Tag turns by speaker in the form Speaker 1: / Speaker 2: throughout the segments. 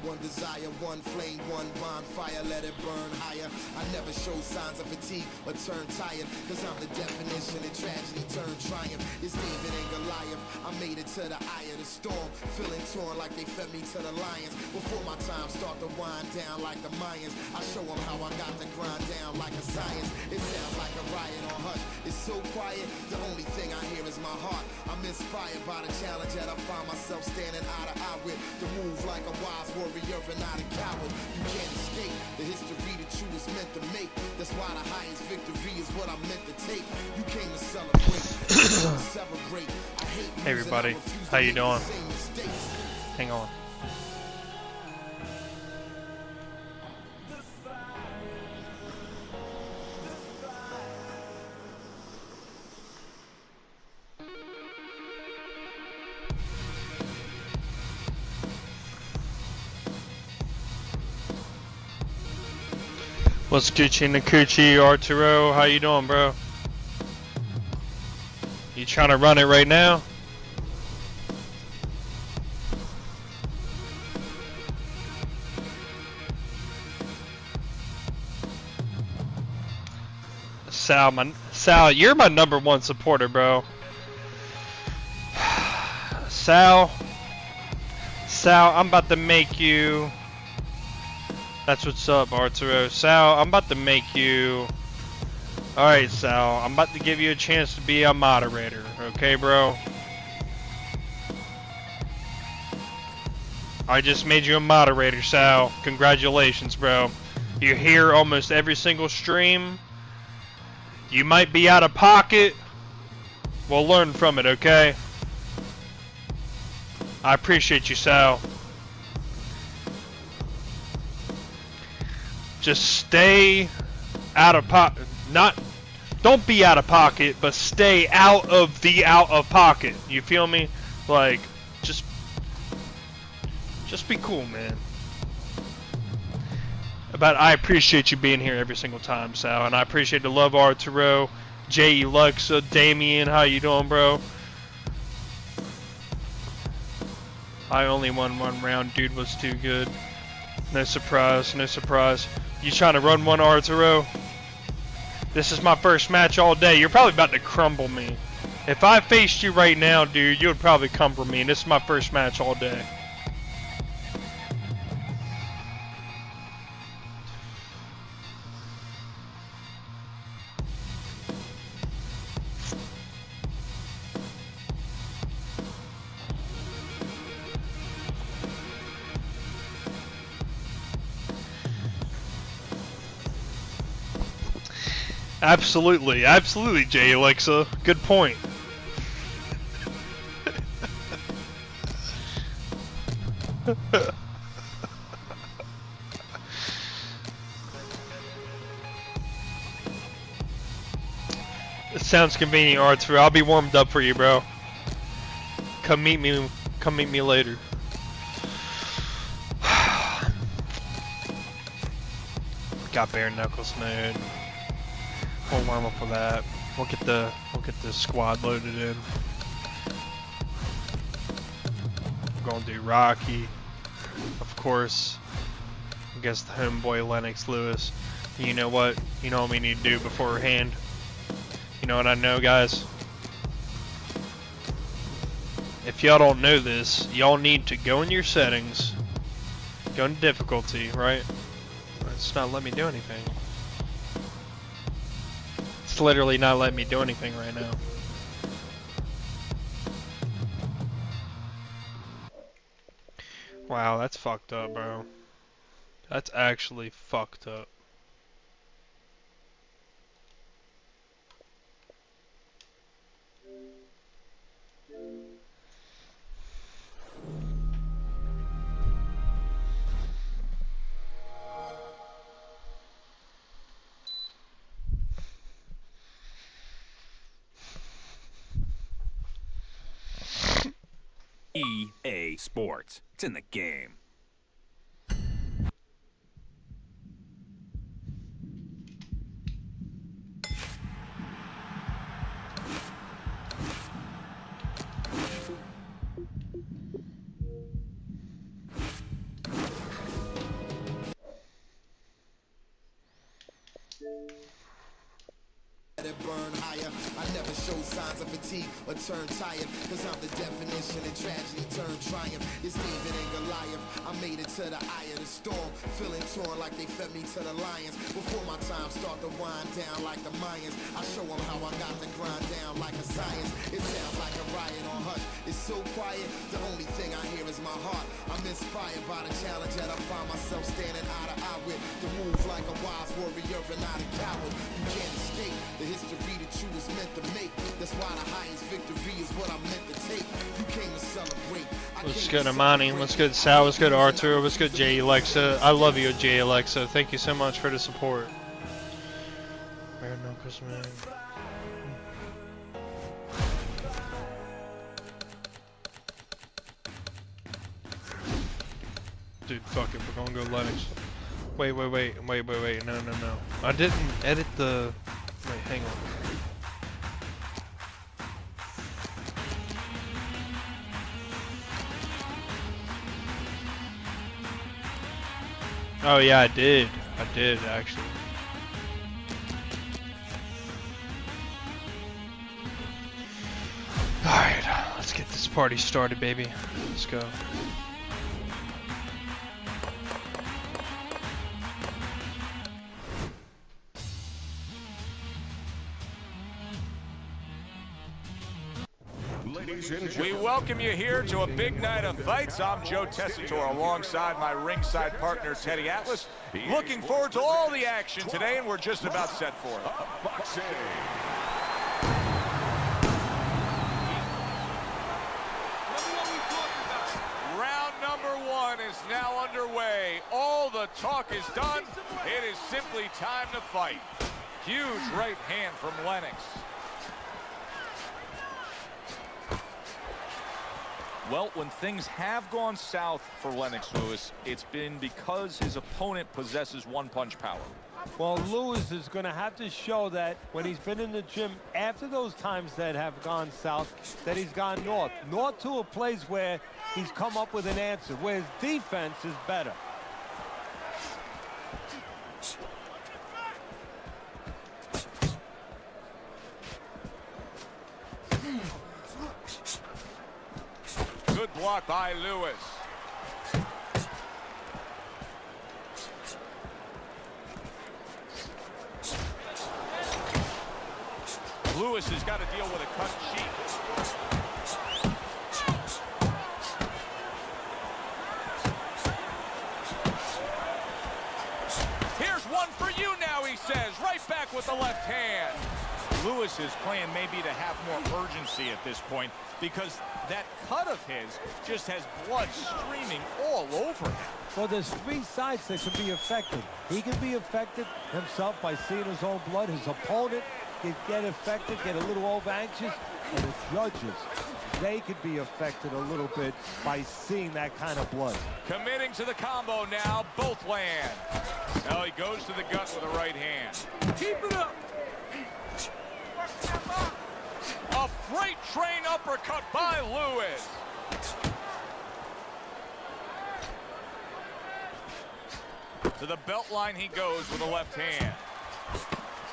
Speaker 1: one desire, one flame, one bonfire, let it burn higher. I never show signs of fatigue or turn tired, cause I'm the definition of tragedy turned triumph. It's David and Goliath, I made it to the eye of the storm, feeling torn like they fed me to the lions. Before my time start to wind down like the Mayans, I show them how I got to grind down like a science. It sounds like a riot on hush, it's so quiet, the only thing I hear is my heart. I'm inspired by the challenge that I find myself standing eye to eye with, to move like a wise warrior and not a coward. You can't escape the history that you was meant to make. That's why the highest victory is what I'm meant to take. You came to celebrate, celebrate.
Speaker 2: Hey everybody, how you doing? Hang on. What's Gucci Nakuchi, Arturo? How you doing, bro? You trying to run it right now? Sal, you're my #1 supporter, bro. Sal, I'm about to make you. That's what's up, Arturo. Sal, I'm about to make you. Alright, Sal, I'm about to give you a chance to be a moderator, okay, bro? I just made you a moderator, Sal. Congratulations, bro. You're here almost every single stream. You might be out of pocket. We'll learn from it, okay? I appreciate you, Sal. Just stay out of pocket. Don't be out of pocket, but stay out of pocket. You feel me? Like, just be cool, man. But I appreciate you being here every single time, Sal, and I appreciate the love, Arturo, J.E. Luxa, Damien. How you doing, bro? I only won one round. Dude was too good. No surprise, no surprise. You trying to run one, Arturo? This is my first match all day. You're probably about to crumble me. If I faced you right now, dude, you would probably crumble me. And this is my first match all day. Absolutely, absolutely, J. Alexa. Good point. It sounds convenient, Arthur. I'll be warmed up for you, bro. Come meet me later. Got bare knuckles mode. We'll warm up with that. We'll get the squad loaded in. We're gonna do Rocky, of course. Against the homeboy Lennox Lewis. You know what? You know what we need to do beforehand. You know what I know, guys? If y'all don't know this, y'all need to go in your settings, go into difficulty, right? It's not letting me do anything. It's literally not letting me do anything right now. Wow, that's fucked up, bro. That's actually fucked up.
Speaker 3: EA Sports. It's in the game.
Speaker 1: burn higher. I never show signs of fatigue or turn tired, cause I'm the definition of tragedy turned triumph. It's David and Goliath. I made it to the eye of the storm, feeling torn like they fed me to the lions. Before my time start to wind down like the Mayans, I show them how I got the grind down like a science. It sounds like a riot on hush. It's so quiet, the only thing I hear is my heart. I'm inspired by the challenge that I find myself standing eye to eye with. To move like a wise warrior and not a coward. You can't escape the history that you was meant to make. That's why the highest victory is what I'm meant to take. You came to celebrate.
Speaker 2: What's good, Amani? What's good, Sal? What's good, Arthur? What's good, J. Alexa? I love you, J. Alexa. Thank you so much for the support. Merry Christmas. Dude, fuck it. We're gonna go Lennox. Wait. No. I didn't edit the. Wait, hang on. Oh yeah, I did actually. Alright, let's get this party started, baby. Let's go.
Speaker 3: We welcome you here to a big night of fights. I'm Joe Tessitore alongside my ringside partner Teddy Atlas. Looking forward to all the action today, and we're just about set for it. Round number one is now underway. All the talk is done. It is simply time to fight. Huge right hand from Lennox. Well, when things have gone south for Lennox Lewis, it's been because his opponent possesses one-punch power.
Speaker 4: Well, Lewis is going to have to show that when he's been in the gym after those times that have gone south, that he's gone north. North to a place where he's come up with an answer, where his defense is better.
Speaker 3: Good block by Lewis. Lewis has got to deal with a cut sheet. Here's one for you now, he says, right back with the left hand. Lewis's plan may be to have more urgency at this point because that cut of his just has blood streaming all over him.
Speaker 4: Well, there's three sides that can be affected. He can be affected himself by seeing his own blood. His opponent can get affected, get a little over-anxious. And the judges, they could be affected a little bit by seeing that kind of blood.
Speaker 3: Committing to the combo now, both land. Now he goes to the gut with a right hand.
Speaker 4: Keep it up.
Speaker 3: A freight train uppercut by Lewis. To the belt line he goes with a left hand.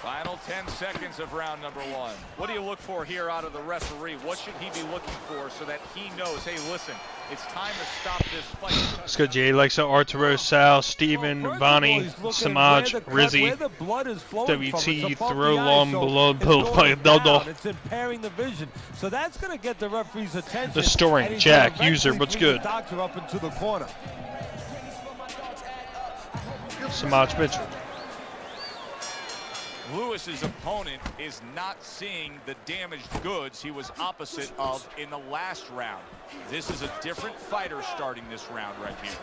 Speaker 3: Final 10 seconds of round number one. What do you look for here out of the referee? What should he be looking for so that he knows, hey, listen, it's time to stop this fight?
Speaker 2: Let's go, Jay. Alexa, Arturo, Sal, Steven, Bonnie, Samaj, Rizzy, WT, throw long blood pills by Dodo.
Speaker 4: It's impairing the vision, so that's going to get the referee's attention.
Speaker 2: The story, Jack, user, what's good?
Speaker 4: Doctor up into the corner.
Speaker 2: Samaj Mitchell.
Speaker 3: Lewis's opponent is not seeing the damaged goods he was opposite of in the last round. This is a different fighter starting this round right here.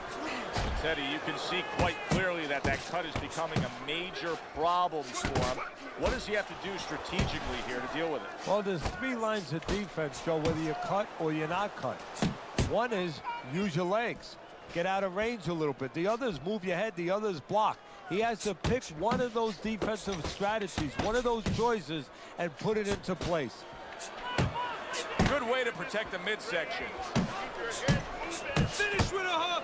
Speaker 3: Teddy, you can see quite clearly that that cut is becoming a major problem for him. What does he have to do strategically here to deal with it?
Speaker 4: Well, there's three lines of defense, Joe, whether you're cut or you're not cut. One is use your legs, get out of range a little bit. The other is move your head, the other is block. He has to pick one of those defensive strategies, one of those choices, and put it into place.
Speaker 3: Good way to protect the midsection.
Speaker 4: Finish with a hook.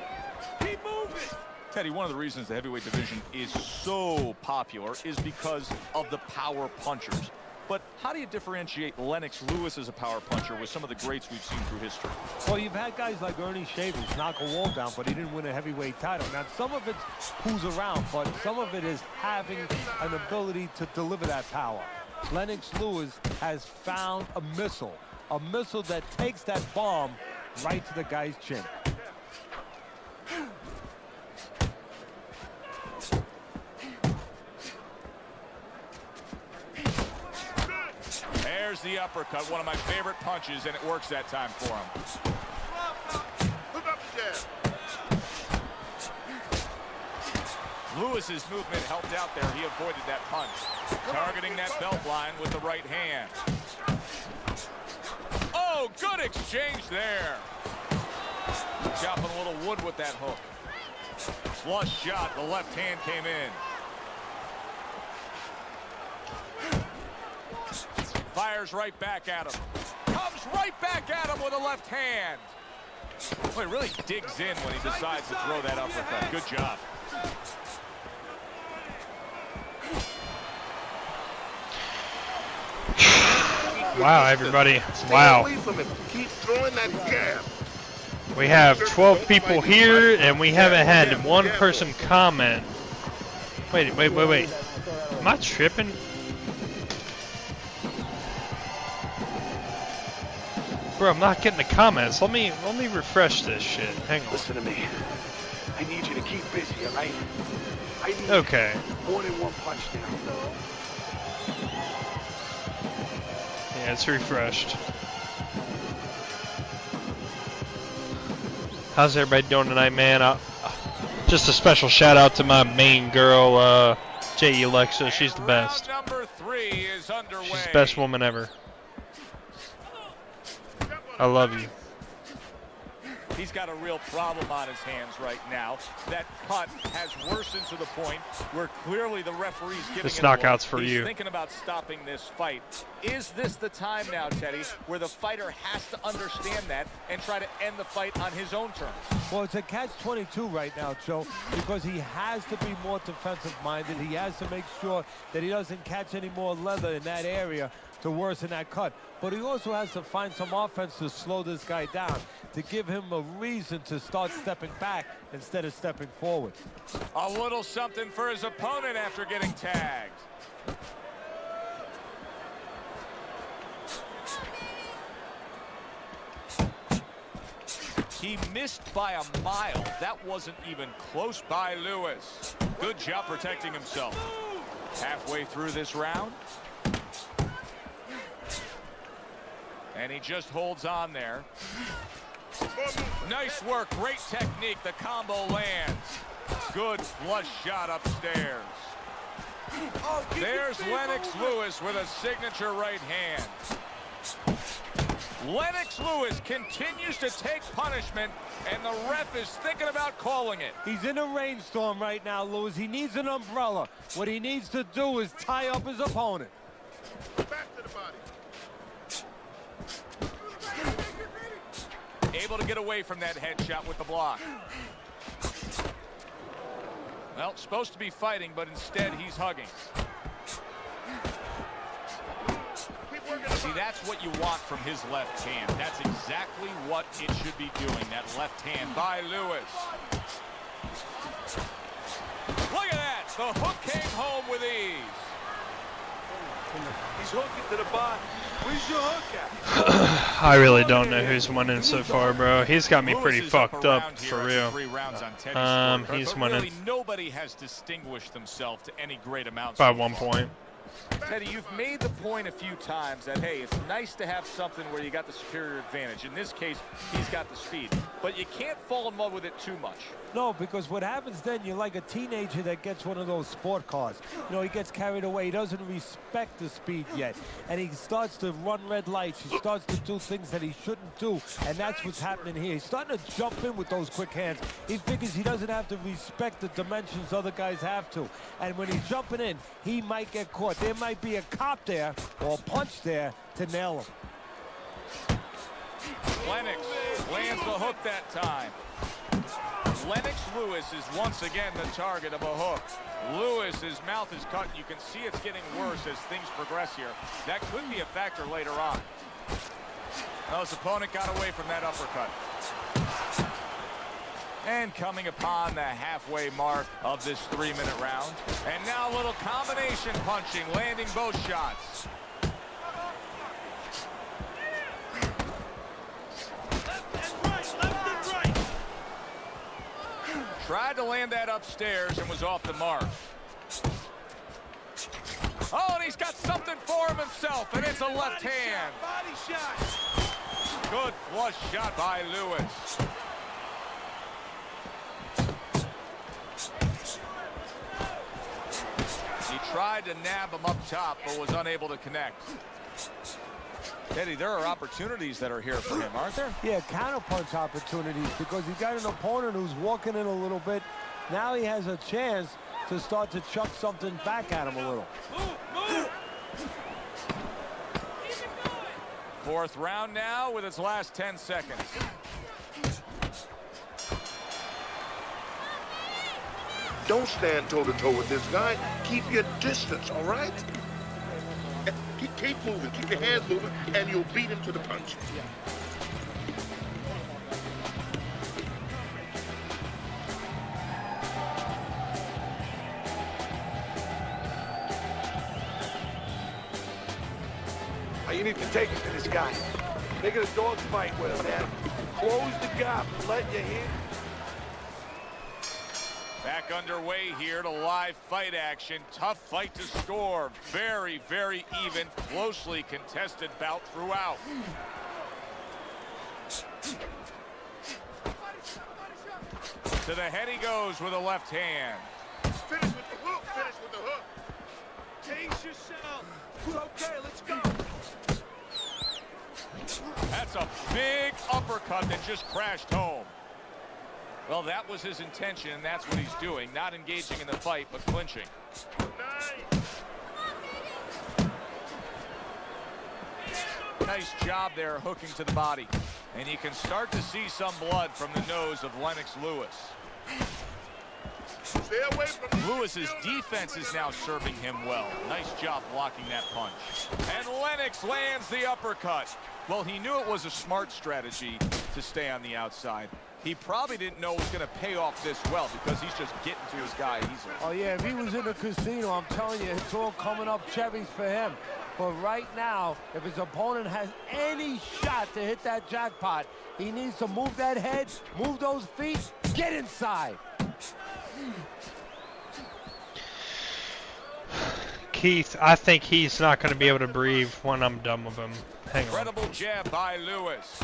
Speaker 4: Keep moving.
Speaker 3: Teddy, one of the reasons the heavyweight division is so popular is because of the power punchers. But how do you differentiate Lennox Lewis as a power puncher with some of the greats we've seen through history?
Speaker 4: Well, you've had guys like Ernie Shavers knock a wall down, but he didn't win a heavyweight title. Now, some of it's who's around, but some of it is having an ability to deliver that power. Lennox Lewis has found a missile that takes that bomb right to the guy's chin.
Speaker 3: There's the uppercut, one of my favorite punches, and it works that time for him. Lewis's movement helped out there. He avoided that punch. Targeting that belt line with the right hand. Oh, good exchange there. Chopping a little wood with that hook. Flush shot, the left hand came in. Fires right back at him. Comes right back at him with a left hand. Well, he really digs in when he decides to throw that uppercut. Good job.
Speaker 2: Wow, everybody. Wow.
Speaker 5: Keep throwing that jab.
Speaker 2: We have 12 people here, and we haven't had one person comment. Wait. Am I tripping? Bro, I'm not getting the comments. Let me refresh this shit. Hang on.
Speaker 5: Listen to me. I need you to keep busy, all right? I need
Speaker 2: Okay.
Speaker 5: more than one punch now.
Speaker 2: Yeah, it's refreshed. How's everybody doing tonight, man? Just a special shout out to my main girl, J.E. Alexa. She's the best.
Speaker 3: Number 3 is underway.
Speaker 2: She's the best woman ever. I love you.
Speaker 3: He's got a real problem on his hands right now. That cut has worsened to the point where clearly the referee's giving
Speaker 2: This
Speaker 3: it a look.
Speaker 2: knockout's for
Speaker 3: He's
Speaker 2: you.
Speaker 3: thinking about stopping this fight. Is this the time now, Teddy, where the fighter has to understand that and try to end the fight on his own terms?
Speaker 4: Well, it's a catch-22 right now, Joe, because he has to be more defensive-minded. He has to make sure that he doesn't catch any more leather in that area to worsen that cut. But he also has to find some offense to slow this guy down, to give him a reason to start stepping back instead of stepping forward.
Speaker 3: A little something for his opponent after getting tagged. He missed by a mile. That wasn't even close by Lewis. Good job protecting himself. Halfway through this round. And he just holds on there. Nice work, great technique. The combo lands. Good flush shot upstairs. There's Lennox Lewis with a signature right hand. Lennox Lewis continues to take punishment, and the ref is thinking about calling it.
Speaker 4: He's in a rainstorm right now, Lewis. He needs an umbrella. What he needs to do is tie up his opponent.
Speaker 5: Back to the body.
Speaker 3: Able to get away from that headshot with the block. Well, supposed to be fighting, but instead he's hugging. See, that's what you want from his left hand. That's exactly what it should be doing, that left hand by Lewis. Look at that. The hook came home with ease.
Speaker 5: He's hooking to the body. Where's your hook at?
Speaker 2: I really don't know who's winning so far, bro. He's got me pretty
Speaker 3: Lewis is
Speaker 2: fucked
Speaker 3: around
Speaker 2: up,
Speaker 3: here
Speaker 2: for
Speaker 3: after
Speaker 2: real.
Speaker 3: 3 rounds on Teddy's scorecard,
Speaker 2: He's
Speaker 3: but
Speaker 2: winning
Speaker 3: really nobody has distinguished themselves to any great amount.
Speaker 2: by
Speaker 3: so
Speaker 2: 1
Speaker 3: far.
Speaker 2: point.
Speaker 3: Teddy, you've made the point a few times that, hey, it's nice to have something where you got the superior advantage. In this case, he's got the speed. But you can't fall in love with it too much.
Speaker 4: No, because what happens then, you're like a teenager that gets one of those sport cars. You know, he gets carried away. He doesn't respect the speed yet. And he starts to run red lights. He starts to do things that he shouldn't do. And that's what's happening here. He's starting to jump in with those quick hands. He figures he doesn't have to respect the dimensions other guys have to. And when he's jumping in, he might get caught. There might be a cop there or a punch there to nail him.
Speaker 3: Lennox lands the hook that time. Lennox Lewis is once again the target of a hook. Lewis's mouth is cut, and you can see it's getting worse as things progress here. That could be a factor later on. Well, his opponent got away from that uppercut. And coming upon the halfway mark of this 3-minute round. And now a little combination punching, landing both shots. Tried to land that upstairs and was off the mark. Oh, and he's got something for him himself, and it's a left hand.
Speaker 4: Body shot.
Speaker 3: Good flush shot by Lewis. He tried to nab him up top, but was unable to connect. Eddie, there are opportunities that are here for him, aren't there?
Speaker 4: Yeah, counterpunch opportunities, because he got an opponent who's walking in a little bit. Now he has a chance to start to chuck something back at him a little.
Speaker 3: Fourth round now with its last 10 seconds.
Speaker 5: Don't stand toe-to-toe with this guy. Keep your distance, all right? Keep moving. Keep your hands moving, and you'll beat him to the punch.
Speaker 6: You need to take it to this guy. Make it a dog fight with him, man. Close the gap. Let your hand.
Speaker 3: Back underway here to live fight action. Tough fight to score. Very, very even, closely contested bout throughout. To the head he goes with a left hand.
Speaker 5: Finish with the hook. Finish with the hook.
Speaker 6: Pace yourself. Okay, let's go.
Speaker 3: That's a big uppercut that just crashed home. Well, that was his intention, and that's what he's doing. Not engaging in the fight, but clinching. Nice job there, hooking to the body. And you can start to see some blood from the nose of Lennox Lewis.
Speaker 5: Stay away from
Speaker 3: Lewis's defense is now serving him well. Nice job blocking that punch. And Lennox lands the uppercut. Well, he knew it was a smart strategy to stay on the outside. He probably didn't know it was going to pay off this well, because he's just getting to his guy easily.
Speaker 4: Oh, yeah, if he was in the casino, I'm telling you, it's all coming up cherries for him. But right now, if his opponent has any shot to hit that jackpot, he needs to move that head, move those feet, get inside.
Speaker 2: Keith, I think he's not going to be able to breathe when I'm done with him. Hang on.
Speaker 3: Incredible jab by Lewis.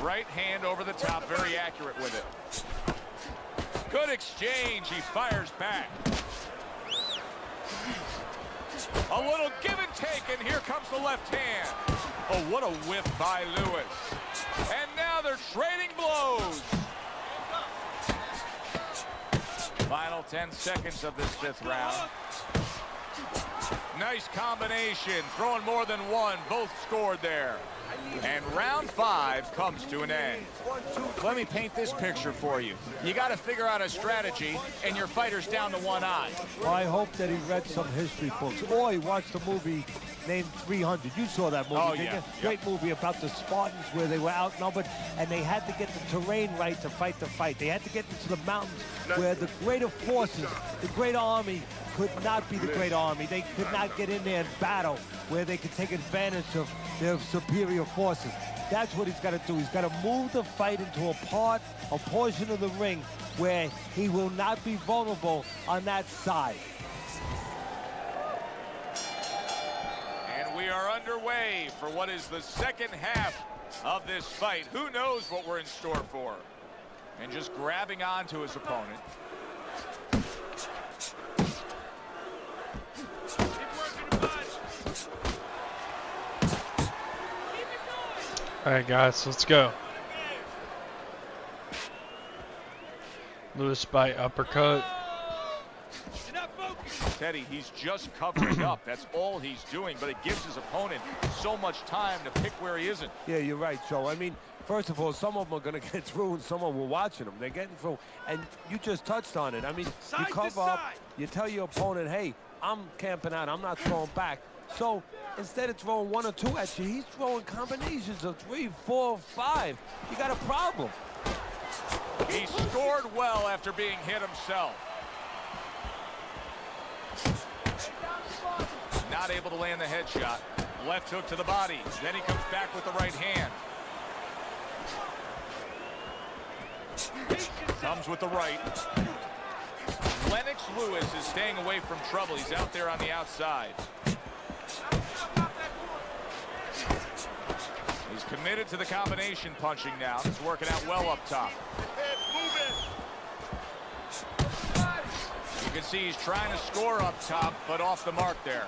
Speaker 3: Right hand over the top, very accurate with it. Good exchange, he fires back. A little give and take, and here comes the left hand. Oh, what a whiff by Lewis. And now they're trading blows. Final 10 seconds of this 5th round. Nice combination, throwing more than one, both scored there. And round 5 comes to an end. Let me paint this picture for you. You got to figure out a strategy, and your fighter's down to one eye.
Speaker 4: Well, I hope that he read some history books, or he watched a movie named 300. You saw that movie, didn't you? Great movie about the Spartans, where they were outnumbered, and they had to get the terrain right to fight the fight. They had to get into the mountains where the greater forces, the great army, could not be the great army. They could not get in there and battle where they could take advantage of their superior forces. That's what he's got to do. He's got to move the fight into a portion of the ring where he will not be vulnerable on that side.
Speaker 3: And we are underway for what is the second half of this fight. Who knows what we're in store for? And just grabbing onto his opponent.
Speaker 2: All right, guys, let's go. Lewis by uppercut.
Speaker 6: You're not focused.
Speaker 3: Teddy, he's just covering up. That's all he's doing, but it gives his opponent so much time to pick where he isn't.
Speaker 4: Yeah, you're right, Joe. I mean, first of all, some of them are going to get through, and some of them are watching them. They're getting through, and you just touched on it. I mean, you cover up, you tell your opponent, hey, I'm camping out, I'm not throwing back. So instead of throwing 1 or 2 at you, he's throwing combinations of 3, 4, 5. You got a problem.
Speaker 3: He scored well after being hit himself. Not able to land the headshot. Left hook to the body. Then he comes back with the right hand. Comes with the right. Lennox Lewis is staying away from trouble. He's out there on the outside. He's committed to the combination punching now. It's working out well up top. You can see he's trying to score up top, but off the mark there.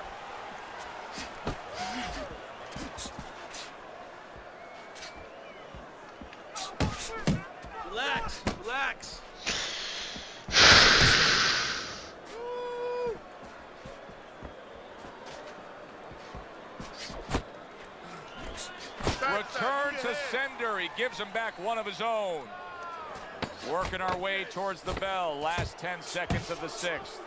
Speaker 6: Relax, relax.
Speaker 3: Return to sender. He gives him back one of his own. Working our way towards the bell. Last 10 seconds of the 6th.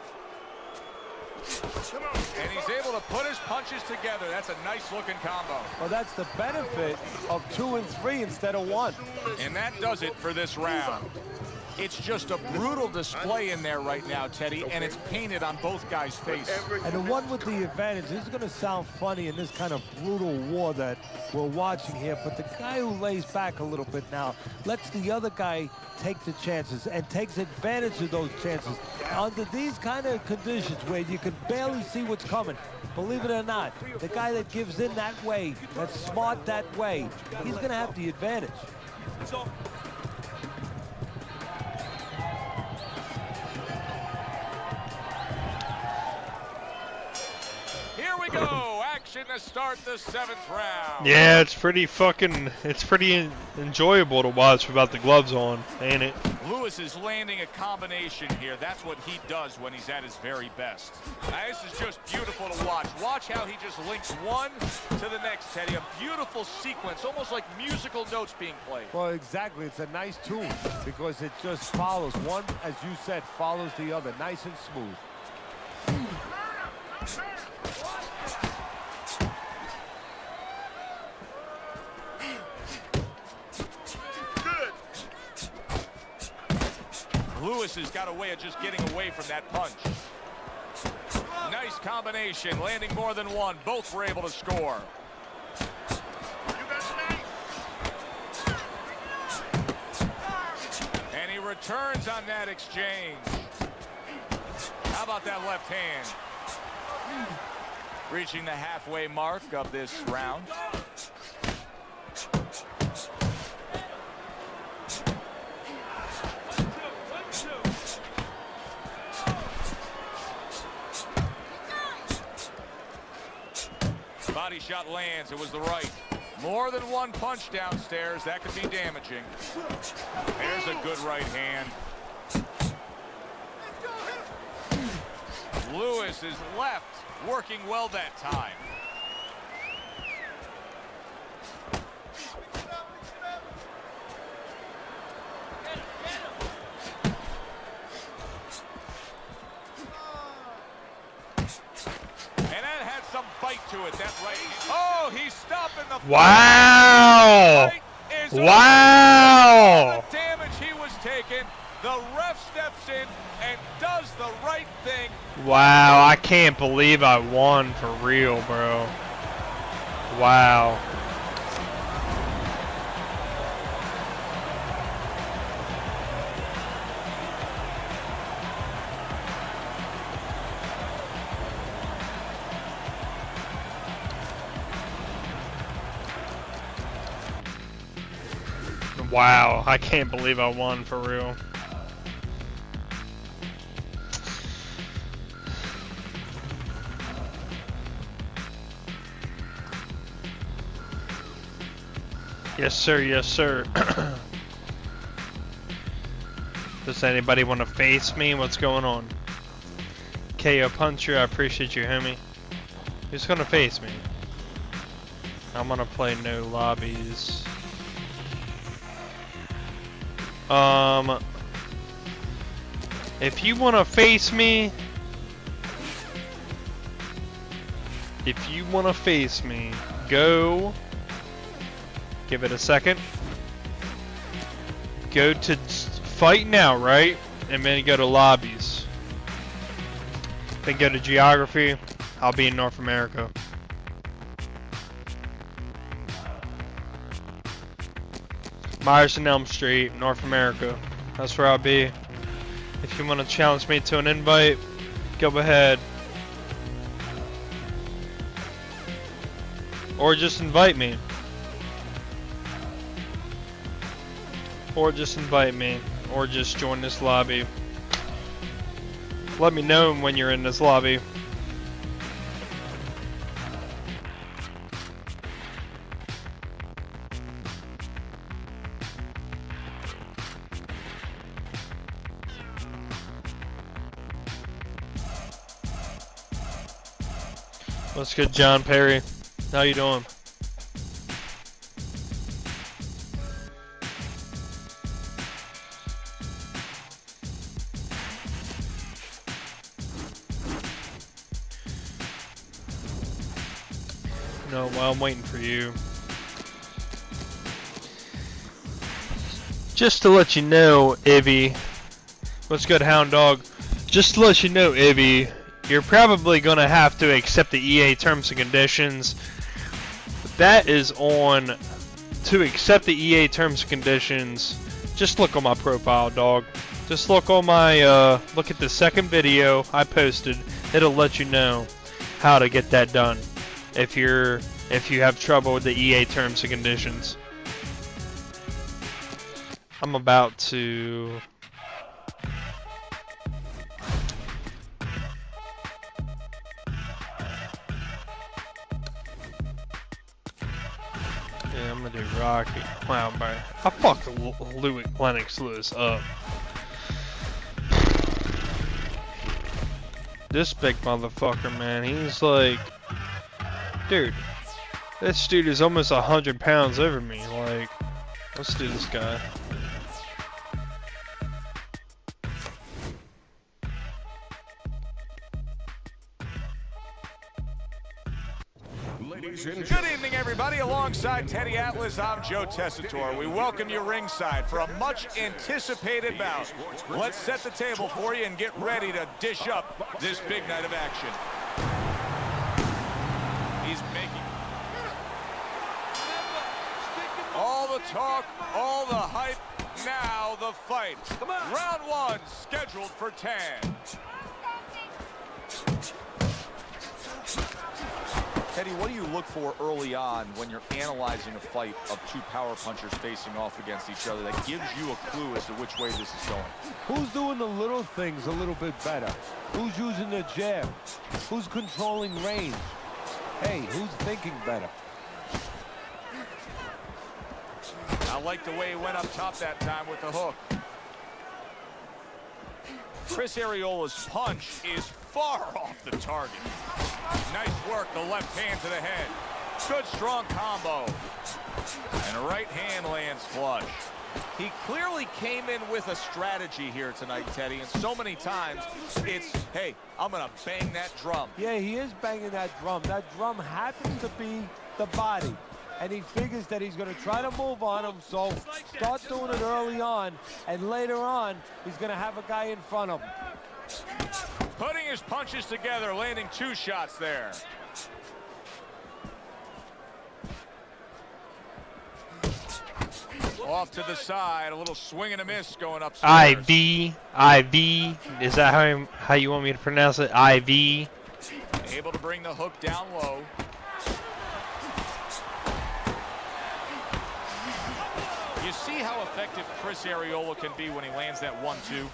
Speaker 3: And he's able to put his punches together. That's a nice looking combo.
Speaker 4: Well, that's the benefit of 2 and 3 instead of 1.
Speaker 3: And that does it for this round. It's just a brutal display in there right now, Teddy, and it's painted on both guys' face.
Speaker 4: And the one with the advantage, this is going to sound funny in this kind of brutal war that we're watching here, but the guy who lays back a little bit now lets the other guy take the chances and takes advantage of those chances. Under these kind of conditions where you can barely see what's coming, believe it or not, the guy that gives in that way, that's smart that way, he's going to have the advantage.
Speaker 3: Here we go. Action to start the 7th round.
Speaker 2: Yeah, it's pretty enjoyable to watch without the gloves on, ain't it?
Speaker 3: Lewis is landing a combination here. That's what he does when he's at his very best. Now, this is just beautiful to watch. Watch how he just links one to the next, Teddy. A beautiful sequence, almost like musical notes being played.
Speaker 4: Well, exactly. It's a nice tune because it just follows. One, as you said, follows the other. Nice and smooth.
Speaker 3: Lewis has got a way of just getting away from that punch. Nice combination, landing more than one. Both were able to score. And he returns on that exchange. How about that left hand? Reaching the halfway mark of this round. Body shot lands. It was the right. More than one punch downstairs. That could be damaging. There's a good right hand. Lewis is left, working well that time. Some bite to it, that right. Oh, he's stopping the fight.
Speaker 2: Wow! Wow!
Speaker 3: The damage he was taking. The ref steps in and does the right thing.
Speaker 2: Wow, I can't believe I won for real, bro. Wow. Wow, I can't believe I won for real. Yes, sir, yes, sir. Does anybody want to face me? What's going on? KO Puncher, I appreciate you, homie. Who's gonna face me? I'm gonna play no lobbies. If you wanna face me, go. Give it a second. Go to fight now, right? And then go to lobbies. Then go to geography. I'll be in North America. Myers and Elm Street, North America. That's where I'll be. If you want to challenge me to an invite, go ahead. Or just invite me. Or just invite me. Or just join this lobby. Let me know when you're in this lobby. What's good, John Perry? How you doing? No, well, I'm waiting for you. Just to let you know, Ivy. What's good, Hound Dog? Just to let you know, Ivy, you're probably gonna have to accept the EA terms and conditions. That is on to accept the EA terms and conditions. Just look on my profile, dog. Just look on my look at the second video I posted. It'll let you know how to get that done if you have trouble with the EA terms and conditions. I'm about to yeah, I'm gonna do Rocky. Wow, bro. I fucked Lennox Lewis up. This big motherfucker, man, he's like, dude, this dude is almost 100 pounds over me. Like, let's do this guy.
Speaker 3: Good evening, everybody. Alongside Teddy Atlas, I'm Joe Tessitore. We welcome you ringside for a much-anticipated bout. Let's set the table for you and get ready to dish up this big night of action. He's making all the talk, all the hype, now the fight. Round one, scheduled for 10. Teddy, what do you look for early on when you're analyzing a fight of two power punchers facing off against each other that gives you a clue as to which way this is going?
Speaker 4: Who's doing the little things a little bit better? Who's using the jab? Who's controlling range? Hey, who's thinking better?
Speaker 3: I like the way he went up top that time with the hook. Chris Ariola's punch is far off the target. Nice work, the left hand to the head. Good strong combo. And a right hand lands flush. He clearly came in with a strategy here tonight, Teddy, and so many times it's, hey, I'm gonna bang that drum.
Speaker 4: Yeah, he is banging that drum. That drum happens to be the body. And he figures that he's going to try to move on him, so start doing it early on, and later on, he's going to have a guy in front of him.
Speaker 3: Putting his punches together, landing two shots there. Off to the side, a little swing and a miss going upstairs.
Speaker 2: IV. Is that how you want me to pronounce it? IV.
Speaker 3: Able to bring the hook down low. You see how effective Chris Ariola can be when he lands that 1-2?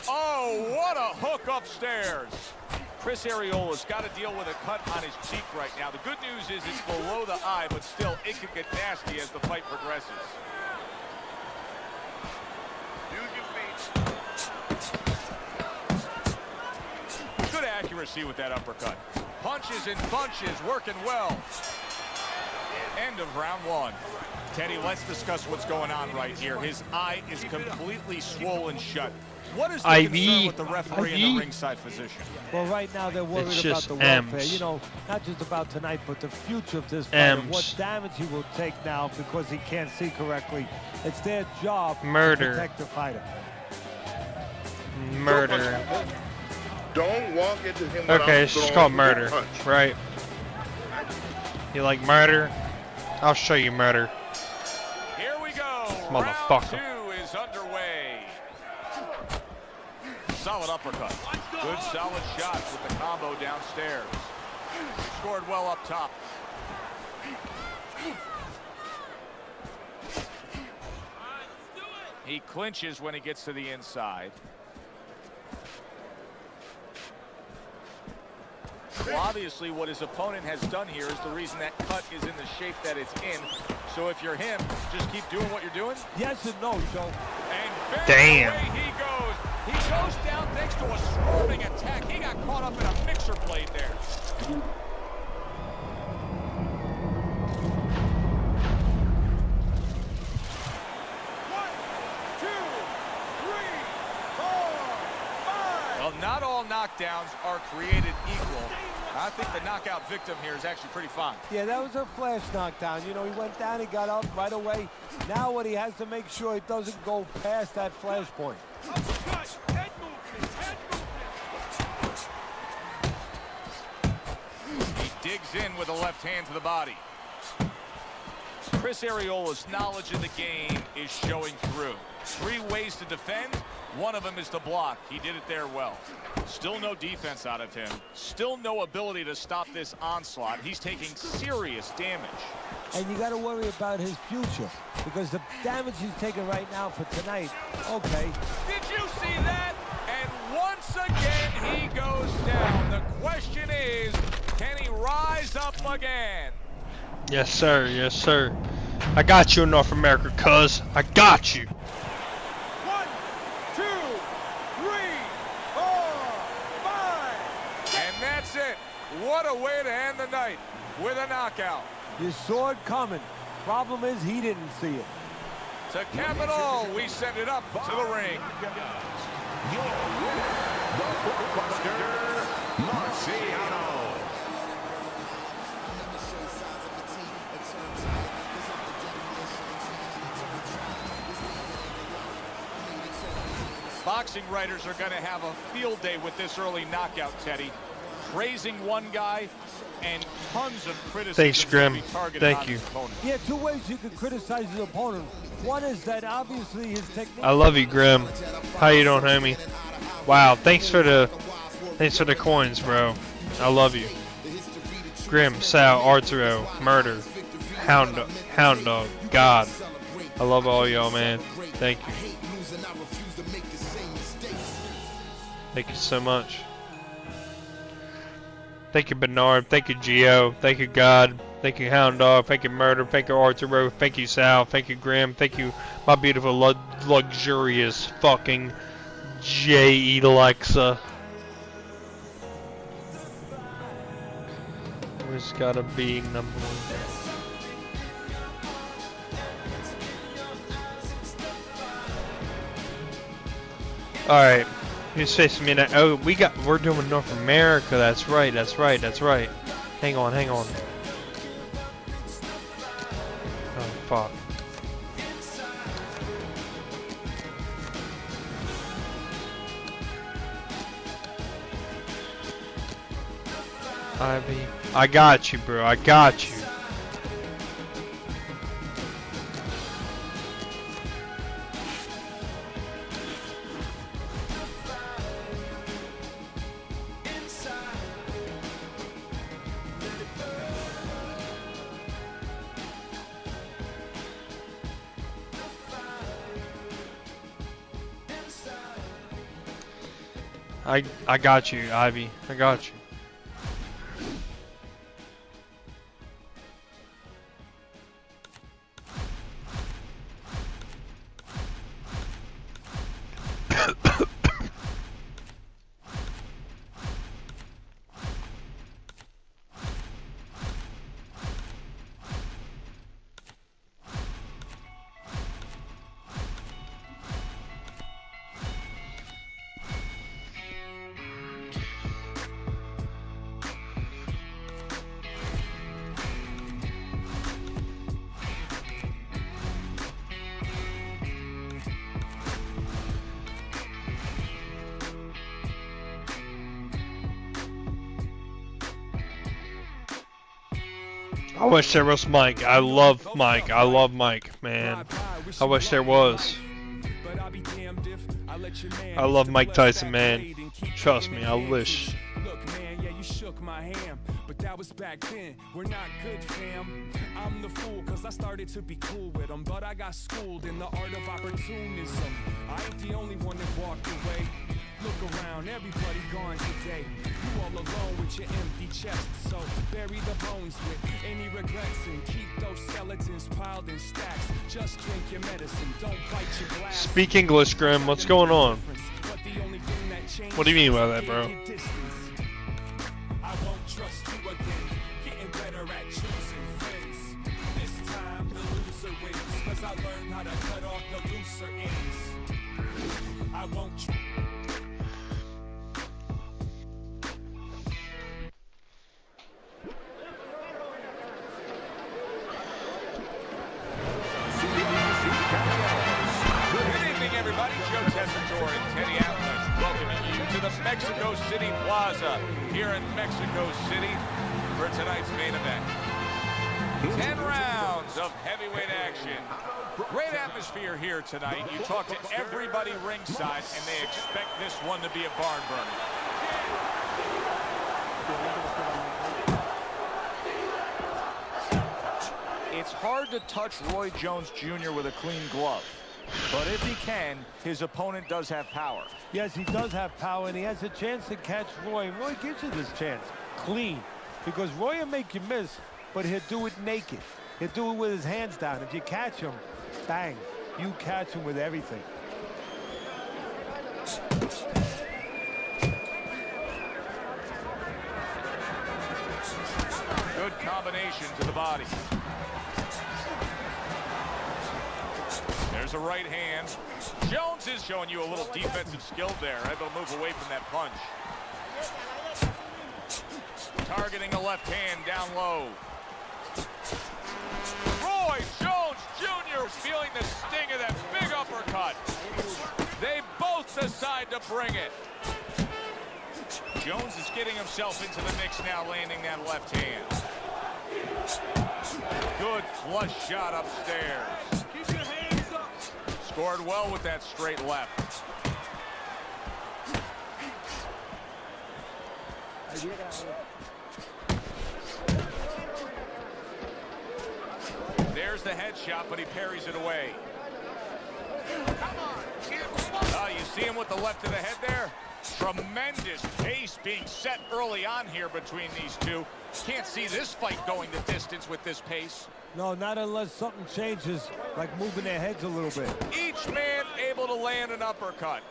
Speaker 3: Oh, what a hook upstairs. Chris Ariola's got to deal with a cut on his cheek right now. The good news is it's below the eye, but still, it could get nasty as the fight progresses. accuracy with that uppercut. Punches and bunches, working well. End of round one. Teddy, let's discuss what's going on right here. His eye is completely swollen shut. What is the concern with the referee and the ringside physician?
Speaker 4: Well, right now they're worried
Speaker 2: It's
Speaker 4: about
Speaker 2: just
Speaker 4: the welfare.
Speaker 2: M's.
Speaker 4: You know, not just about tonight, but the future of this fight.
Speaker 2: M's.
Speaker 4: What damage he will take now because he can't see correctly. It's their job
Speaker 2: Murder.
Speaker 4: to protect the fighter.
Speaker 2: Murder.
Speaker 5: Don't walk into him without
Speaker 2: Okay, it's just
Speaker 5: throwing
Speaker 2: called
Speaker 5: a
Speaker 2: murder,
Speaker 5: punch.
Speaker 2: right? You like murder? I'll show you murder.
Speaker 3: Here we go.
Speaker 2: Motherfucker.
Speaker 3: Round 2 is underway. Solid uppercut. Good solid shots with the combo downstairs. Scored well up top. He clinches when he gets to the inside. Well, obviously, what his opponent has done here is the reason that cut is in the shape that it's in. So if you're him, just keep doing what you're doing.
Speaker 4: Yes and no, Joe.
Speaker 3: And
Speaker 2: Damn.
Speaker 3: away he goes. He goes down thanks to a swerving attack. He got caught up in a mixer blade there. Well, not all knockdowns are created equal. I think the knockout victim here is actually pretty fine.
Speaker 4: Yeah, that was a flash knockdown. You know, he went down, he got up right away. Now what he has to make sure he doesn't go past that flash point.
Speaker 3: He digs in with a left hand to the body. Chris Ariola's knowledge of the game is showing through. 3 ways to defend. One of them is to block. He did it there well. Still no defense out of him. Still no ability to stop this onslaught. He's taking serious damage.
Speaker 4: And you got to worry about his future because the damage he's taking right now for tonight, okay.
Speaker 3: Did you see that? And once again, he goes down. The question is, can he rise up again?
Speaker 2: Yes, sir. Yes, sir. I got you in North America, cuz. I got you.
Speaker 3: 1, 2, 3, 4, 5. And that's it. What a way to end the night with a knockout.
Speaker 4: You saw it coming. Problem is he didn't see it.
Speaker 3: To cap it all, we send it up to the ring. Boxing writers are going to have a field day with this early knockout, Teddy. Praising one guy and tons of criticism.
Speaker 2: Thanks, Grim.
Speaker 3: will be targeted
Speaker 2: Thank
Speaker 3: on
Speaker 2: you.
Speaker 3: his opponent.
Speaker 4: Yeah, 2 ways you can criticize his opponent. One is that obviously his technique.
Speaker 2: I love you, Grim. How you doing, homie? Wow, thanks for the coins, bro. I love you. Grim, Sal, Arturo, Murder, Hound Dog, God. I love all y'all, man. Thank you. Thank you so much. Thank you, Bernard. Thank you, Gio. Thank you, God. Thank you, Hound Dog. Thank you, Murder. Thank you, Arturo. Thank you, Sal. Thank you, Grim. Thank you, my beautiful, luxurious fucking J.E. Alexa. Who's gotta be number 1? Alright. Who's facing me now? Oh, we're doing North America. That's right. That's right. That's right. Hang on. Hang on. Oh, fuck. Ivy. I got you, bro. I got you. I got you, Ivy. I got you. I wish there was Mike. I love Mike. I love Mike, man. I wish there was. I love Mike Tyson, man. Trust me, I wish.
Speaker 7: Look, man, yeah, you shook my hand, but that was back then. We're not good, fam. I'm the fool, cause I started to be cool with them, but I got schooled in the art of opportunism. I ain't the only one that walked away. Look around, everybody gone today. You all alone with your empty chest, so bury the bones with any regrets and keep those skeletons piled in stacks. Just drink your medicine, don't bite your glass.
Speaker 2: Speak English, Grim. What's going on? What do you mean by that, bro?
Speaker 7: I won't trust you again. Getting better at choosing friends. This time the loser wins, cause I learned how to cut off the looser ends. I won't
Speaker 3: everybody. Joe Tessitore and Teddy Atlas welcoming you to the Mexico City Plaza here in Mexico City for tonight's main event. 10 rounds of heavyweight action. Great atmosphere here tonight. You talk to everybody ringside and they expect this one to be a barn burner. It's hard to touch Roy Jones Jr. with a clean glove. But if he can, his opponent does have power.
Speaker 4: Yes, he does have power, and he has a chance to catch Roy. Roy gives you this chance, clean. Because Roy will make you miss, but he'll do it naked. He'll do it with his hands down. If you catch him, bang, you catch him with everything.
Speaker 3: Good combination to the body. There's a right hand. Jones is showing you a little defensive skill there. Able to move away from that punch. Targeting the left hand down low. Roy Jones Jr. is feeling the sting of that big uppercut. They both decide to bring it. Jones is getting himself into the mix now, landing that left hand. Good flush shot upstairs.
Speaker 7: keep your hands up.
Speaker 3: Scored well with that straight left. There's the headshot, but he parries it away. You see him with the left to the head there? Tremendous pace being set early on here between these two. Can't see this fight going the distance with this pace.
Speaker 4: No, not unless something changes, like moving their heads a little bit.
Speaker 3: Each man able to land an uppercut.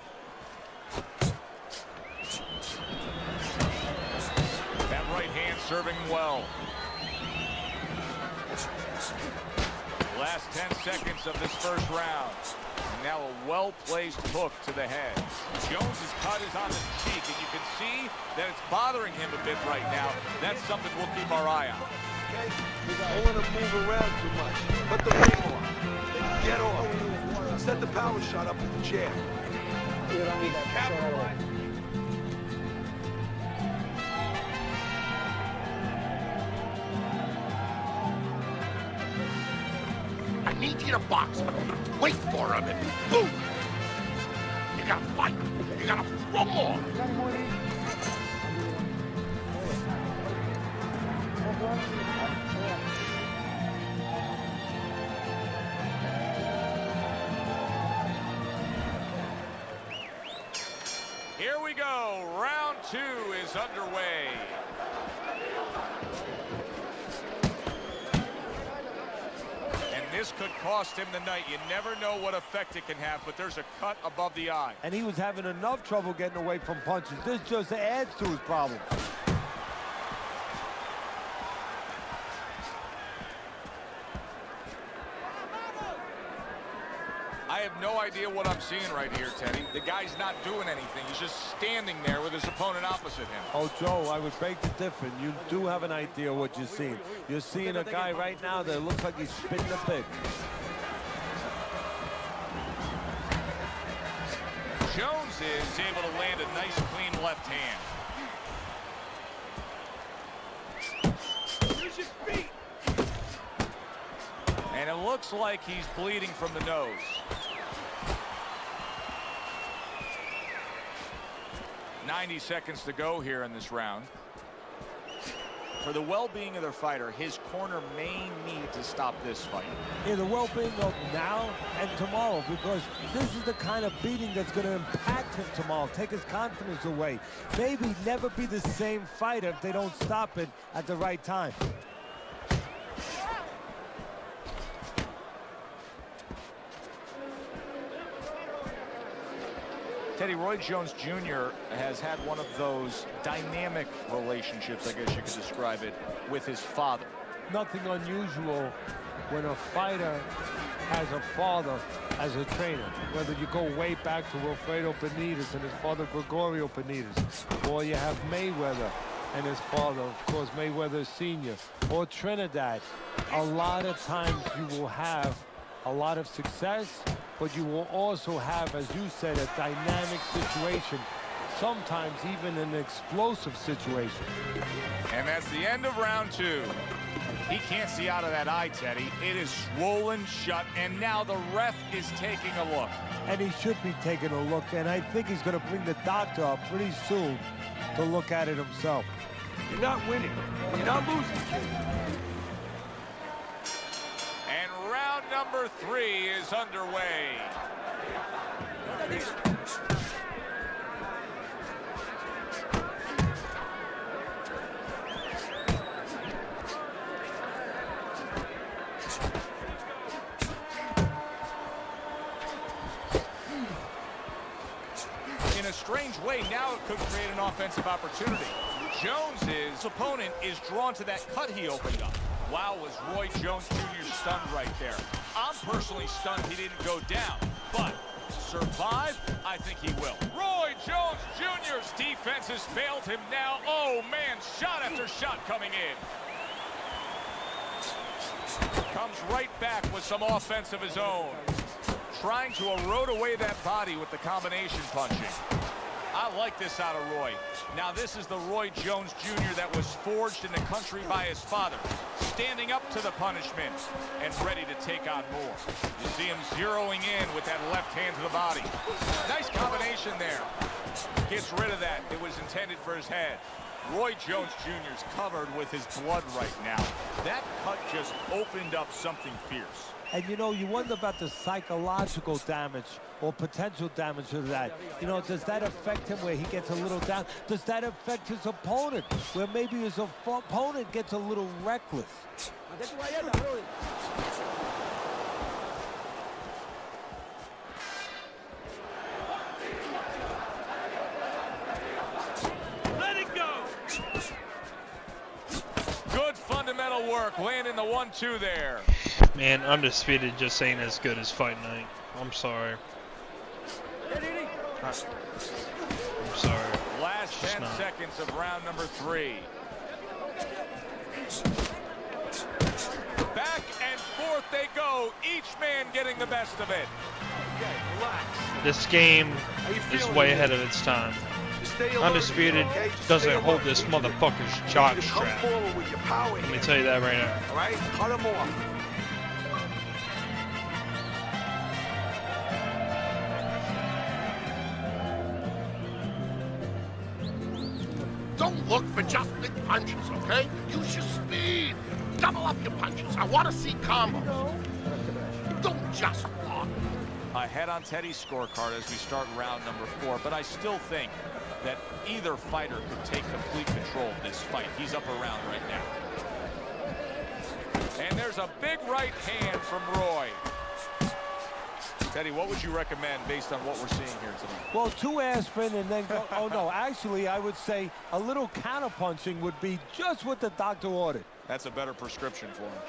Speaker 3: That right hand serving well. Last 10 seconds of this first round. And now a well-placed hook to the head. Jones's cut is on the cheek, and you can see that it's bothering him a bit right now. That's something we'll keep our eye on.
Speaker 6: Don't let him move around too much. Put the ring on. Then get off. Set the power shot up with the chair. Capitalize.
Speaker 5: I need you to box. Wait for him and boom. You gotta fight. You gotta throw more.
Speaker 3: Here we go. Round 2 is underway. This could cost him the night. You never know what effect it can have, but there's a cut above the eye.
Speaker 4: And he was having enough trouble getting away from punches. This just adds to his problem.
Speaker 3: I have no idea what I'm seeing right here, Teddy. The guy's not doing anything. He's just standing there with his opponent opposite him.
Speaker 4: Oh, Joe, I would beg to differ. You do have an idea what you're seeing. You're seeing a guy right now that looks like he's spitting a pig.
Speaker 3: Jones is able to land a nice, clean left hand.
Speaker 7: Use your feet.
Speaker 3: looks like he's bleeding from the nose. "90 seconds to go here in this round. For the well-being of their fighter, his corner may need to stop this fight.
Speaker 4: Yeah, the well-being of now and tomorrow, because this is the kind of beating that's going to impact him tomorrow, take his confidence away. Maybe never be the same fighter if they don't stop it at the right time.
Speaker 3: Teddy, Roy Jones Jr. has had one of those dynamic relationships, I guess you could describe it, with his father.
Speaker 4: Nothing unusual when a fighter has a father as a trainer, whether you go way back to Wilfredo Benitez and his father Gregorio Benitez, or you have Mayweather and his father, of course, Mayweather Sr., or Trinidad. A lot of times you will have a lot of success, but you will also have, as you said, a dynamic situation, sometimes even an explosive situation.
Speaker 3: And that's the end of round 2. He can't see out of that eye, Teddy. It is swollen shut, and now the ref is taking a look.
Speaker 4: And he should be taking a look, and I think he's going to bring the doctor up pretty soon to look at it himself.
Speaker 6: You're not winning. You're not losing, kid.
Speaker 3: And round number 3 is underway. In a strange way, now it could create an offensive opportunity. Jones's opponent is drawn to that cut he opened up. Wow, was Roy Jones Jr. stunned right there. I'm personally stunned he didn't go down, but survive? I think he will. Roy Jones Jr.'s defense has failed him now. Oh, man, shot after shot coming in. Comes right back with some offense of his own. Trying to erode away that body with the combination punching. I like this out of Roy. Now, this is the Roy Jones Jr. that was forged in the country by his father, standing up to the punishment and ready to take on more. You see him zeroing in with that left hand to the body. Nice combination there. Gets rid of that. It was intended for his head. Roy Jones Jr. is covered with his blood right now. That cut just opened up something fierce.
Speaker 4: And, you know, you wonder about the psychological damage or potential damage of that. You know, does that affect him where he gets a little down? Does that affect his opponent where maybe his opponent gets a little reckless?
Speaker 7: Let it go!
Speaker 3: Good fundamental work, landing the 1-2 there.
Speaker 2: Man, Undisputed just ain't as good as Fight Night. I'm sorry. I'm sorry.
Speaker 3: Last 10 seconds of round number 3. Back and forth they go, each man getting the best of it.
Speaker 6: Okay, relax.
Speaker 2: This game
Speaker 6: How you
Speaker 2: is
Speaker 6: feeling
Speaker 2: way
Speaker 6: today?
Speaker 2: ahead of its time.
Speaker 6: Just stay alert,
Speaker 2: Undisputed
Speaker 6: okay? Just
Speaker 2: doesn't
Speaker 6: stay
Speaker 2: hold
Speaker 6: alert.
Speaker 2: this
Speaker 6: I need you to-
Speaker 2: motherfucker's jock
Speaker 6: I need you to come
Speaker 2: strap.
Speaker 6: forward with your power
Speaker 2: Let me
Speaker 6: here.
Speaker 2: tell you that right now.
Speaker 6: All right? Cut him off.
Speaker 5: Don't look for just big punches, okay? Use your speed. Double up your punches. I want to see combos. Don't just block.
Speaker 3: Ahead on Teddy's scorecard as we start round number 4, but I still think that either fighter could take complete control of this fight. He's up around right now. And there's a big right hand from Roy. Teddy, what would you recommend based on what we're seeing here tonight?
Speaker 4: Well, 2 aspirin and then go. Oh, no, actually, I would say a little counterpunching would be just what the doctor ordered.
Speaker 3: That's a better prescription for him.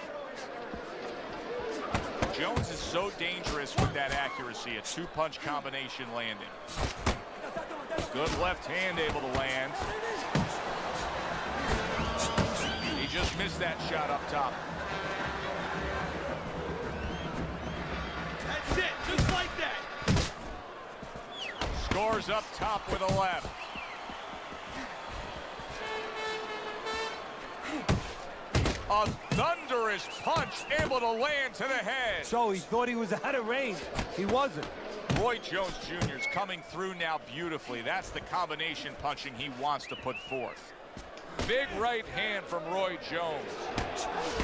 Speaker 3: Jones is so dangerous with that accuracy, a 2-punch combination landing. Good left hand able to land. He just missed that shot up top.
Speaker 7: That's it, just like that!
Speaker 3: Scores up top with a left. A thunderous dangerous punch able to land to the head.
Speaker 4: So he thought he was out of range. He wasn't.
Speaker 3: Roy Jones Jr. is coming through now beautifully. That's the combination punching he wants to put forth. Big right hand from Roy Jones.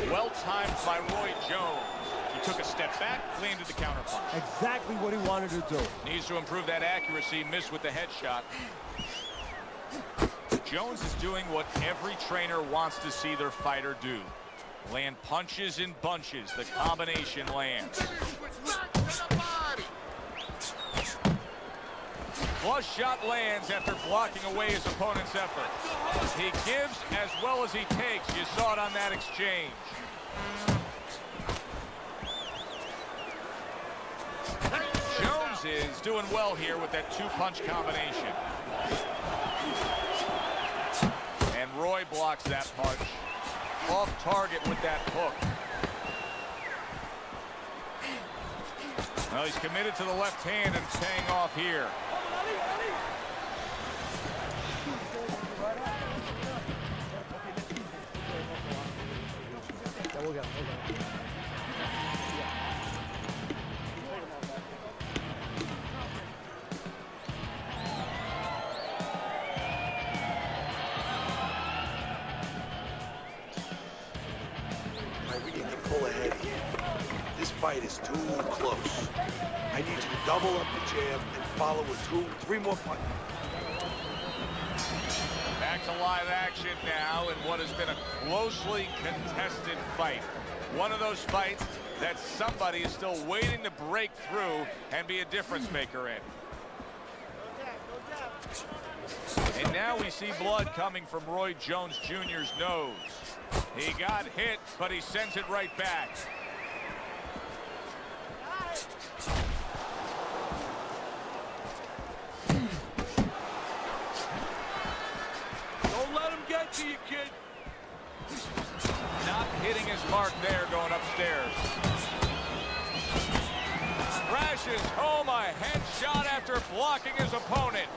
Speaker 3: Well timed by Roy Jones. He took a step back, landed the counter punch.
Speaker 4: Exactly what he wanted to do.
Speaker 3: Needs to improve that accuracy, missed with the headshot. Jones is doing what every trainer wants to see their fighter do. Land punches in bunches. The combination lands. Flush shot lands after blocking away his opponent's effort. He gives as well as he takes. You saw it on that exchange. Jones is doing well here with that two-punch combination. And Roy blocks that punch. Off target with that hook. Well, he's committed to the left hand and staying off here.
Speaker 6: We need to pull ahead here. This fight is too close. I need you to double up the jab and follow with 2, 3 more punches.
Speaker 3: Back to live action now in what has been a closely contested fight. One of those fights that somebody is still waiting to break through and be a difference maker in. And now we see blood coming from Roy Jones Jr.'s nose. He got hit, but he sends it right back.
Speaker 6: Don't let him get to you, kid.
Speaker 3: Not hitting his mark there, going upstairs. Crashes home a headshot after blocking his opponent.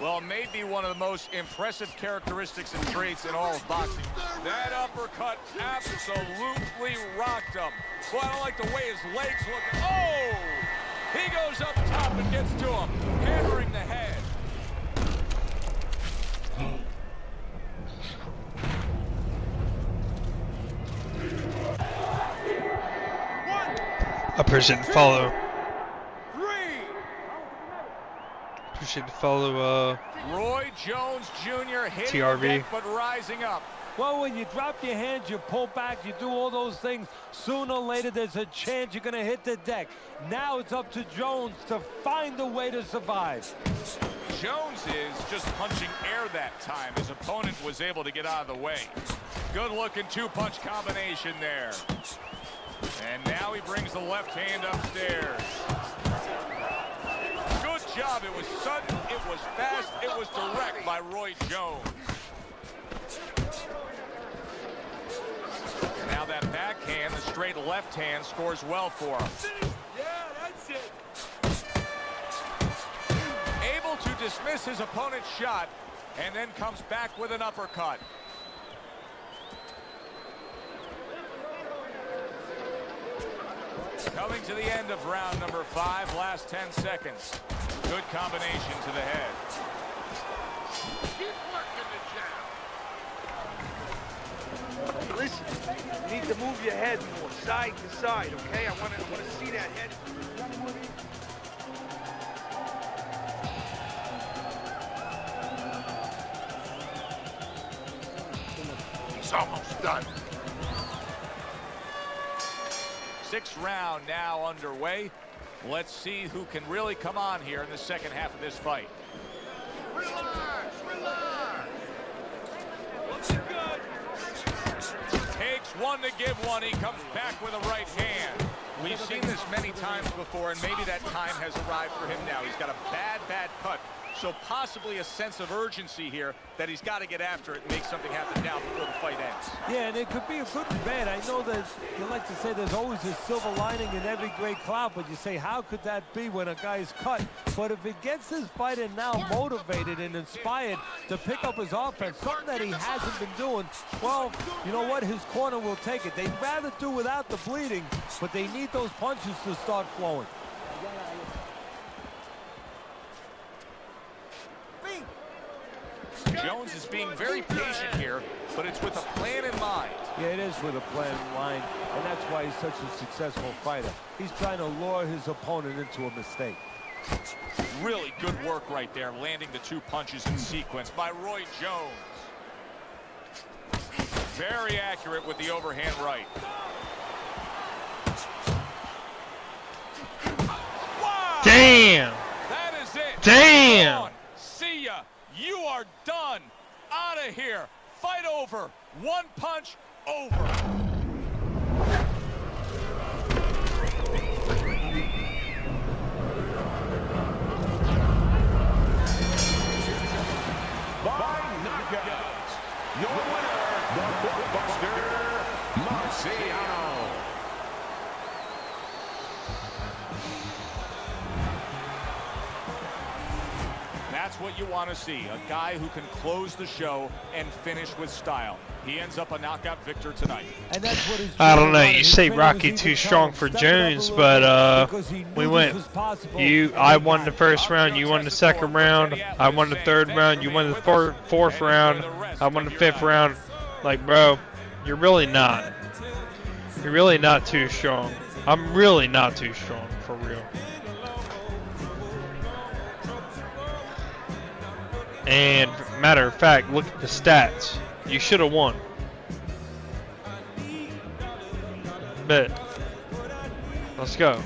Speaker 3: Well, maybe one of the most impressive characteristics and traits in all of boxing. That uppercut absolutely rocked him. Boy, I don't like the way his legs look. Oh! He goes up top and gets to him, hammering the head.
Speaker 2: Appreciate the follow. Appreciate the follow,
Speaker 3: Roy Jones Jr. hitting
Speaker 2: TRV.
Speaker 3: the deck, but rising up.
Speaker 4: Well, when you drop your hands, you pull back, you do all those things, sooner or later there's a chance you're going to hit the deck. Now it's up to Jones to find a way to survive.
Speaker 3: Jones is just punching air that time. His opponent was able to get out of the way. Good looking two-punch combination there. And now he brings the left hand upstairs. Good job. It was sudden, it was fast, it was direct by Roy Jones. Now that backhand, the straight left hand, scores well for him.
Speaker 6: Yeah, that's it.
Speaker 3: Able to dismiss his opponent's shot and then comes back with an uppercut. Coming to the end of round number 5, last 10 seconds. Good combination to the head.
Speaker 5: Keep working the jab.
Speaker 6: Listen, you need to move your head more side to side, okay? I want to see that head.
Speaker 5: He's almost done.
Speaker 3: 6th round now underway. Let's see who can really come on here in the second half of this fight.
Speaker 5: Relax, relax.
Speaker 6: Looking good.
Speaker 3: Takes one to give one. He comes back with a right hand. We've seen this many times before, and maybe that time has arrived for him now. He's got a bad cut So possibly a sense of urgency here that he's got to get after it and make something happen now before the fight ends.
Speaker 4: Yeah, and it could be a good and bad. I know that you like to say there's always a silver lining in every great cloud, but you say, how could that be when a guy is cut? But if it gets this fighter now motivated and inspired to pick up his offense, something that he hasn't been doing, well, you know what? His corner will take it. They'd rather do without the bleeding, but they need those punches to start flowing.
Speaker 3: Jones is being very patient here, but it's with a plan in mind.
Speaker 4: Yeah, it is with a plan in mind, and that's why he's such a successful fighter. He's trying to lure his opponent into a mistake.
Speaker 3: Really good work right there, landing the 2 punches in sequence by Roy Jones. Very accurate with the overhand right. Wow!
Speaker 2: Damn!
Speaker 3: That is it.
Speaker 2: Damn!
Speaker 3: Come on. See ya. You are done. Out of here. Fight over. 1 punch over.
Speaker 8: By knockout, your winner, the Buster Marciano.
Speaker 3: That's what you want to see, a guy who can close the show and finish with style. He ends up a knockout victor tonight.
Speaker 4: And that's what
Speaker 2: I don't know. You say Rocky too strong for Jones, but we went. I won the first round. You won the second round. I won the third round. You won the fourth round. I won the fifth round. Like, bro, you're really not. You're really not too strong. I'm really not too strong, for real. And matter of fact, look at the stats. You should have won. Bet. Let's go.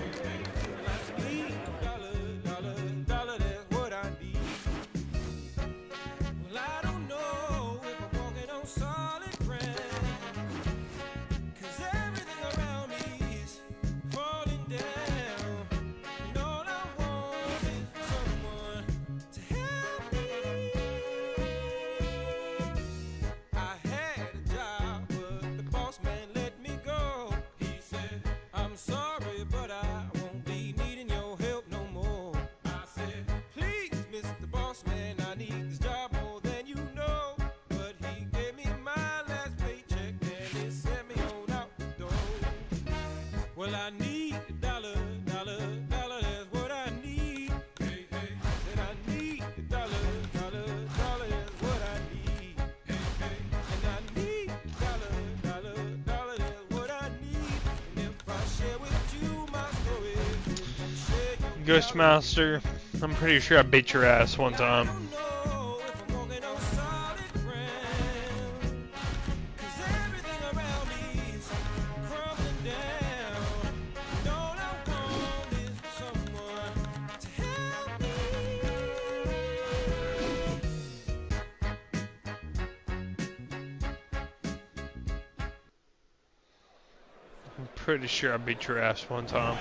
Speaker 2: Ghostmaster, I'm pretty sure I beat your ass one time. I'm pretty sure I beat your ass one time.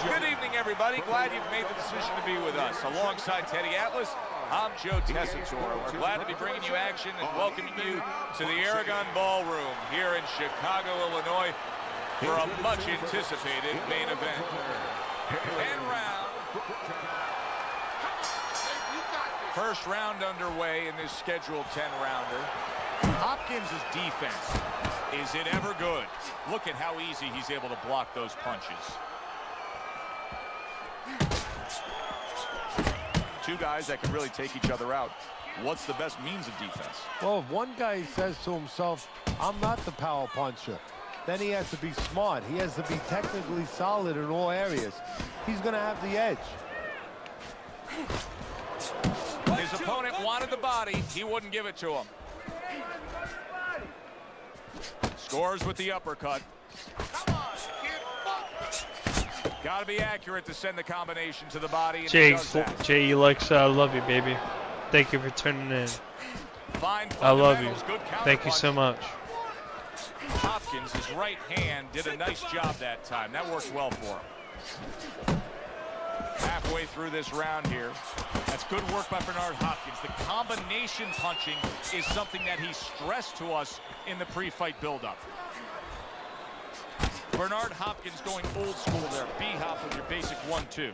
Speaker 3: Good evening, everybody. Glad you've made the decision to be with us. Alongside Teddy Atlas, I'm Joe Tessitore. We're glad to be bringing you action and welcoming you to the Aragon Ballroom here in Chicago, Illinois for a much-anticipated main event. 10 round. First round underway in this scheduled 10-rounder. Hopkins' defense, is it ever good? Look at how easy he's able to block those punches. Two guys that can really take each other out. What's the best means of defense?
Speaker 4: Well, if one guy says to himself, I'm not the power puncher, then he has to be smart. He has to be technically solid in all areas. He's going to have the edge.
Speaker 3: His opponent wanted the body. He wouldn't give it to him. Scores with the uppercut. Got to be accurate to send the combination to the body. And
Speaker 2: Jay Alexa, I love you, baby. Thank you for tuning in.
Speaker 3: Fine,
Speaker 2: I love you. Thank you so much.
Speaker 3: Hopkins, his right hand, did a nice job that time. That worked well for him. Halfway through this round here. That's good work by Bernard Hopkins. The combination punching is something that he stressed to us in the pre-fight buildup. Bernard Hopkins going old school there. B-hop with your basic 1-2.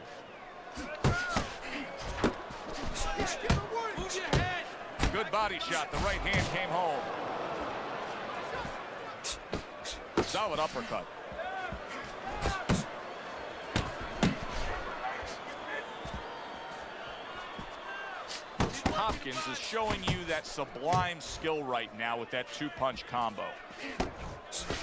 Speaker 3: Good body shot. The right hand came home. Solid uppercut. Hopkins is showing you that sublime skill right now with that two-punch combo.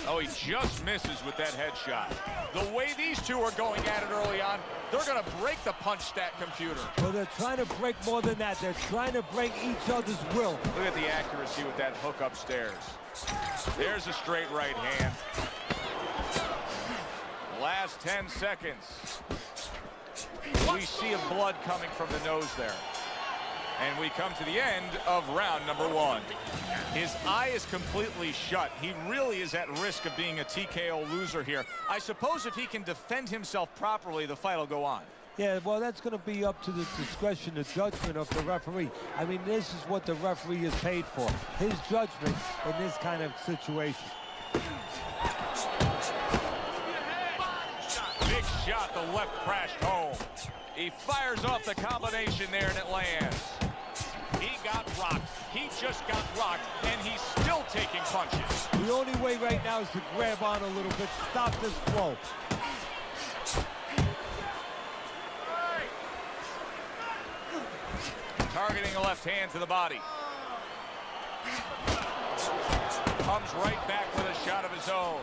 Speaker 3: Oh, he just misses with that headshot. The way these two are going at it early on, they're going to break the punch stat computer.
Speaker 4: So they're trying to break more than that. They're trying to break each other's will.
Speaker 3: Look at the accuracy with that hook upstairs. There's a straight right hand. Last 10 seconds. We see a blood coming from the nose there. And we come to the end of round number 1. His eye is completely shut. He really is at risk of being a TKO loser here. I suppose if he can defend himself properly, the fight will go on.
Speaker 4: Yeah, well, that's going to be up to the discretion, the judgment of the referee. I mean, this is what the referee is paid for. His judgment in this kind of situation.
Speaker 3: Big shot, the left crashed home. He fires off the combination there and it lands. He got rocked. He just got rocked, and he's still taking punches.
Speaker 4: The only way right now is to grab on a little bit, stop this flow.
Speaker 3: Targeting a left hand to the body. Comes right back with a shot of his own.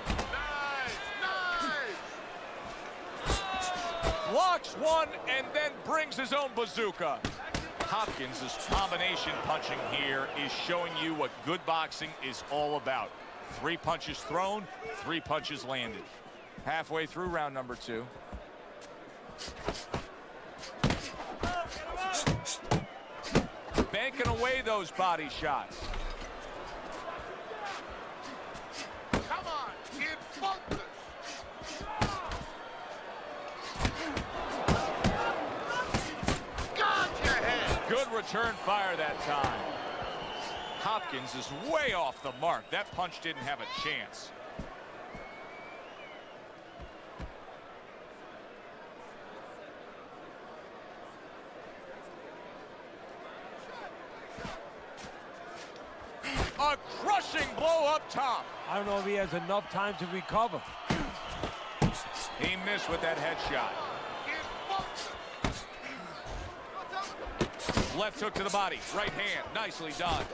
Speaker 3: Blocks one and then brings his own bazooka. Hopkins' combination punching here is showing you what good boxing is all about. 3 punches thrown, 3 punches landed. Halfway through round number 2. Banking away those body shots.
Speaker 5: Come on, kid, focus.
Speaker 3: Good return fire that time. Hopkins is way off the mark. That punch didn't have a chance. A crushing blow up top.
Speaker 4: I don't know if he has enough time to recover.
Speaker 3: He missed with that headshot. Left hook to the body, right hand, nicely done.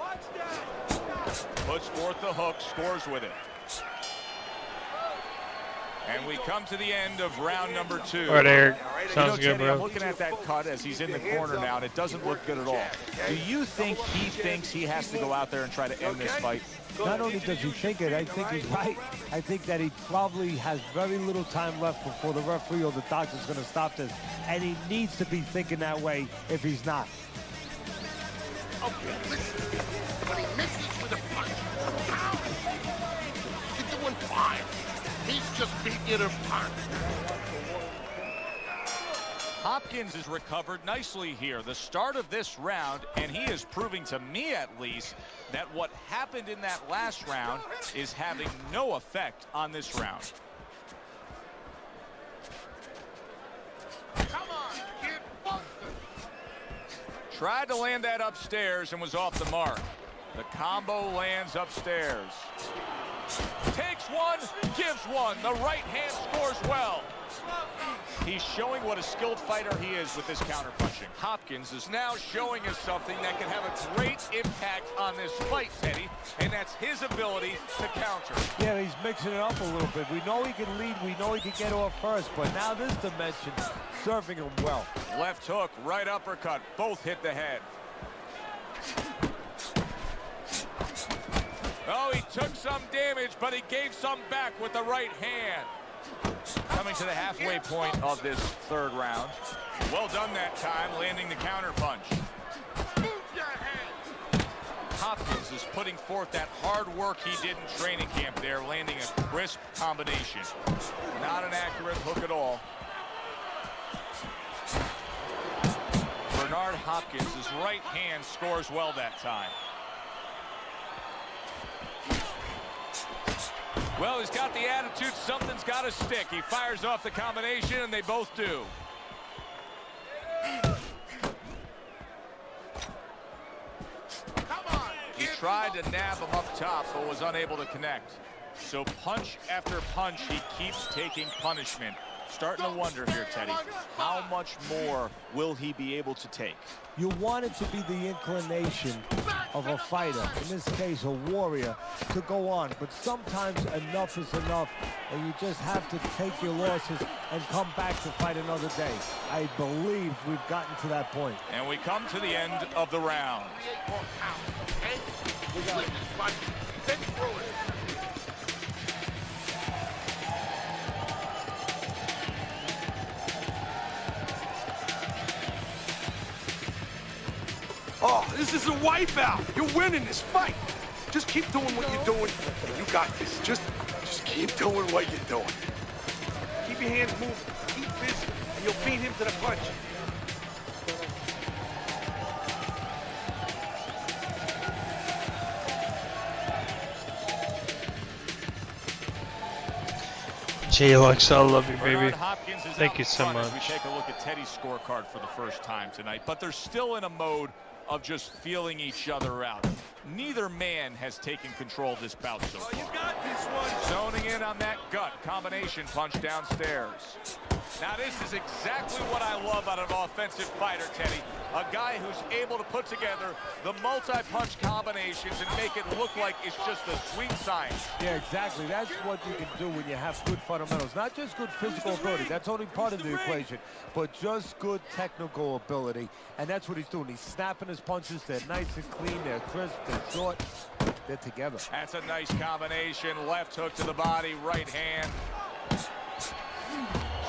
Speaker 3: Puts forth the hook, scores with it. And we come to the end of round number 2.
Speaker 2: All right, Eric.
Speaker 3: You
Speaker 2: Sounds
Speaker 3: know,
Speaker 2: good,
Speaker 3: Teddy,
Speaker 2: bro.
Speaker 3: I'm looking at that cut as he's in the corner now, and it doesn't look good at all. Do you think he thinks he has to go out there and try to end this fight?
Speaker 4: Not only does he think it, I think he's right. I think that he probably has very little time left before the referee or the doctor's going to stop this. And he needs to be thinking that way if he's not.
Speaker 5: Okay, listen. When he misses with a punch, you're doing fine. He's just beating you to punch.
Speaker 3: Hopkins has recovered nicely here. The start of this round, and he is proving to me at least that what happened in that last round is having no effect on this round.
Speaker 5: Come on, kid, focus.
Speaker 3: Tried to land that upstairs and was off the mark. The combo lands upstairs. Takes one, gives one. The right hand scores well. He's showing what a skilled fighter he is with this counter-punching. Hopkins is now showing us something that can have a great impact on this fight, Teddy, and that's his ability to counter.
Speaker 4: Yeah, he's mixing it up a little bit. We know he can lead. We know he can get off first, but now this dimension serving him well.
Speaker 3: Left hook, right uppercut. Both hit the head. Oh, he took some damage, but he gave some back with the right hand. Coming to the halfway point of this third round. Well done that time, landing the counter punch.
Speaker 5: Move your head.
Speaker 3: Hopkins is putting forth that hard work he did in training camp there, landing a crisp combination. Not an accurate hook at all. Bernard Hopkins, his right hand scores well that time. Well, he's got the attitude, something's got to stick. He fires off the combination, and they both do. He tried to nab him up top, but was unable to connect. So punch after punch, he keeps taking punishment. Starting to wonder here, Teddy, how much more will he be able to take?
Speaker 4: You want it to be the inclination of a fighter, in this case a warrior, to go on. But sometimes enough is enough, and you just have to take your losses and come back to fight another day. I believe we've gotten to that point.
Speaker 3: And we come to the end of the round.
Speaker 6: Oh, this is a wipeout. You're winning this fight. Just keep doing what you're doing. You got this. Just keep doing what you're doing. Keep your hands moving. Keep busy, and you'll beat him to the punch.
Speaker 2: JLX, I love you, baby.
Speaker 3: Bernard Hopkins is
Speaker 2: Thank
Speaker 3: out
Speaker 2: you
Speaker 3: in
Speaker 2: so
Speaker 3: front as
Speaker 2: much.
Speaker 3: we take a look at Teddy's scorecard for the first time tonight, but they're still in a mode of just feeling each other out. Neither man has taken control of this bout so far.
Speaker 6: You got this one.
Speaker 3: Zoning in on that gut combination punch downstairs. Now this is exactly what I love out of an offensive fighter, Teddy. A guy who's able to put together the multi-punch combinations and make it look like it's just a sweet science.
Speaker 4: Yeah, exactly. That's what you can do when you have good fundamentals. Not just good physical ability. That's only part of the equation. But just good technical ability. And that's what he's doing. He's snapping his punches. They're nice and clean. They're crisp. They're short. They're together.
Speaker 3: That's a nice combination. Left hook to the body, right hand.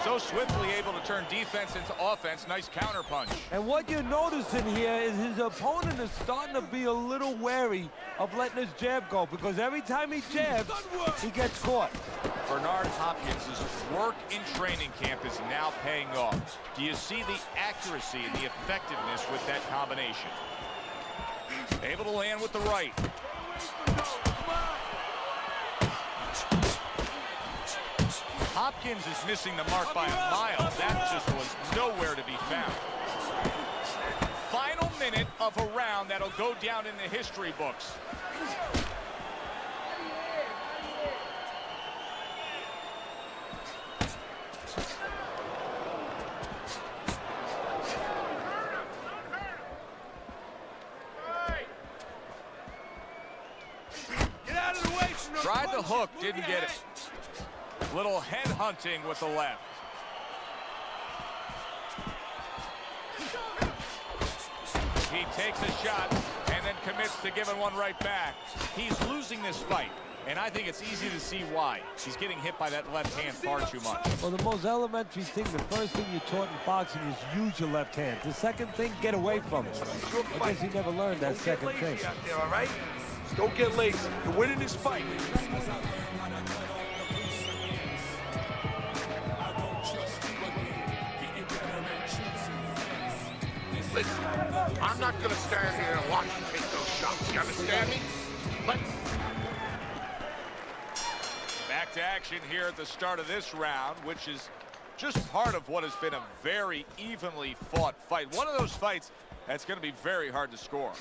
Speaker 3: So swiftly able to turn defense into offense. Nice counter punch.
Speaker 4: And what you're noticing here is his opponent is starting to be a little wary of letting his jab go, because every time he jabs, he gets caught.
Speaker 3: Bernard Hopkins' work in training camp is now paying off. Do you see the accuracy and the effectiveness with that combination? Able to land with the right. Hopkins is missing the mark by a mile. That just was nowhere to be found. Final minute of a round that'll go down in the history books.
Speaker 6: Get out of the way.
Speaker 3: Tried the hook, didn't get it. Little head hunting with the left. He takes a shot and then commits to giving one right back. He's losing this fight, and I think it's easy to see why. He's getting hit by that left hand far too much.
Speaker 4: Well, the most elementary thing, the first thing you're taught in boxing is use your left hand. The second thing, get away from it. I guess he never learned that second thing.
Speaker 6: Out there, all right? Don't get lazy. You're winning this fight.
Speaker 5: Listen, I'm not gonna stand here and watch you take those shots. You understand me? But
Speaker 3: Back to action here at the start of this round, which is just part of what has been a very evenly fought fight. One of those fights that's going to be very hard to score.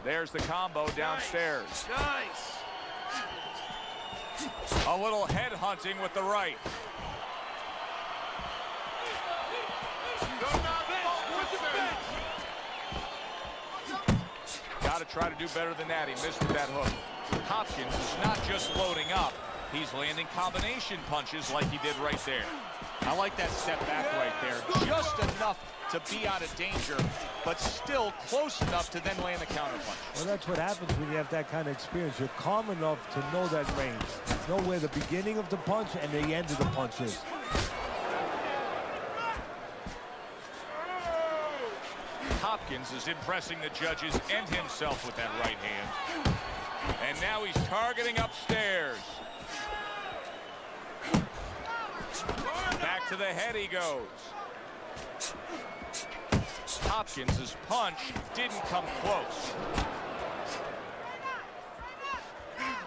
Speaker 3: There's the combo downstairs.
Speaker 6: Nice.
Speaker 3: A little head hunting with the right. Got to try to do better than that. He missed with that hook. Hopkins is not just loading up. He's landing combination punches like he did right there. I like that step back right there. Just enough to be out of danger, but still close enough to then land the counter punch.
Speaker 4: Well, that's what happens when you have that kind of experience. You're calm enough to know that range. Know where the beginning of the punch and the end of the punch is.
Speaker 3: Hopkins is impressing the judges and himself with that right hand. And now he's targeting upstairs. Back to the head he goes. Hopkins' punch didn't come close.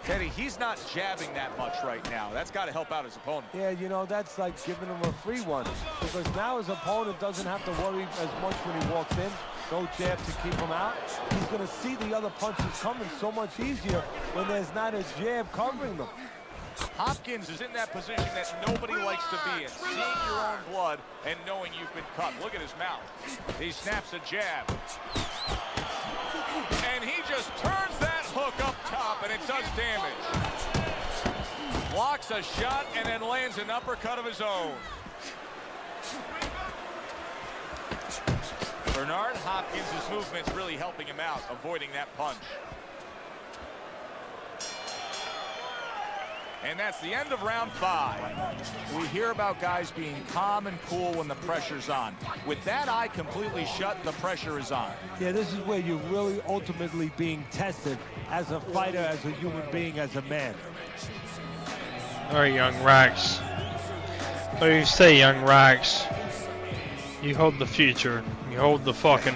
Speaker 3: Teddy, he's not jabbing that much right now. That's got to help out his opponent.
Speaker 4: Yeah, you know, that's like giving him a free one, because now his opponent doesn't have to worry as much when he walks in. No jab to keep him out. He's going to see the other punches coming so much easier when there's not a jab covering them.
Speaker 3: Hopkins is in that position that nobody likes to be in, seeing your own blood and knowing you've been cut. Look at his mouth. He snaps a jab. And he just turns that hook up top, and it does damage. Blocks a shot and then lands an uppercut of his own. Bernard Hopkins' movement's really helping him out, avoiding that punch. And that's the end of round 5. We hear about guys being calm and cool when the pressure's on. With that eye completely shut, the pressure is on.
Speaker 4: Yeah, this is where you're really ultimately being tested as a fighter, as a human being, as a man.
Speaker 2: All right, Young Rax. What do you say, Young Rax? You hold the future. You hold the fucking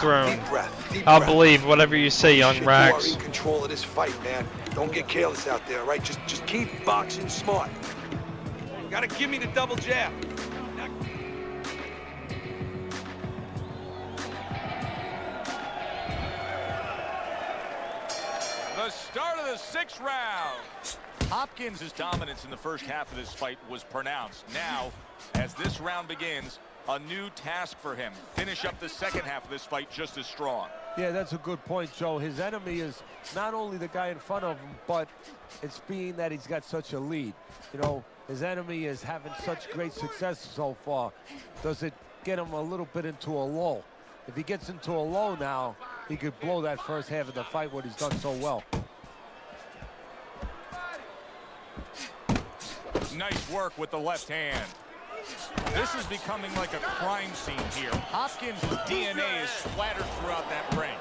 Speaker 2: throne.
Speaker 6: Deep breath.
Speaker 2: I'll believe whatever you say, Young
Speaker 6: You
Speaker 2: Rax.
Speaker 6: are in control of this fight, man. Don't get careless out there, right? Just keep boxing smart. Gotta give me the double jab.
Speaker 3: The start of the 6th round. Hopkins' dominance in the first half of this fight was pronounced. Now, as this round begins, a new task for him. Finish up the second half of this fight just as strong.
Speaker 4: Yeah, that's a good point, Joe. His enemy is not only the guy in front of him, but it's being that he's got such a lead. You know, his enemy is having such great success so far. Does it get him a little bit into a lull? If he gets into a lull now, he could blow that first half of the fight, what he's done so well.
Speaker 3: Nice work with the left hand. This is becoming like a crime scene here. Hopkins' DNA is splattered throughout that ring.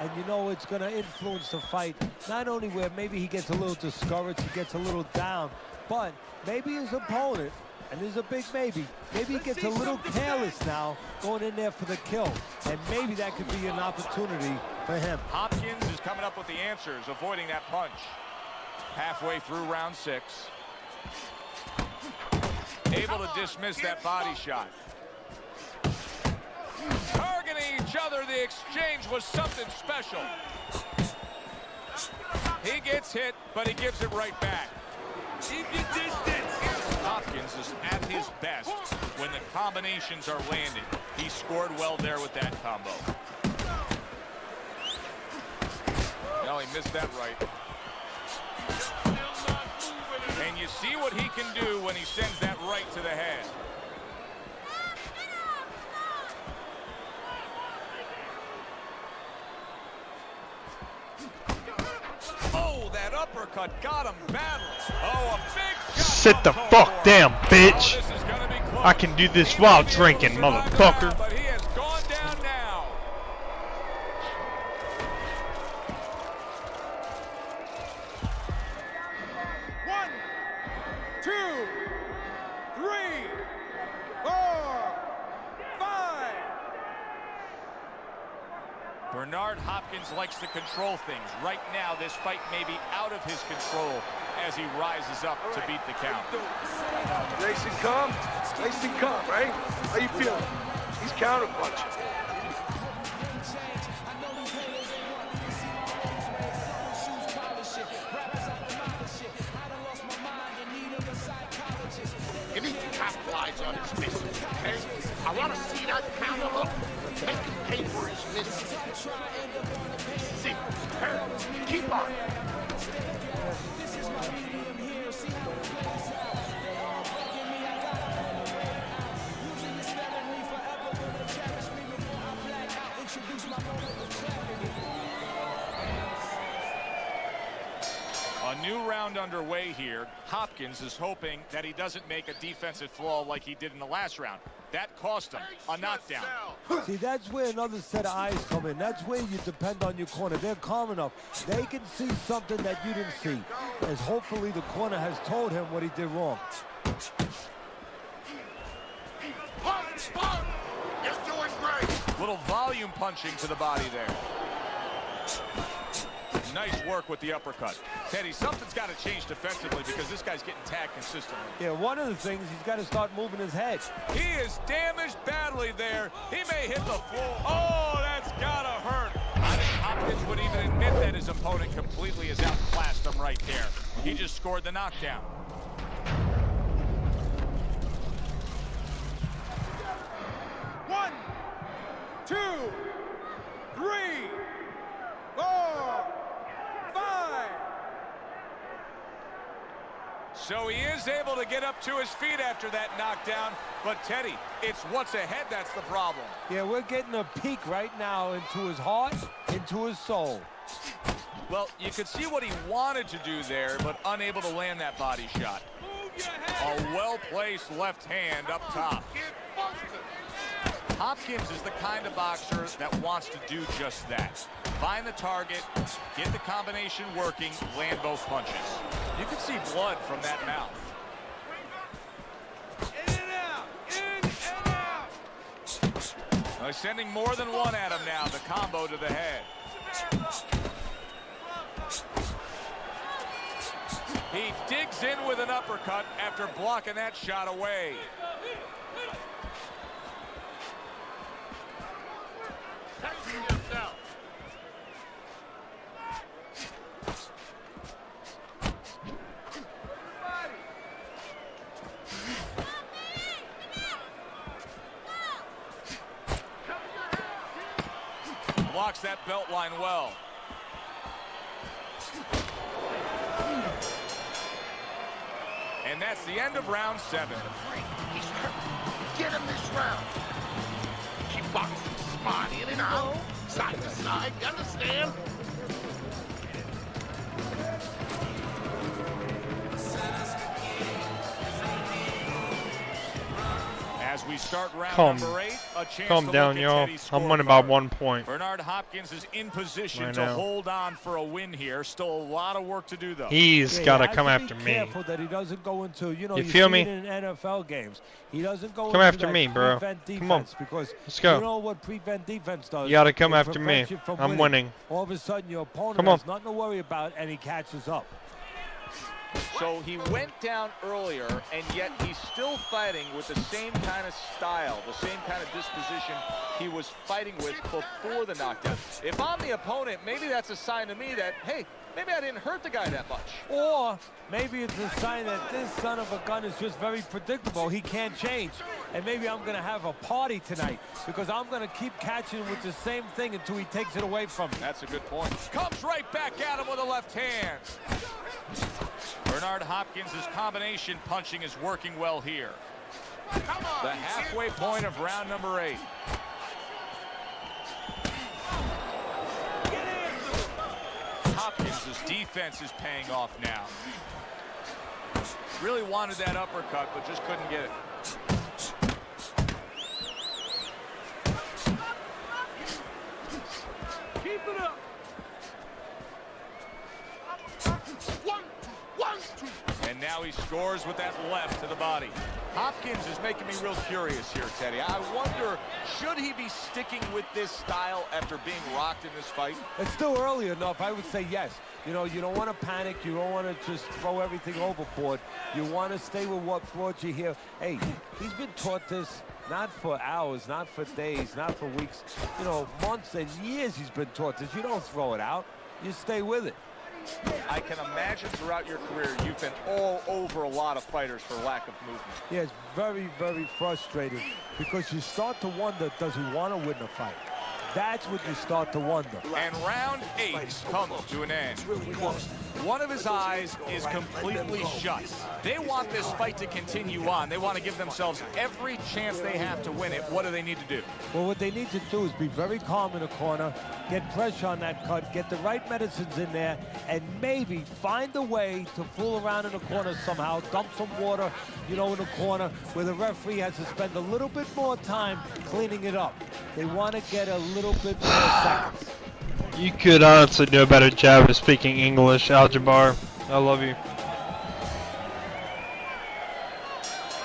Speaker 4: And you know it's going to influence the fight, not only where maybe he gets a little discouraged, he gets a little down, but maybe his opponent, and there's a big maybe he gets a little careless now going in there for the kill. And maybe that could be an opportunity for him.
Speaker 3: Hopkins is coming up with the answers, avoiding that punch. Halfway through round 6. Able to dismiss that body shot. Targeting each other, the exchange was something special. He gets hit, but he gives it right back. Keep your distance. Hopkins is at his best when the combinations are landing. He scored well there with that combo. No, he missed that right. And you see what he can do when he sends that right to the head. Oh, that uppercut got him badly. Oh, a big shot.
Speaker 2: Sit the fuck down, bitch. I can do this while drinking, motherfucker.
Speaker 3: But he has gone down now. Bernard Hopkins likes to control things. Right now, this fight may be out of his control as he rises up to beat the count.
Speaker 6: Nice and calm. Nice and calm, right? How you feeling? He's counterpunching.
Speaker 5: Give me capitalize on his misses, okay? I want to see that counter hook. Make him pay for his misses. See, hey, keep on.
Speaker 3: A new round underway here. Hopkins is hoping that he doesn't make a defensive flaw like he did in the last round. That cost him a knockdown.
Speaker 4: See, that's where another set of eyes come in. That's where you depend on your corner. They're calm enough. They can see something that you didn't see, as hopefully the corner has told him what he did wrong.
Speaker 5: You're doing great.
Speaker 3: Little volume punching to the body there. Nice work with the uppercut. Teddy, something's got to change defensively because this guy's getting tagged consistently.
Speaker 4: Yeah, one of the things, he's got to start moving his head.
Speaker 3: He is damaged badly there. He may hit the floor. Oh, that's got to hurt. I think Hopkins would even admit that his opponent completely has outclassed him right there. He just scored the knockdown.
Speaker 6: One, 2, 3, 4, 5.
Speaker 3: So he is able to get up to his feet after that knockdown. But Teddy, it's what's ahead that's the problem.
Speaker 4: Yeah, we're getting a peek right now into his heart, into his soul.
Speaker 3: Well, you could see what he wanted to do there, but unable to land that body shot. A well-placed left hand up top. Hopkins is the kind of boxer that wants to do just that. Find the target, get the combination working, land both punches. You can see blood from that mouth.
Speaker 6: In and out, in and out.
Speaker 3: They're sending more than one at him now, the combo to the head. He digs in with an uppercut after blocking that shot away. Blocks that belt line well. And that's the end of round 7.
Speaker 5: He's hurt. Get him this round. Keep boxing smart, in and out, side to side. You understand?
Speaker 3: As we start round
Speaker 2: Calm.
Speaker 3: number 8, a chance
Speaker 2: Calm
Speaker 3: to
Speaker 2: down,
Speaker 3: look at
Speaker 2: y'all.
Speaker 3: Teddy's
Speaker 2: I'm winning by
Speaker 3: scorecard.
Speaker 2: 1 point.
Speaker 3: Bernard Hopkins is in position
Speaker 2: Right
Speaker 3: to
Speaker 2: now.
Speaker 3: hold on for a win here. Still a lot of work to do, though.
Speaker 2: He's
Speaker 4: Yeah,
Speaker 2: got to
Speaker 4: he
Speaker 2: come
Speaker 4: has to
Speaker 2: after
Speaker 4: be
Speaker 2: me.
Speaker 4: careful that he doesn't go into, you know,
Speaker 2: You
Speaker 4: you
Speaker 2: feel
Speaker 4: see
Speaker 2: me?
Speaker 4: it in NFL games. He doesn't go
Speaker 2: Come
Speaker 4: into
Speaker 2: after
Speaker 4: that
Speaker 2: me, bro.
Speaker 4: prevent defense
Speaker 2: Come on.
Speaker 4: because
Speaker 2: Let's go.
Speaker 4: you know what prevent defense does.
Speaker 2: You got to come
Speaker 4: It
Speaker 2: after me.
Speaker 4: prevents you from
Speaker 2: I'm winning.
Speaker 4: All of a sudden, your opponent
Speaker 2: Come on.
Speaker 4: has nothing to worry about, and he catches up.
Speaker 3: So he went down earlier, and yet he's still fighting with the same kind of style, the same kind of disposition he was fighting with before the knockdown. If I'm the opponent, maybe that's a sign to me that, hey, maybe I didn't hurt the guy that much.
Speaker 4: Or maybe it's a sign that this son of a gun is just very predictable. He can't change. And maybe I'm going to have a party tonight because I'm going to keep catching with the same thing until he takes it away from me.
Speaker 3: That's a good point. Comes right back at him with a left hand. Bernard Hopkins' combination punching is working well here.
Speaker 5: Come on.
Speaker 3: The halfway point of round number 8. Hopkins' defense is paying off now. Really wanted that uppercut, but just couldn't get it.
Speaker 6: Keep it up.
Speaker 5: 1, 2.
Speaker 3: And now he scores with that left to the body. Hopkins is making me real curious here, Teddy. I wonder, should he be sticking with this style after being rocked in this fight?
Speaker 4: It's still early enough. I would say yes. You know, you don't want to panic. You don't want to just throw everything overboard. You want to stay with what brought you here. Hey, he's been taught this not for hours, not for days, not for weeks. You know, months and years he's been taught this. You don't throw it out. You stay with it.
Speaker 3: I can imagine throughout your career you've been all over a lot of fighters for lack of movement.
Speaker 4: Yeah, it's very, very frustrating because you start to wonder, does he want to win the fight? That's what you start to wonder.
Speaker 3: And round 8 comes to an end. One of his eyes is completely shut. They want this fight to continue on. They want to give themselves every chance they have to win it. What do they need to do?
Speaker 4: Well, what they need to do is be very calm in the corner, get pressure on that cut, get the right medicines in there, and maybe find a way to fool around in the corner somehow, dump some water, you know, in the corner where the referee has to spend a little bit more time cleaning it up. They want to get a little bit more seconds.
Speaker 2: You could honestly do a better job of speaking English, Al-Jabbar. I love you.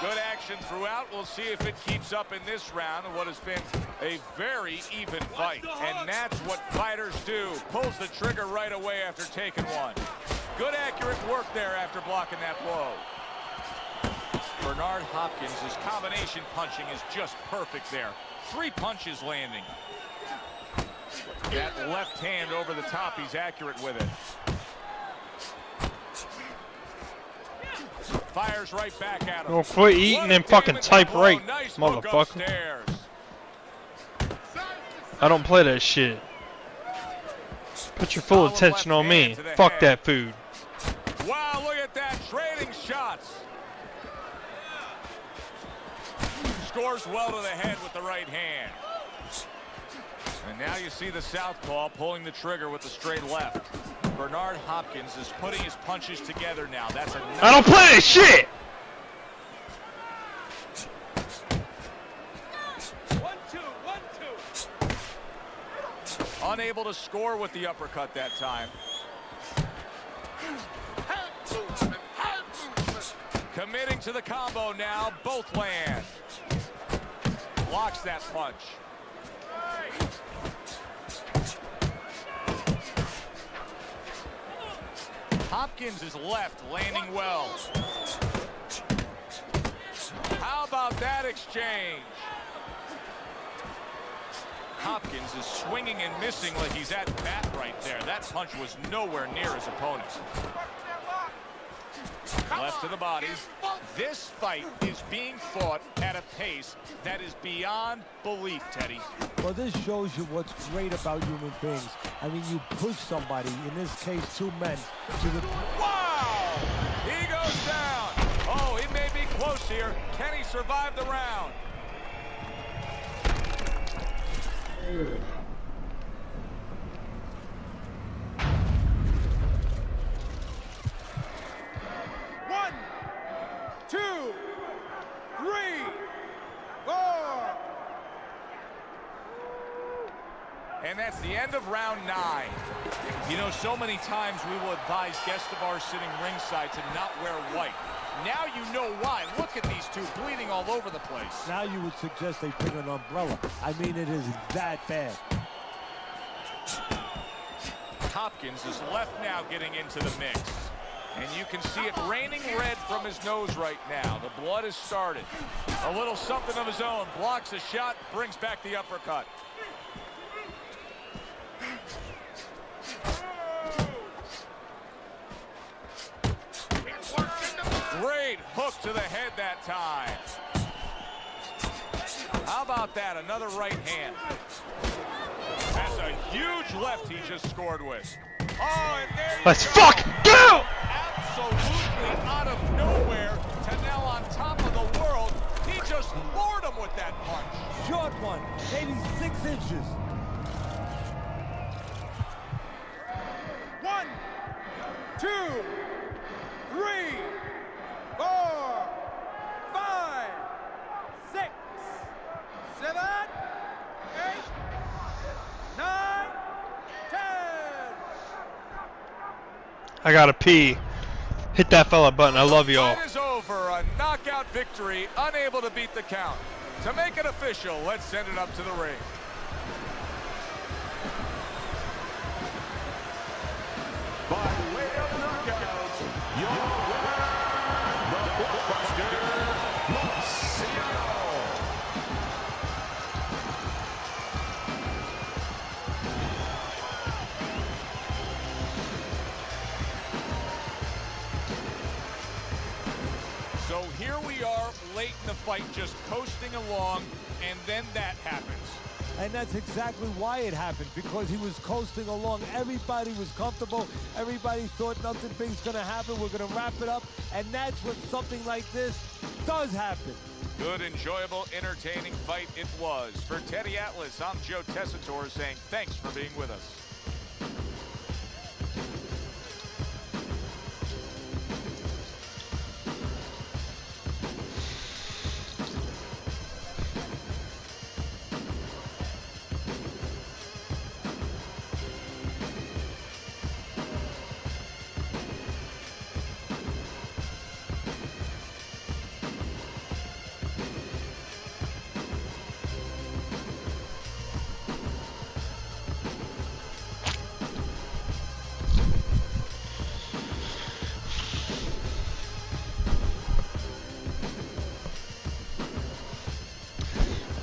Speaker 3: Good action action throughout. We'll see if it keeps up in this round of what has been a very even fight. And that's what fighters do. Pulls the trigger right away after taking one. Good accurate work there after blocking that blow. Bernard Hopkins, his combination punching is just perfect there. 3 punches landing. That left hand over the top, he's accurate with it. Fires right back at him.
Speaker 2: Well, quit eating and fucking type right,
Speaker 3: nice
Speaker 2: motherfucker. I don't play that shit. Put your full attention on me. Fuck that food.
Speaker 3: Wow, look at that. Trading shots. Scores well to the head with the right hand. And now you see the southpaw pulling the trigger with the straight left. Bernard Hopkins is putting his punches together now. That's a nice.
Speaker 2: I don't play that shit!
Speaker 3: 1-2, 1-2. Unable to score with the uppercut that time. Committing to the combo now. Both land. Blocks that punch. Hopkins is left, landing well. How about that exchange? Hopkins is swinging and missing like he's at bat right there. That punch was nowhere near his opponent. Left to the body. This fight is being fought at a pace that is beyond belief, Teddy.
Speaker 4: Well, this shows you what's great about human beings. I mean, you push somebody, in this case 2 men, to the...
Speaker 3: Wow! He goes down. Oh, he may be close here. Can he survive the round?
Speaker 6: One, 2, 3, 4.
Speaker 3: And that's the end of round 9. You know, so many times we will advise guests of ours sitting ringside to not wear white. Now you know why. Look at these two bleeding all over the place.
Speaker 4: Now you would suggest they bring an umbrella. I mean, it is that bad.
Speaker 3: Hopkins is left now getting into the mix. And you can see it raining red from his nose right now. The blood has started. A little something of his own. Blocks a shot, brings back the uppercut. Great hook to the head that time. How about that? Another right hand. That's a huge left he just scored with. Oh, and there you
Speaker 2: Let's
Speaker 3: go.
Speaker 2: fucking go!
Speaker 3: Absolutely out of nowhere to now on top of the world. He just floored him with that punch.
Speaker 4: Short one, maybe 6 inches.
Speaker 6: 1, 2, 3, 4, 5, 6, 7, 8, 9, 10.
Speaker 2: I gotta pee. Hit that fella button. I love y'all.
Speaker 3: Fight is over. A knockout victory. Unable to beat the count. To make it official, let's send it up to the ring.
Speaker 8: By way of knockout, your winner, the Buster Marciano.
Speaker 3: So here we are, late in the fight, just coasting along, and then that happens.
Speaker 4: And that's exactly why it happened, because he was coasting along. Everybody was comfortable. Everybody thought nothing big's going to happen. We're going to wrap it up. And that's when something like this does happen.
Speaker 3: Good, enjoyable, entertaining fight it was. For Teddy Atlas, I'm Joe Tessitore saying thanks for being with us.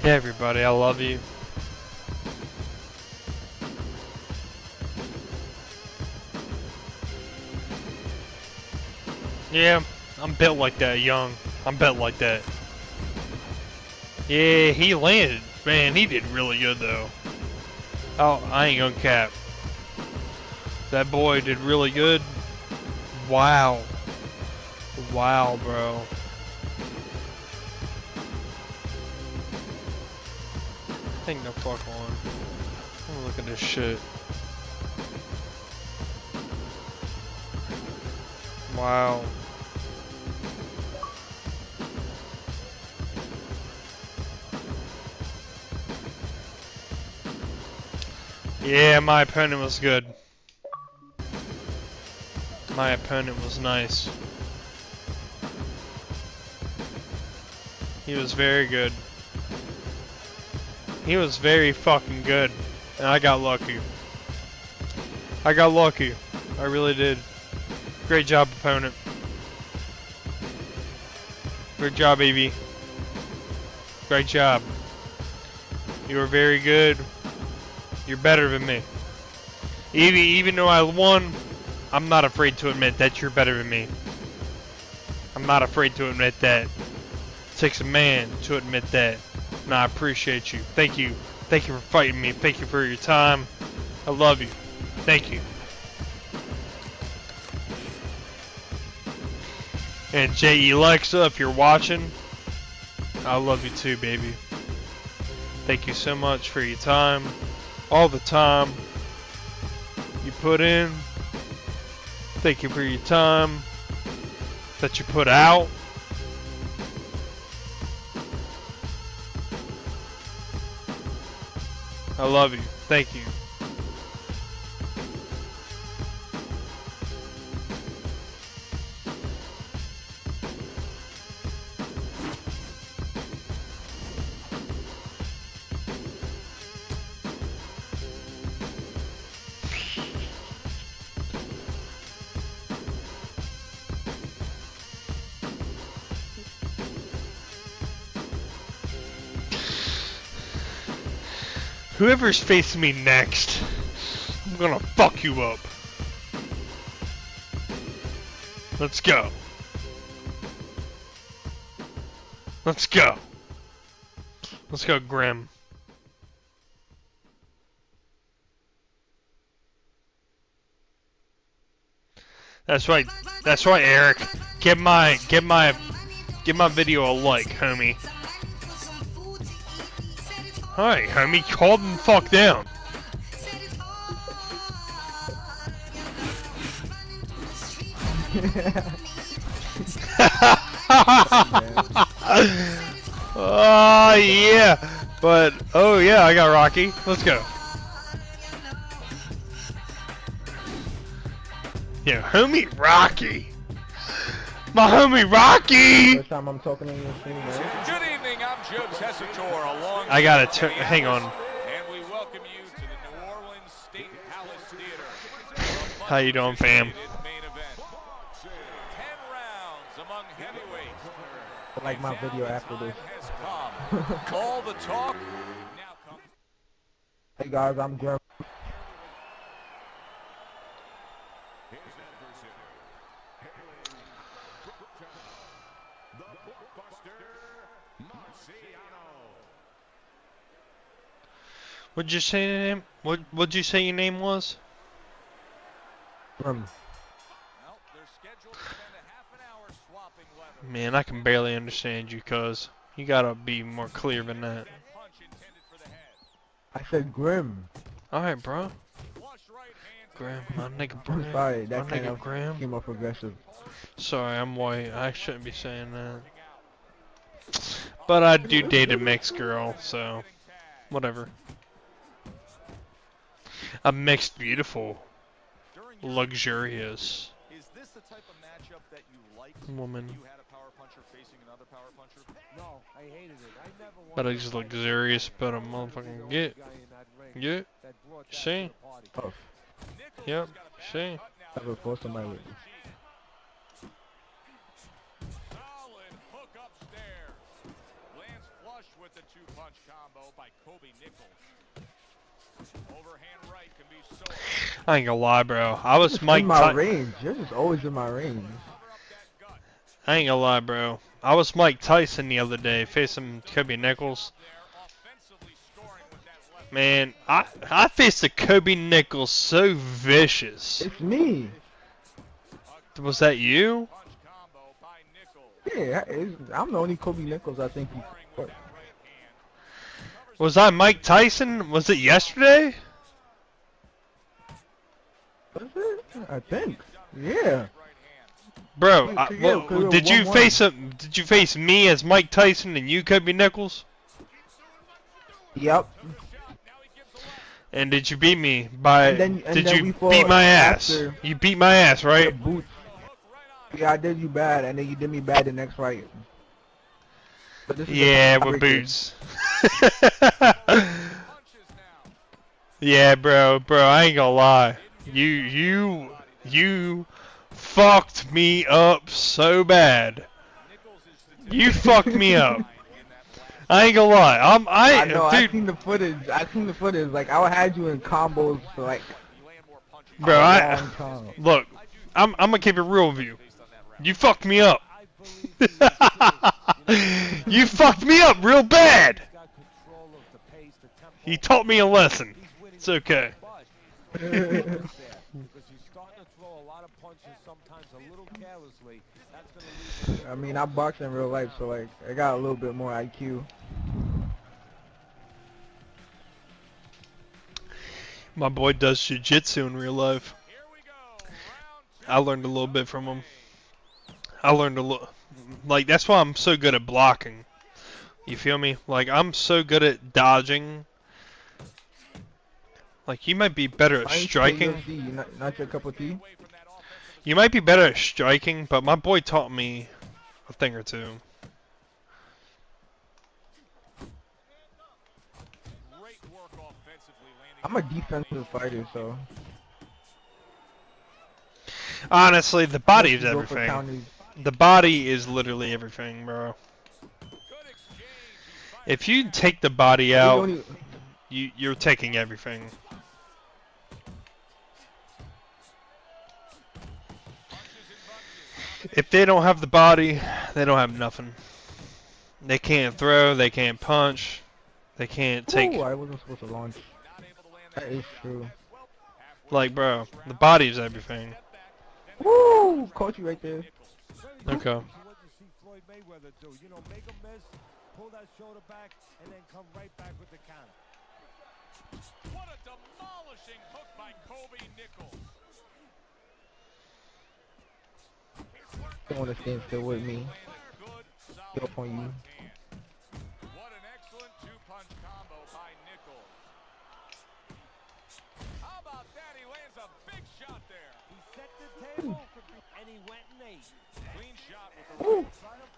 Speaker 2: Yeah, everybody, I love you. Yeah, I'm built like that, young. I'm built like that. Yeah, he landed. Man, he did really good, though. Oh, I ain't gonna cap. That boy did really good. Wow. Wow, bro. Ain't no fuck on. Oh, look at this shit. Wow. Yeah, my opponent was good. My opponent was nice. He was very good. He was very fucking good. And I got lucky. I got lucky. I really did. Great job, opponent. Great job, Evie. Great job. You were very good. You're better than me. Evie, even though I won, I'm not afraid to admit that you're better than me. I'm not afraid to admit that. It takes a man to admit that. And I appreciate you. Thank you. Thank you for fighting me. Thank you for your time. I love you. Thank you. And J.E. Lexa, if you're watching, I love you too, baby. Thank you so much for your time. All the time you put in. Thank you for your time that you put out. I love you. Thank you. Whoever's facing me next, I'm gonna fuck you up. Let's go. Let's go. Let's go, Grim. That's right. That's right, Eric. Give my video a like, homie. Hi, homie. Calm the fuck down. Oh yeah, but oh yeah, I got Rocky. Let's go. Yeah, homie Rocky. My homie Rocky.
Speaker 9: First time I'm talking in your stream, man.
Speaker 3: Good evening, I'm Joe Tessitore along.
Speaker 2: I gotta hang on.
Speaker 3: And we welcome you to the New Orleans State Palace Theater.
Speaker 2: How you doing, fam?
Speaker 3: Main event. 10 rounds among heavyweights.
Speaker 9: I like my video after this.
Speaker 3: All the talk now comes.
Speaker 9: Hey guys, I'm Grim.
Speaker 2: What'd you say your name? What'd you say your name was?
Speaker 9: Grim.
Speaker 3: Well, they're scheduled to spend a half an hour swapping leather.
Speaker 2: Man, I can barely understand you, cuz. You gotta be more clear than that.
Speaker 3: Punch intended for the head.
Speaker 9: I said Grim.
Speaker 2: Alright, bro.
Speaker 3: Flush right hand.
Speaker 2: Graham, my nigga
Speaker 9: I'm
Speaker 2: Graham.
Speaker 9: sorry,
Speaker 2: My
Speaker 9: that kind
Speaker 2: nigga
Speaker 9: of
Speaker 2: Graham.
Speaker 9: came off aggressive.
Speaker 2: Sorry, I'm white. I shouldn't be saying that. But I do date a mixed girl, so whatever. A mixed, beautiful, luxurious
Speaker 3: Is this the type of matchup that you liked?
Speaker 2: woman.
Speaker 3: You had a power puncher facing another power puncher?
Speaker 4: No, I hated it. I never
Speaker 2: But
Speaker 4: wanted
Speaker 2: it's
Speaker 4: to fight
Speaker 2: luxurious,
Speaker 4: the
Speaker 2: but a
Speaker 4: only
Speaker 2: motherfucking get.
Speaker 4: guy in that ring
Speaker 2: Yeah.
Speaker 4: that brought that
Speaker 2: See?
Speaker 4: to the party.
Speaker 9: Tough.
Speaker 2: Yep. See?
Speaker 9: Ever force somebody with me.
Speaker 3: Solid hook upstairs. Lands flush with the two-punch combo by Kobe Nichols. Overhand right can be so.
Speaker 2: I ain't gonna lie, bro. I was Mike.
Speaker 9: In my range. You're just always in my range.
Speaker 2: I ain't gonna lie, bro. I was Mike Tyson the other day facing Kobe Nichols. Man, I faced a Kobe Nichols so vicious.
Speaker 9: It's me.
Speaker 2: Was that you?
Speaker 9: Yeah, I'm the only Kobe Nichols I think he fought.
Speaker 2: Was I Mike Tyson? Was it yesterday?
Speaker 9: Was it? I think. Yeah.
Speaker 2: Bro,
Speaker 9: Wait, yeah, 'cause
Speaker 2: did you
Speaker 9: 1-1.
Speaker 2: face Did you face me as Mike Tyson and you Kobe Nichols?
Speaker 9: Yep.
Speaker 2: And did you beat me by?
Speaker 9: And then
Speaker 2: did
Speaker 9: we
Speaker 2: you
Speaker 9: fought
Speaker 2: beat my ass?
Speaker 9: after.
Speaker 2: You beat my ass, right?
Speaker 9: The boots. Yeah, I did you bad, and then you did me bad the next fight. But this is
Speaker 2: Yeah,
Speaker 9: the
Speaker 2: with
Speaker 9: tiebreaker.
Speaker 2: boots. Yeah, bro, I ain't gonna lie. You fucked me up so bad. You fucked me up. I ain't gonna lie.
Speaker 9: I know.
Speaker 2: Dude,
Speaker 9: I seen the footage. Like I had you in combos for like
Speaker 2: bro,
Speaker 9: a long time.
Speaker 2: look. I'm gonna keep it real with you. You fucked me up. You fucked me up real bad. He taught me a lesson. It's okay.
Speaker 9: I mean, I box in real life, so like I got a little bit more IQ.
Speaker 2: My boy does jiu-jitsu in real life. I learned a little bit from him. I learned a little, like that's why I'm so good at blocking. You feel me? Like I'm so good at dodging. Like you might be better at striking.
Speaker 9: Not your cup of tea.
Speaker 2: You might be better at striking, but my boy taught me a thing or two.
Speaker 9: I'm a defensive fighter, so.
Speaker 2: Honestly, the body is
Speaker 9: Go for
Speaker 2: everything.
Speaker 9: counters.
Speaker 2: The body is literally everything, bro. If you take the body out, you're taking everything. If they don't have the body, they don't have nothing. They can't throw, they can't punch, they can't take.
Speaker 9: Ooh, I wasn't supposed to launch. That is true.
Speaker 2: Like, bro, the body is everything.
Speaker 9: Woo! Caught you right there.
Speaker 2: Okay.
Speaker 4: What you see Floyd Mayweather do, you know, make a miss, pull that shoulder back, and then come right back with the counter.
Speaker 3: What a demolishing hook by Kobe Nichols.
Speaker 9: Don't want to stand still with me. Get up on you.
Speaker 3: What an excellent two-punch combo by Nichols. How about that? He lands a big shot there.
Speaker 4: He set the table, and he went and ate.
Speaker 3: Clean shot with the right.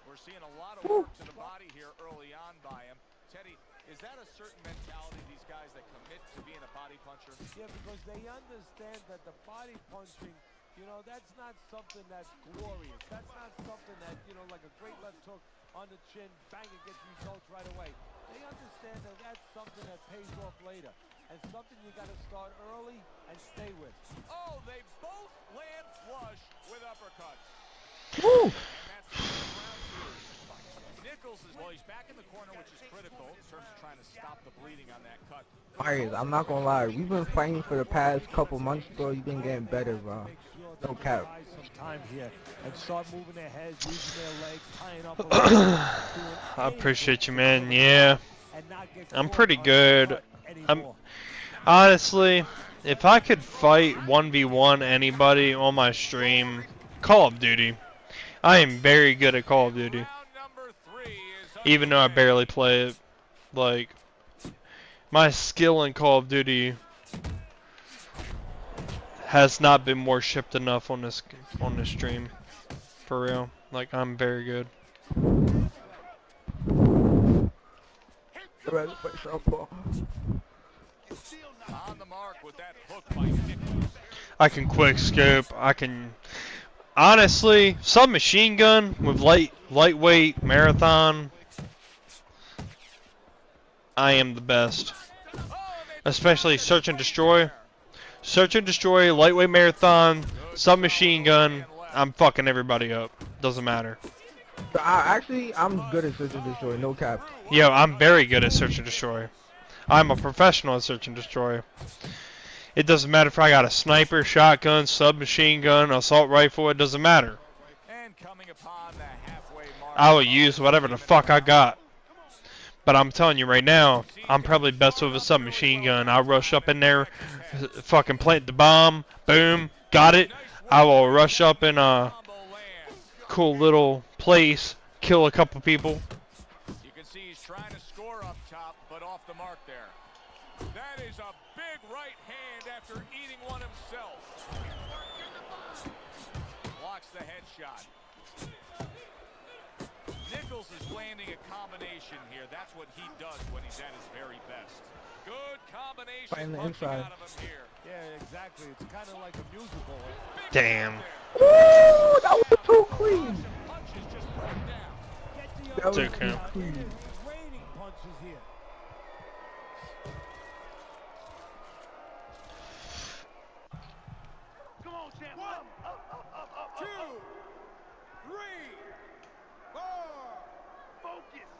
Speaker 3: We're seeing a lot of work to the body here early on by him. Teddy, is that a certain mentality, these guys that commit to being a body puncher?
Speaker 4: Yeah, because they understand that the body punching, you know, that's not something that's glorious. That's not something that, you know, like a great left hook on the chin, bang, it gets results right away. They understand that that's something that pays off later, and something you got to start early and stay with.
Speaker 3: Oh, they both land flush with uppercuts.
Speaker 9: Woo!
Speaker 3: Nichols is, well, he's back in the corner, which is critical in terms of trying to stop the bleeding on that cut.
Speaker 9: Fires, I'm not gonna lie. We've been fighting for the past couple months, bro. You've been getting better, bro. No cap.
Speaker 4: Some time here and start moving their heads, using their legs, tying up.
Speaker 2: I appreciate you, man. Yeah, I'm pretty good. Honestly, if I could fight 1v1 anybody on my stream, Call of Duty. I am very good at Call of Duty. Even though I barely play it. Like, my skill in Call of Duty has not been worshipped enough on this stream. For real. Like, I'm very good.
Speaker 3: On the mark with that hook by Nichols.
Speaker 2: I can quick scope. I can, honestly, submachine gun with lightweight marathon. I am the best. Especially Search and Destroy. Search and Destroy, Lightweight Marathon, Submachine Gun. I'm fucking everybody up. Doesn't matter.
Speaker 9: So I'm good at Search and Destroy, no cap.
Speaker 2: Yo, I'm very good at Search and Destroy. I'm a professional at Search and Destroy. It doesn't matter if I got a sniper, shotgun, submachine gun, assault rifle. It doesn't matter. I will use whatever the fuck I got. But I'm telling you right now, I'm probably best with a submachine gun. I'll rush up in there, fucking plant the bomb, boom, got it. I will rush up in a cool little place, kill a couple people.
Speaker 3: You can see he's trying to score up top, but off the mark there. That is a big right hand after eating one himself. Blocks the headshot. Nichols is landing a combination here. That's what he does when he's at his very best. Good combination.
Speaker 9: Find the
Speaker 3: punching
Speaker 9: inside.
Speaker 3: out of him here.
Speaker 4: Yeah, exactly. It's kind of like a musical.
Speaker 2: Damn.
Speaker 9: Ooh, that was too clean.
Speaker 3: Punches just put him down.
Speaker 9: That was
Speaker 2: It's okay.
Speaker 9: too clean.
Speaker 4: Raining punches here.
Speaker 6: Come on, champ. 1, 2, 3, 4. Focus.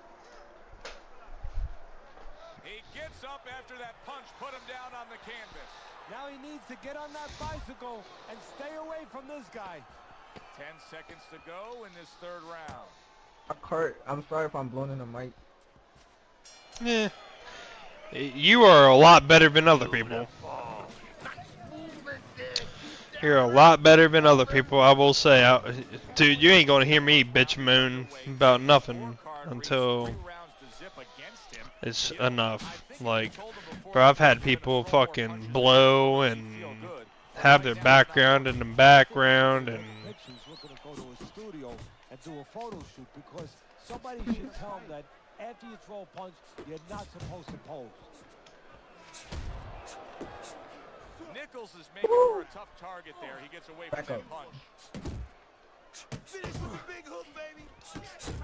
Speaker 3: He gets up after that punch, put him down on the canvas.
Speaker 4: Now he needs to get on that bicycle and stay away from this guy.
Speaker 3: 10 seconds to go in this third round.
Speaker 9: Kurt, I'm sorry if I'm blowing in the mic.
Speaker 2: Eh. You are a lot better than other people. You're a lot better than other people, I will say. Dude, you ain't gonna hear me bitch moan about nothing until it's enough. Like, bro, I've had people fucking blow and have their background in the background and
Speaker 4: Pictures, we're gonna go to a studio and do a photo shoot because somebody should tell him that after you throw a punch, you're not supposed to pose.
Speaker 3: Nichols is making for a tough target there. He gets away from
Speaker 9: Back
Speaker 3: that
Speaker 9: up.
Speaker 3: punch.
Speaker 6: Finish with a big hook, baby.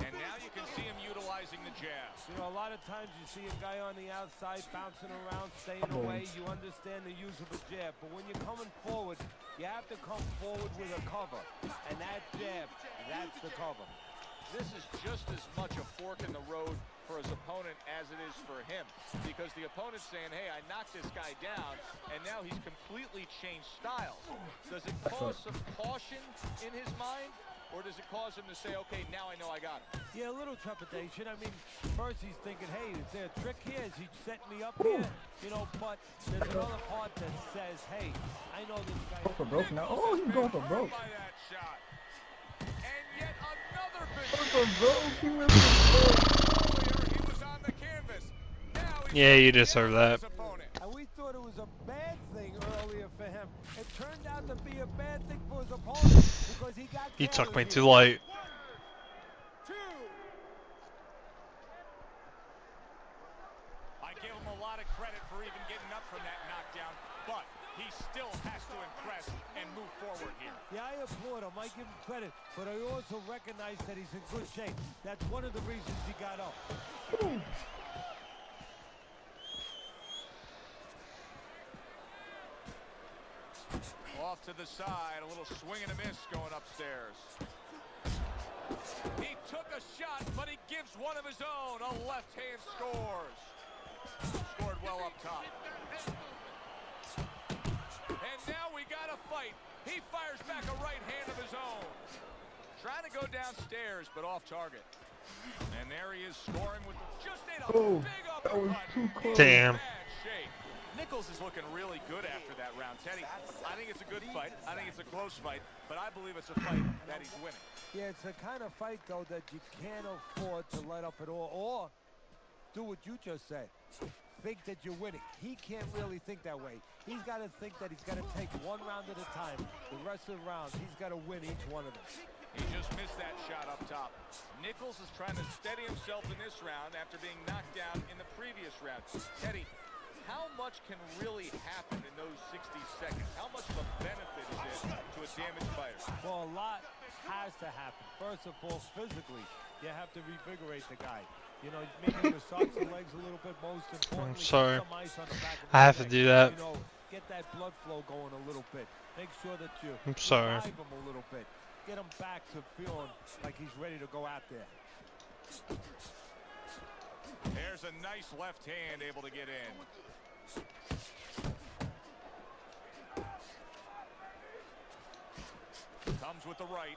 Speaker 3: And now you can see him utilizing the jab.
Speaker 4: You know, a lot of times you see a guy on the outside bouncing around, staying away. You understand the use of a jab, but when you're coming forward, you have to come forward with a cover. And that jab, that's the cover.
Speaker 3: This is just as much a fork in the road for his opponent as it is for him, because the opponent's saying, hey, I knocked this guy down, and now he's completely changed styles. Does it cause some caution in his mind, or does it cause him to say, okay, now I know I got him?
Speaker 4: Yeah, a little trepidation. I mean, first he's thinking, hey, is there a trick here? Is he setting me up here? You know, but there's another part that says, hey, I know this guy.
Speaker 9: Go for broke now. Oh, he's going for broke.
Speaker 3: By that shot. And yet another big
Speaker 9: Go for broke. He went for broke.
Speaker 3: earlier, he was on the canvas. Now he's
Speaker 2: yeah, you deserve that.
Speaker 3: his opponent.
Speaker 4: And we thought it was a bad thing earlier for him. It turned out to be a bad thing for his opponent because he got
Speaker 2: You took me
Speaker 4: carried
Speaker 2: too
Speaker 4: here.
Speaker 2: late.
Speaker 6: 2.
Speaker 3: I give him a lot of credit for even getting up from that knockdown, but he still has to impress and move forward here.
Speaker 4: Yeah, I applaud him. I give him credit, but I also recognize that he's in good shape. That's one of the reasons he got up.
Speaker 3: Off to the side, a little swing and a miss going upstairs. He took a shot, but he gives one of his own. A left hand scores. Scored well up top. And now we got a fight. He fires back a right hand of his own. Trying to go downstairs, but off target. And there he is scoring with just ate a
Speaker 9: Oh,
Speaker 3: big
Speaker 9: that was
Speaker 3: uppercut.
Speaker 9: too close.
Speaker 2: Damn.
Speaker 3: Bad shape. Nichols is looking really good after that round. Teddy, I think it's a good fight. I think it's a close fight, but I believe it's a fight that he's winning.
Speaker 4: Yeah, it's the kind of fight, though, that you can't afford to let up at all. Or do what you just said. Think that you're winning. He can't really think that way. He's got to think that he's got to take one round at a time. The rest of the rounds, he's got to win each one of them.
Speaker 3: He just missed that shot up top. Nichols is trying to steady himself in this round after being knocked down in the previous round. Teddy, how much can really happen in those 60 seconds? How much of a benefit is it to a damaged fighter?
Speaker 4: Well, a lot has to happen. First of all, physically, you have to revigorate the guy. You know, maybe massage the legs a little bit. Most importantly,
Speaker 2: I'm sorry.
Speaker 4: some ice on the back of
Speaker 2: I have to
Speaker 4: his
Speaker 2: do
Speaker 4: neck.
Speaker 2: that.
Speaker 4: You know, get that blood flow going a little bit. Make sure that you
Speaker 2: I'm sorry.
Speaker 4: revive him a little bit. Get him back to feeling like he's ready to go out there.
Speaker 3: There's a nice left hand able to get in. Comes with the right.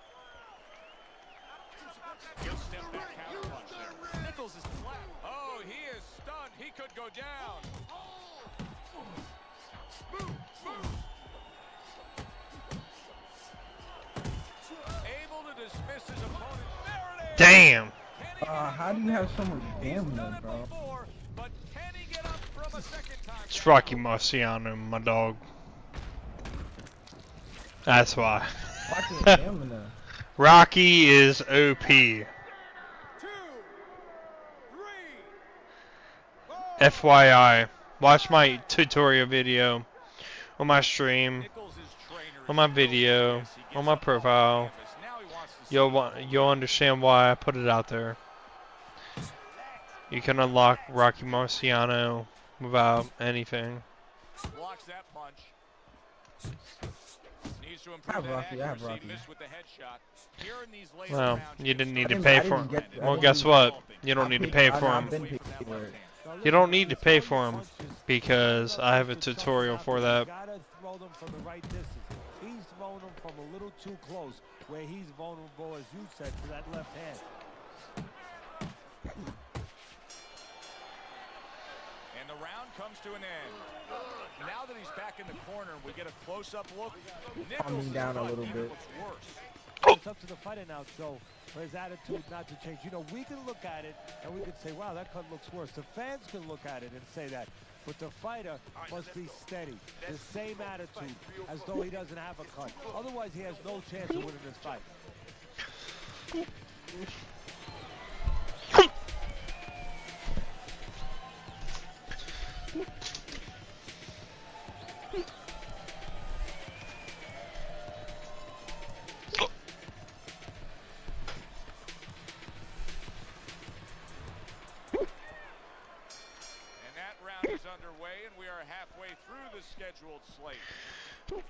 Speaker 3: Good step back counter punch there. Nichols is flat. Oh, he is stunned. He could go down. Able to dismiss his opponent. There it is.
Speaker 2: Damn.
Speaker 9: How do you have so much stamina, bro?
Speaker 3: Before, but can he get up from a second time?
Speaker 2: It's Rocky Marciano, my dog. That's why.
Speaker 9: Watching stamina.
Speaker 2: Rocky is OP.
Speaker 7: 2, 3, 4.
Speaker 2: FYI, watch my tutorial video on my stream, on my video, on my profile. You'll understand why I put it out there. You can unlock Rocky Marciano without anything.
Speaker 3: Blocks that punch. Needs to
Speaker 9: I have
Speaker 3: improve that
Speaker 9: Rocky, I have
Speaker 3: accuracy.
Speaker 9: Rocky.
Speaker 3: Missed with the headshot. Here in these later
Speaker 2: Well,
Speaker 3: rounds,
Speaker 2: you didn't need to
Speaker 9: I
Speaker 2: pay
Speaker 9: didn't
Speaker 2: for him.
Speaker 9: get- I
Speaker 2: Well,
Speaker 9: didn't
Speaker 2: guess
Speaker 9: even-
Speaker 2: what? You don't need to pay for
Speaker 9: I've
Speaker 2: him
Speaker 9: been paid for it.
Speaker 2: You don't need to pay for him because I have a tutorial for that.
Speaker 4: You gotta throw them from the right distance. He's throwing them from a little too close, where he's vulnerable, as you said, to that left hand.
Speaker 3: And the round comes to an end. Now that he's back in the corner, we get a close-up look. Nichols'
Speaker 9: down a
Speaker 3: cut
Speaker 9: little
Speaker 3: even
Speaker 9: bit.
Speaker 3: looks worse.
Speaker 4: It's up to the fighter now, Joe, for his attitude not to change. You know, we can look at it and we can say, wow, that cut looks worse. The fans can look at it and say that. But the fighter must be steady, the same attitude, as though he doesn't have a cut. Otherwise, he has no chance of winning this fight.
Speaker 3: And that round is underway, and we are halfway through the scheduled slate.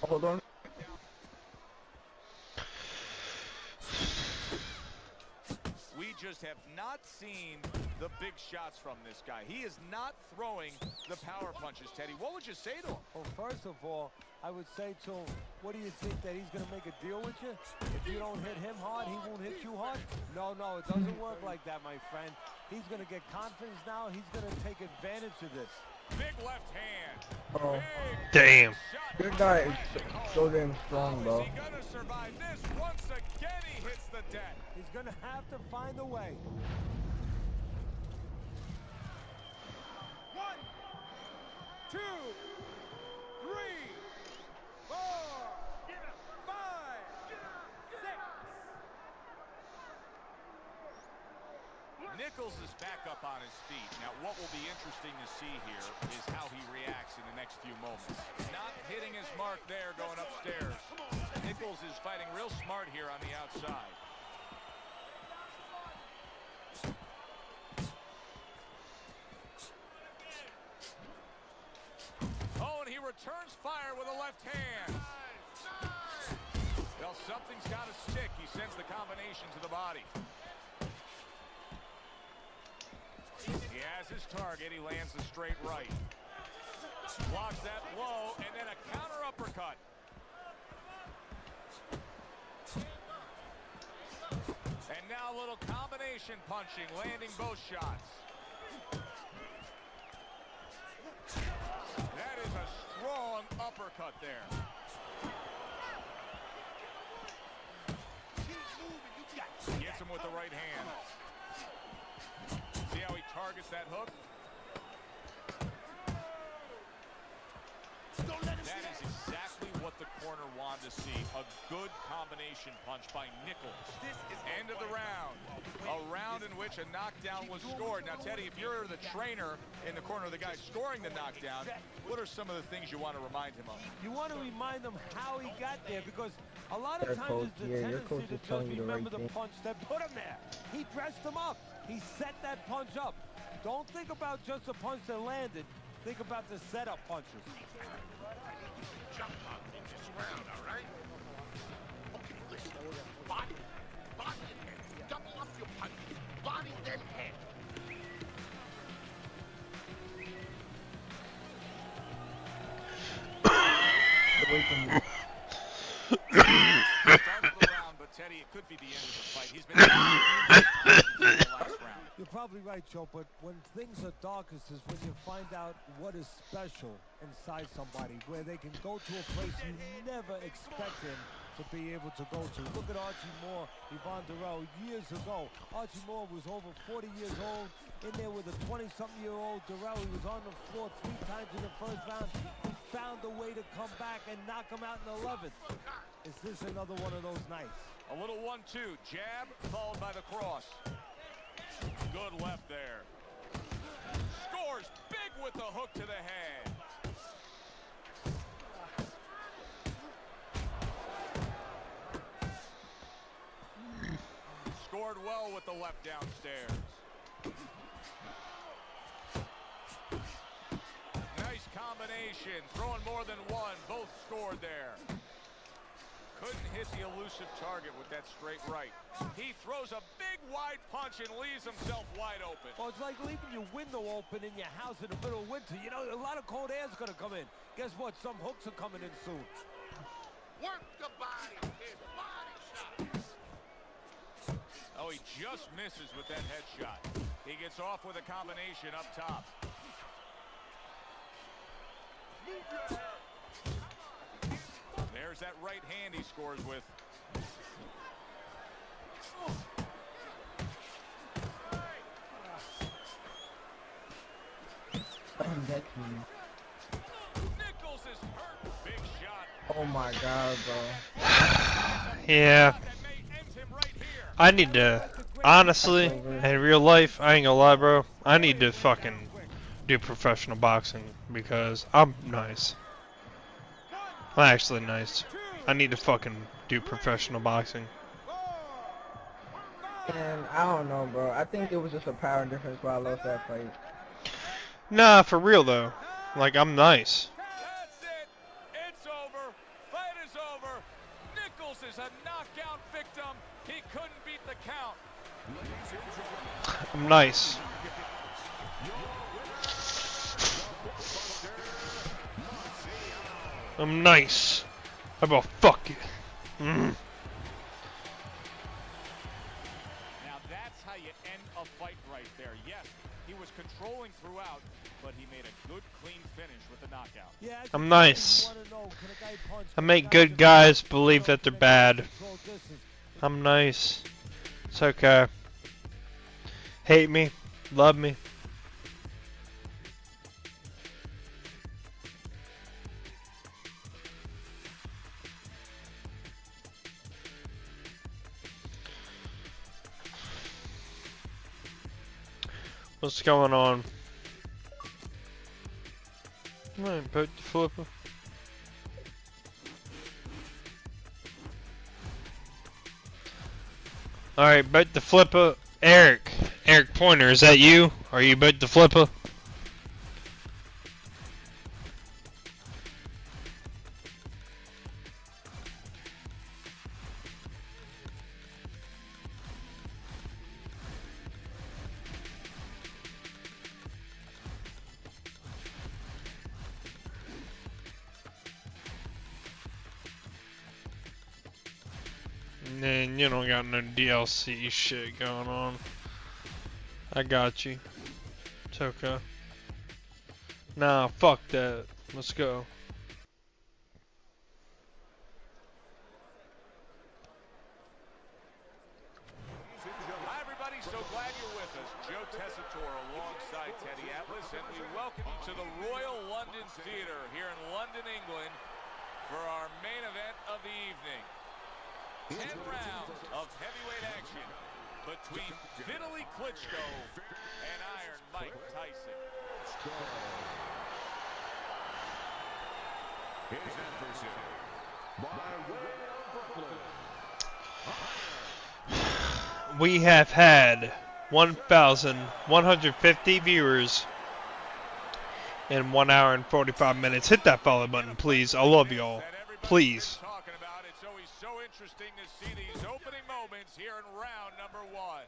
Speaker 9: Hold on.
Speaker 3: We just have not seen the big shots from this guy. He is not throwing the power punches, Teddy. What would you say to him?
Speaker 4: Well, first of all, I would say to him, what do you think, that he's going to make a deal with you? If you don't hit him hard, he won't hit you hard? No, it doesn't work like that, my friend. He's going to get confidence now. He's going to take advantage of this.
Speaker 3: Big left hand.
Speaker 9: Oh,
Speaker 2: Damn.
Speaker 9: your guy is so damn strong, bro.
Speaker 3: Is he gonna survive this? Once again, he hits the deck.
Speaker 4: He's going to have to find a way.
Speaker 7: 1, 2, 3, 4, 5, 6.
Speaker 3: Nichols is back up on his feet. Now, what will be interesting to see here is how he reacts in the next few moments. Not hitting his mark there going upstairs. Nichols is fighting real smart here on the outside. Oh, and he returns fire with a left hand. Well, something's got to stick. He sends the combination to the body. He has his target. He lands the straight right. Blocks that blow, and then a counter uppercut. And now a little combination punching, landing both shots. That is a strong uppercut there. Gets him with the right hand. See how he targets that hook? That is exactly what what the corner wanted to see. A good combination punch by Nichols. End of the round. A round in which a knockdown was scored. Now, Teddy, if you're the trainer in the corner of the guy scoring the knockdown, what are some of the things you want to remind him of?
Speaker 4: You want to remind him how he got there, because a lot of
Speaker 9: Your
Speaker 4: times
Speaker 9: coach,
Speaker 4: there's the
Speaker 9: your coach
Speaker 4: tendency
Speaker 9: is
Speaker 4: to
Speaker 9: telling
Speaker 4: just
Speaker 9: you the
Speaker 4: remember
Speaker 9: right
Speaker 4: the
Speaker 9: thing.
Speaker 4: punch that put him there. He dressed him up. He set that punch up. Don't think about just the punch that landed. Think about the setup punches.
Speaker 5: Jump on in this round, all right? Okay, listen. Body and head. Double up your punches. Body, then head.
Speaker 9: Away from me.
Speaker 3: Started the round, but Teddy, it could be the end of the fight. He's been numerous times in the last round.
Speaker 4: You're probably right, Joe, but when things are darkest is when you find out what is special inside somebody, where they can go to a place you never expect him to be able to go to. Look at Archie Moore, Yvonne Durrell, years ago. Archie Moore was over 40 years old, in there with a 20-something-year-old Durrell. He was on the floor 3 times in the first round. He found a way to come back and knock him out in the 11th. Is this another one of those nights?
Speaker 3: A little 1-2. Jab followed by the cross. Good left there. Scores big with the hook to the head. Scored well with the left downstairs. Nice combination. Throwing more than one. Both scored there. Couldn't hit the elusive target with that straight right. He throws a big wide punch and leaves himself wide open.
Speaker 4: Well, it's like leaving your window open in your house in the middle of winter. You know, a lot of cold air is going to come in. Guess what? Some hooks are coming in soon.
Speaker 5: Work the body, kid. Body shot.
Speaker 3: Oh, he just misses with that headshot. He gets off with a combination up top. There's that right hand he scores with.
Speaker 9: That's me.
Speaker 3: Nichols is hurt. Big shot.
Speaker 9: Oh my god, bro.
Speaker 2: Yeah.
Speaker 3: That may end him right here.
Speaker 2: I need to, honestly, in real life, I ain't gonna lie, bro. I need to fucking do professional boxing because I'm nice. I'm actually nice. I need to fucking do professional boxing.
Speaker 9: And I don't know, bro. I think it was just a power difference why I lost that fight.
Speaker 2: Nah, for real though. Like, I'm nice.
Speaker 3: That's it. It's over. Fight is over. Nichols is a knockout victim. He couldn't beat the count.
Speaker 2: I'm nice. I'm nice. How about fuck you?
Speaker 3: Now that's how you end a fight right there. Yes, he was controlling throughout, but he made a good, clean finish with the knockout.
Speaker 4: Yeah,
Speaker 2: I'm nice. I make good guys believe that they're bad. I'm nice. It's okay. Hate me. Love me. What's going on? Alright, put the flipper. Alright, bet the flipper. Eric Pointer, is that you? Are you bet the flipper? And then you don't got no DLC shit going on. I got you. It's okay. Nah, fuck that. Let's go.
Speaker 3: Hi, everybody. So glad you're with us. Joe Tessitore alongside Teddy Atlas, and we welcome you to the Royal London Theatre here in London, England, for our main event of the evening. 10 rounds of heavyweight action between Vitaly Klitschko and Iron Mike Tyson.
Speaker 8: His adversary, by way of Brooklyn.
Speaker 2: We have had 1,150 viewers in 1 hour and 45 minutes. Hit that follow button, please. I love y'all. Please.
Speaker 3: Talking about. It's always so interesting to see these opening moments here in round number 1.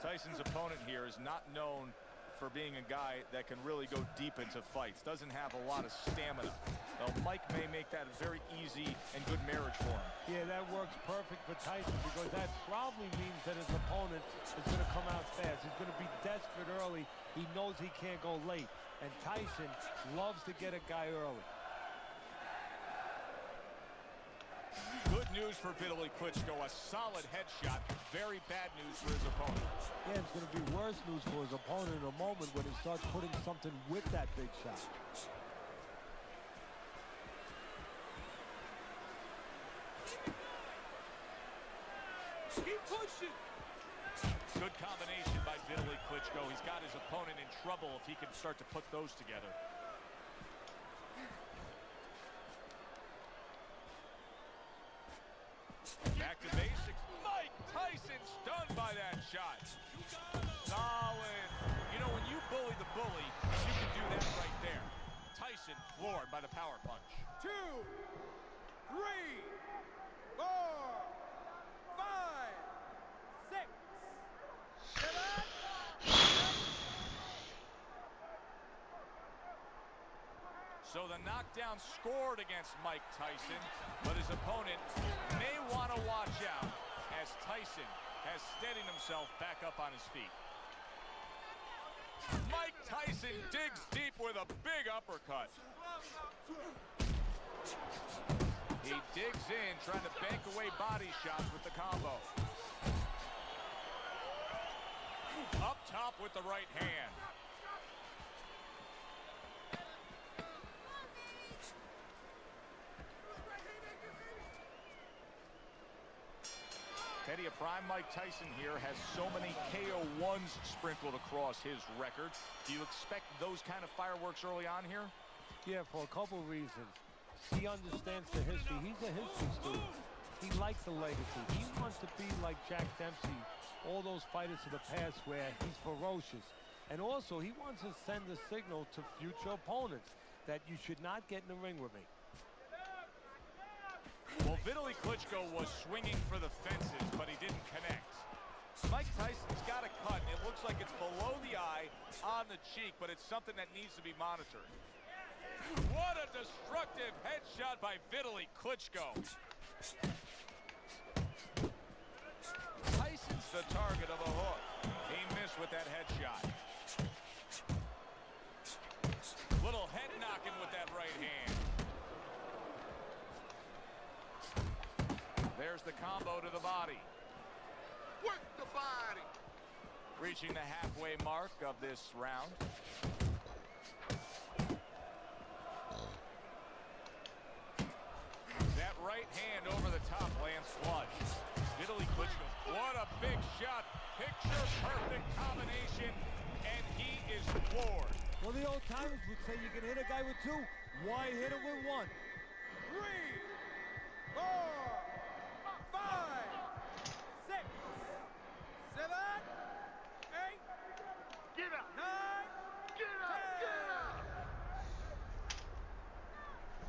Speaker 3: Tyson's opponent here is not known for being a guy that can really go deep into fights. Doesn't have a lot of stamina. Now, Mike may make that a very easy and good marriage for him.
Speaker 4: Yeah, that works perfect for Tyson because that probably means that his opponent is going to come out fast. He's going to be desperate early. He knows he can't go late. And Tyson loves to get a guy early.
Speaker 3: Good news for Vitaly Klitschko, a solid headshot. Very bad news for his opponent.
Speaker 4: Yeah, it's going to be worse news for his opponent in a moment when he starts putting something with that big shot.
Speaker 7: Keep pushing.
Speaker 3: Good combination by Vitaly Klitschko. He's got his opponent in trouble if he can start to put those together. Back to basics. Mike Tyson stunned by that shot. Solid. You know, when you bully the bully, you can do that right there. Tyson floored by the power punch.
Speaker 7: 2, 3, 4, 5, 6, 7.
Speaker 3: So the knockdown scored against Mike Tyson, but his opponent may want to watch out as Tyson has steadied himself back up on his feet. Mike Tyson digs deep with a big uppercut. He digs in, trying to bank away body shots with the combo. Up top with the right hand. Teddy, a prime Mike Tyson here has so many KO1s sprinkled across his record. Do you expect those kind of fireworks early on here?
Speaker 4: Yeah, for a couple reasons. He understands the history. He's a history student. He likes the legacy. He wants to be like Jack Dempsey, all those fighters of the past where he's ferocious. And also, he wants to send a signal to future opponents that you should not get in the ring with me.
Speaker 3: Well, Vitaly Klitschko was swinging for the fences, but he didn't connect. Mike Tyson's got a cut, and it looks like it's below the eye on the cheek, but it's something that needs to be monitored. What a destructive headshot by Vitaly Klitschko. Tyson's the target of a hook. He missed with that headshot. Little head knocking with that right hand. There's the combo to the body.
Speaker 5: Work the body.
Speaker 3: Reaching the halfway mark of this round. That right hand over the top lands flush. Vitaly Klitschko, what a big shot. Picture perfect combination, and he is floored.
Speaker 4: Well, the old timers would say you can hit a guy with 2. Why hit him with 1?
Speaker 7: 3, 4, 5, 6, 7, 8,
Speaker 5: Get up.
Speaker 7: 9,
Speaker 5: Get up. Get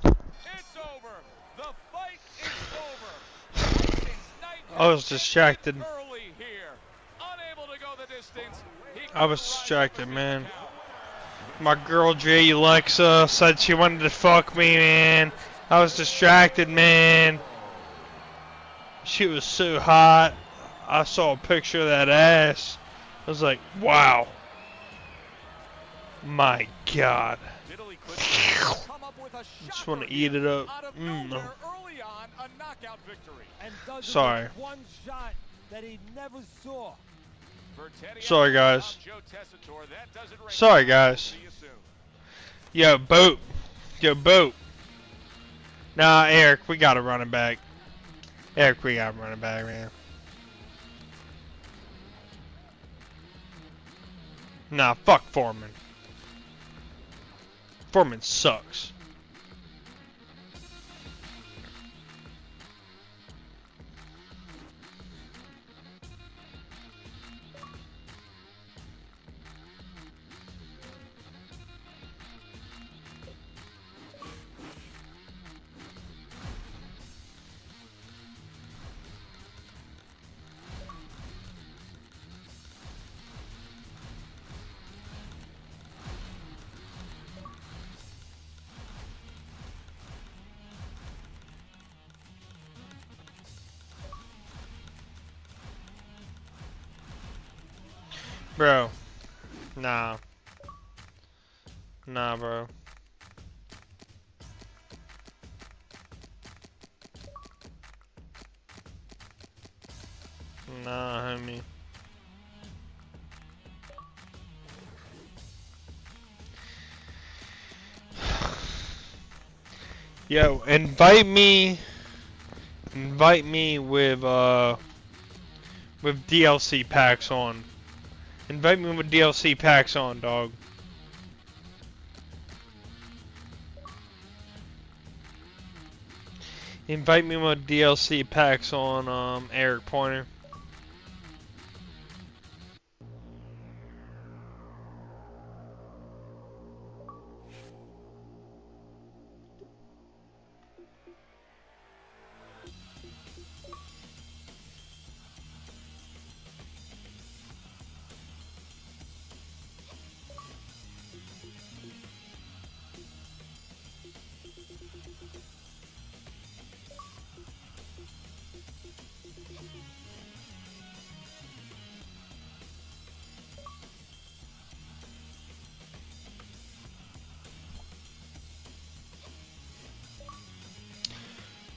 Speaker 5: up.
Speaker 3: It's over. The fight is over. Tyson's night
Speaker 2: I was distracted.
Speaker 3: early here. Unable to go the distance.
Speaker 2: I was distracted, man. My girl Jay Alexa said she wanted to fuck me, man. I was distracted, man. She was so hot. I saw a picture of that ass. I was like, wow. My God.
Speaker 3: Vitaly Klitschko come up with a
Speaker 2: Just want to
Speaker 3: shocker
Speaker 2: eat it up.
Speaker 3: out of
Speaker 2: Mm.
Speaker 3: nowhere early on, a knockout victory.
Speaker 4: And does it
Speaker 2: Sorry.
Speaker 4: with 1 shot that he never saw.
Speaker 3: For Teddy
Speaker 2: Sorry,
Speaker 3: Atlas,
Speaker 2: guys.
Speaker 3: I'm Joe Tessitore. That does it right
Speaker 2: Sorry,
Speaker 3: now.
Speaker 2: guys.
Speaker 3: See you soon.
Speaker 2: Yo, boat. Yo, boat. Nah, Eric, we gotta run it back. Eric, we gotta run it back, man. Nah, fuck Foreman. Foreman sucks. Bro. Nah. Nah, bro. Nah, homie. Yo, invite me with DLC packs on. Invite me with DLC packs on, dog. Invite me with DLC packs on, Eric Pointer.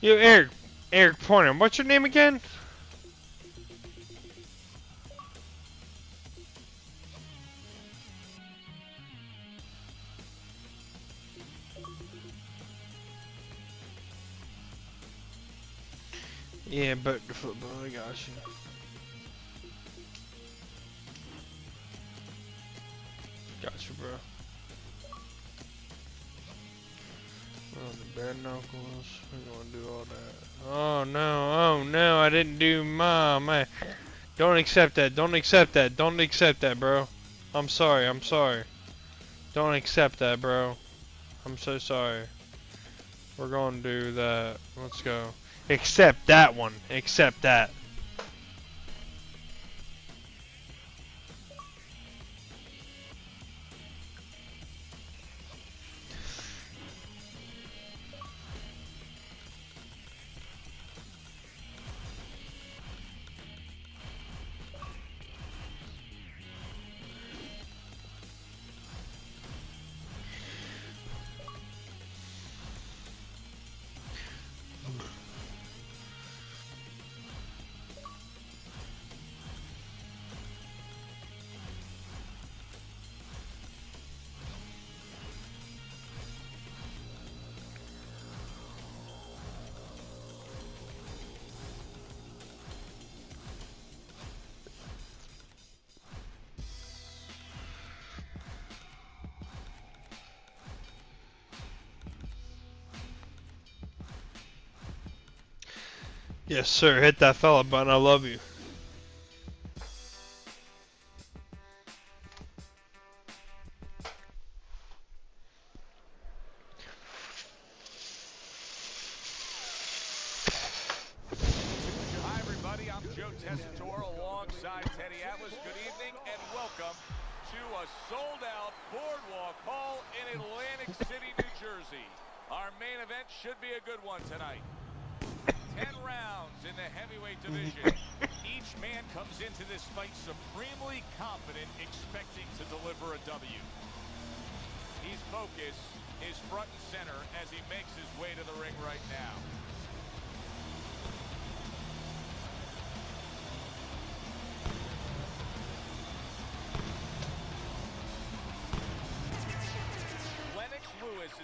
Speaker 2: Yo, Eric Pointer, what's your name again? Yeah, but the football, I got you. Got you, bro. Oh, the bare knuckles. We're gonna do all that. Oh no, I didn't do man. Don't accept that, don't accept that, don't accept that, bro. I'm sorry. Don't accept that, bro. I'm so sorry. We're gonna do that. Let's go. Accept that one. Accept that. Yes, sir. Hit that fella button. I love you.
Speaker 3: Hi, everybody. I'm Joe Tessitore alongside Teddy Atlas. Good evening and welcome to a sold-out Boardwalk Hall in Atlantic City, New Jersey. Our main event should be a good one tonight. 10 rounds in the heavyweight division. Each man comes into this fight supremely confident, expecting to deliver a W. His focus is front and center as he makes his way to the ring right now. Lennox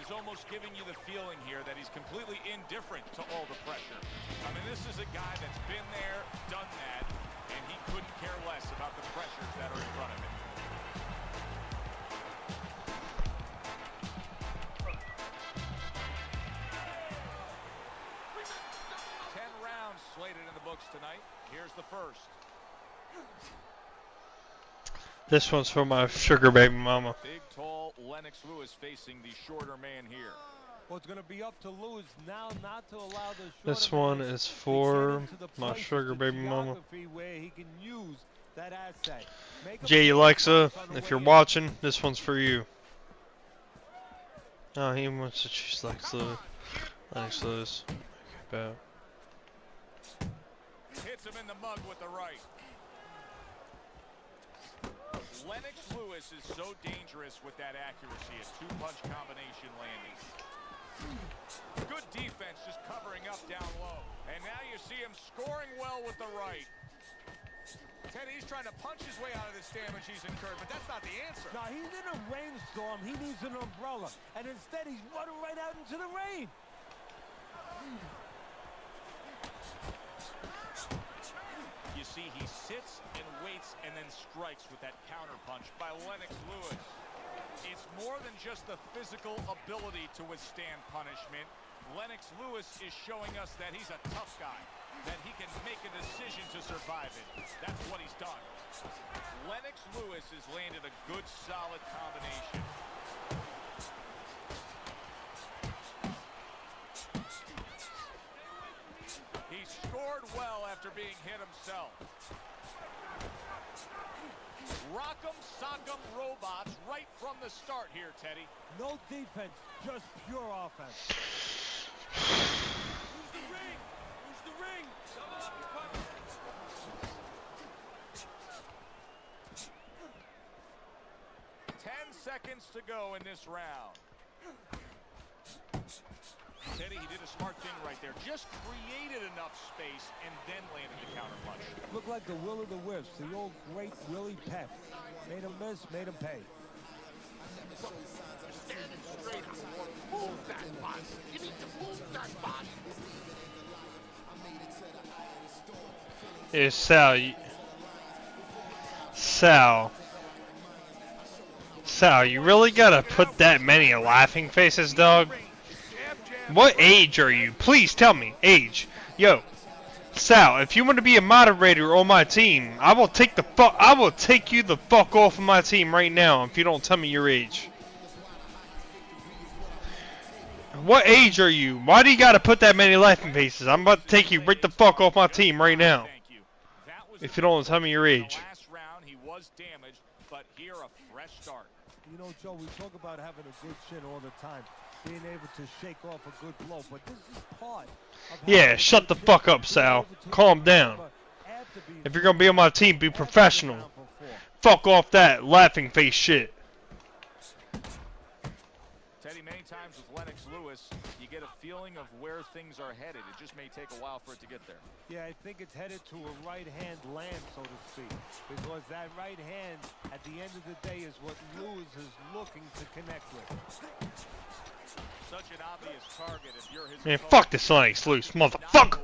Speaker 3: is almost giving you the feeling here that he's completely indifferent to all the pressure. I mean, this is a guy that's been there, done that, and he couldn't care less about the pressures that are in front of him. 10 rounds slated in the books tonight. Here's the first.
Speaker 2: This one's for my sugar baby mama.
Speaker 3: Big, tall Lennox Lewis facing the shorter man here.
Speaker 4: Well, it's going to be up to Lewis now not to allow the shorter
Speaker 2: This one
Speaker 4: man
Speaker 2: is
Speaker 4: to
Speaker 2: for
Speaker 4: get into the
Speaker 2: my
Speaker 4: places,
Speaker 2: sugar
Speaker 4: the
Speaker 2: baby mama.
Speaker 4: geography where he can use that asset. Make him
Speaker 2: Jay
Speaker 4: feel
Speaker 2: Alexa,
Speaker 4: on the
Speaker 2: if
Speaker 4: way
Speaker 2: you're
Speaker 4: in.
Speaker 2: watching, this one's for you. Oh, he wants to choose Lennox Lewis. Lennox Lewis. Okay,
Speaker 3: Hits him in the mug with the right. Lennox Lewis is so dangerous with that accuracy, a two-punch combination landing. Good defense just covering up down low. And now you see him scoring well with the right. Teddy, he's trying to punch his way out of this damage he's incurred, but that's not the answer.
Speaker 4: Now, he's in a rainstorm. He needs an umbrella. And instead, he's running right out into the rain.
Speaker 3: You see, he sits and waits and then strikes with that counter punch by Lennox Lewis. It's more than just the physical ability to withstand punishment. Lennox Lewis is showing us that he's a tough guy, that he can make a decision to survive it. That's what he's done. Lennox Lewis has landed a good, solid combination. He scored well after being hit himself. Rock'em sock'em robots right from the start here, Teddy.
Speaker 4: No defense, just pure offense. Who's the ring? Who's the ring?
Speaker 3: 10 seconds to go in this round. Teddy, he did a smart thing right there. Just created enough space and then landed the counter punch.
Speaker 4: Looked like the will of the wisps, the old great Willie Peck. Made him miss, made him pay.
Speaker 5: Standing straight up. Move that body. You need to move that body.
Speaker 2: Hey, Sal, you really gotta put that many laughing faces, dog? What age are you? Please tell me. Age. Yo, Sal, if you want to be a moderator on my team, I will take you the fuck off of my team right now if you don't tell me your age. What age are you? Why do you gotta put that many laughing faces? I'm about to take you right the fuck off my team right now. If you don't tell me your age.
Speaker 3: Last round he was damaged, but here a fresh start.
Speaker 4: You know, Joe, we talk about having a good chin all the time, being able to shake off a good blow, but this is part of
Speaker 2: Yeah, shut the fuck up, Sal. Calm down. If you're gonna be on my team, be professional. Fuck off that laughing face shit.
Speaker 3: Teddy, many times with Lennox Lewis, you get a feeling of where things are headed. It just may take a while for it to get there.
Speaker 4: Yeah, I think it's headed to a right-hand land, so to speak, because that right hand, at the end of the day, is what Lewis is looking to connect with.
Speaker 3: Such an obvious target if you're his
Speaker 2: Man,
Speaker 3: opponent.
Speaker 2: fuck this Lennox Lewis, motherfucker.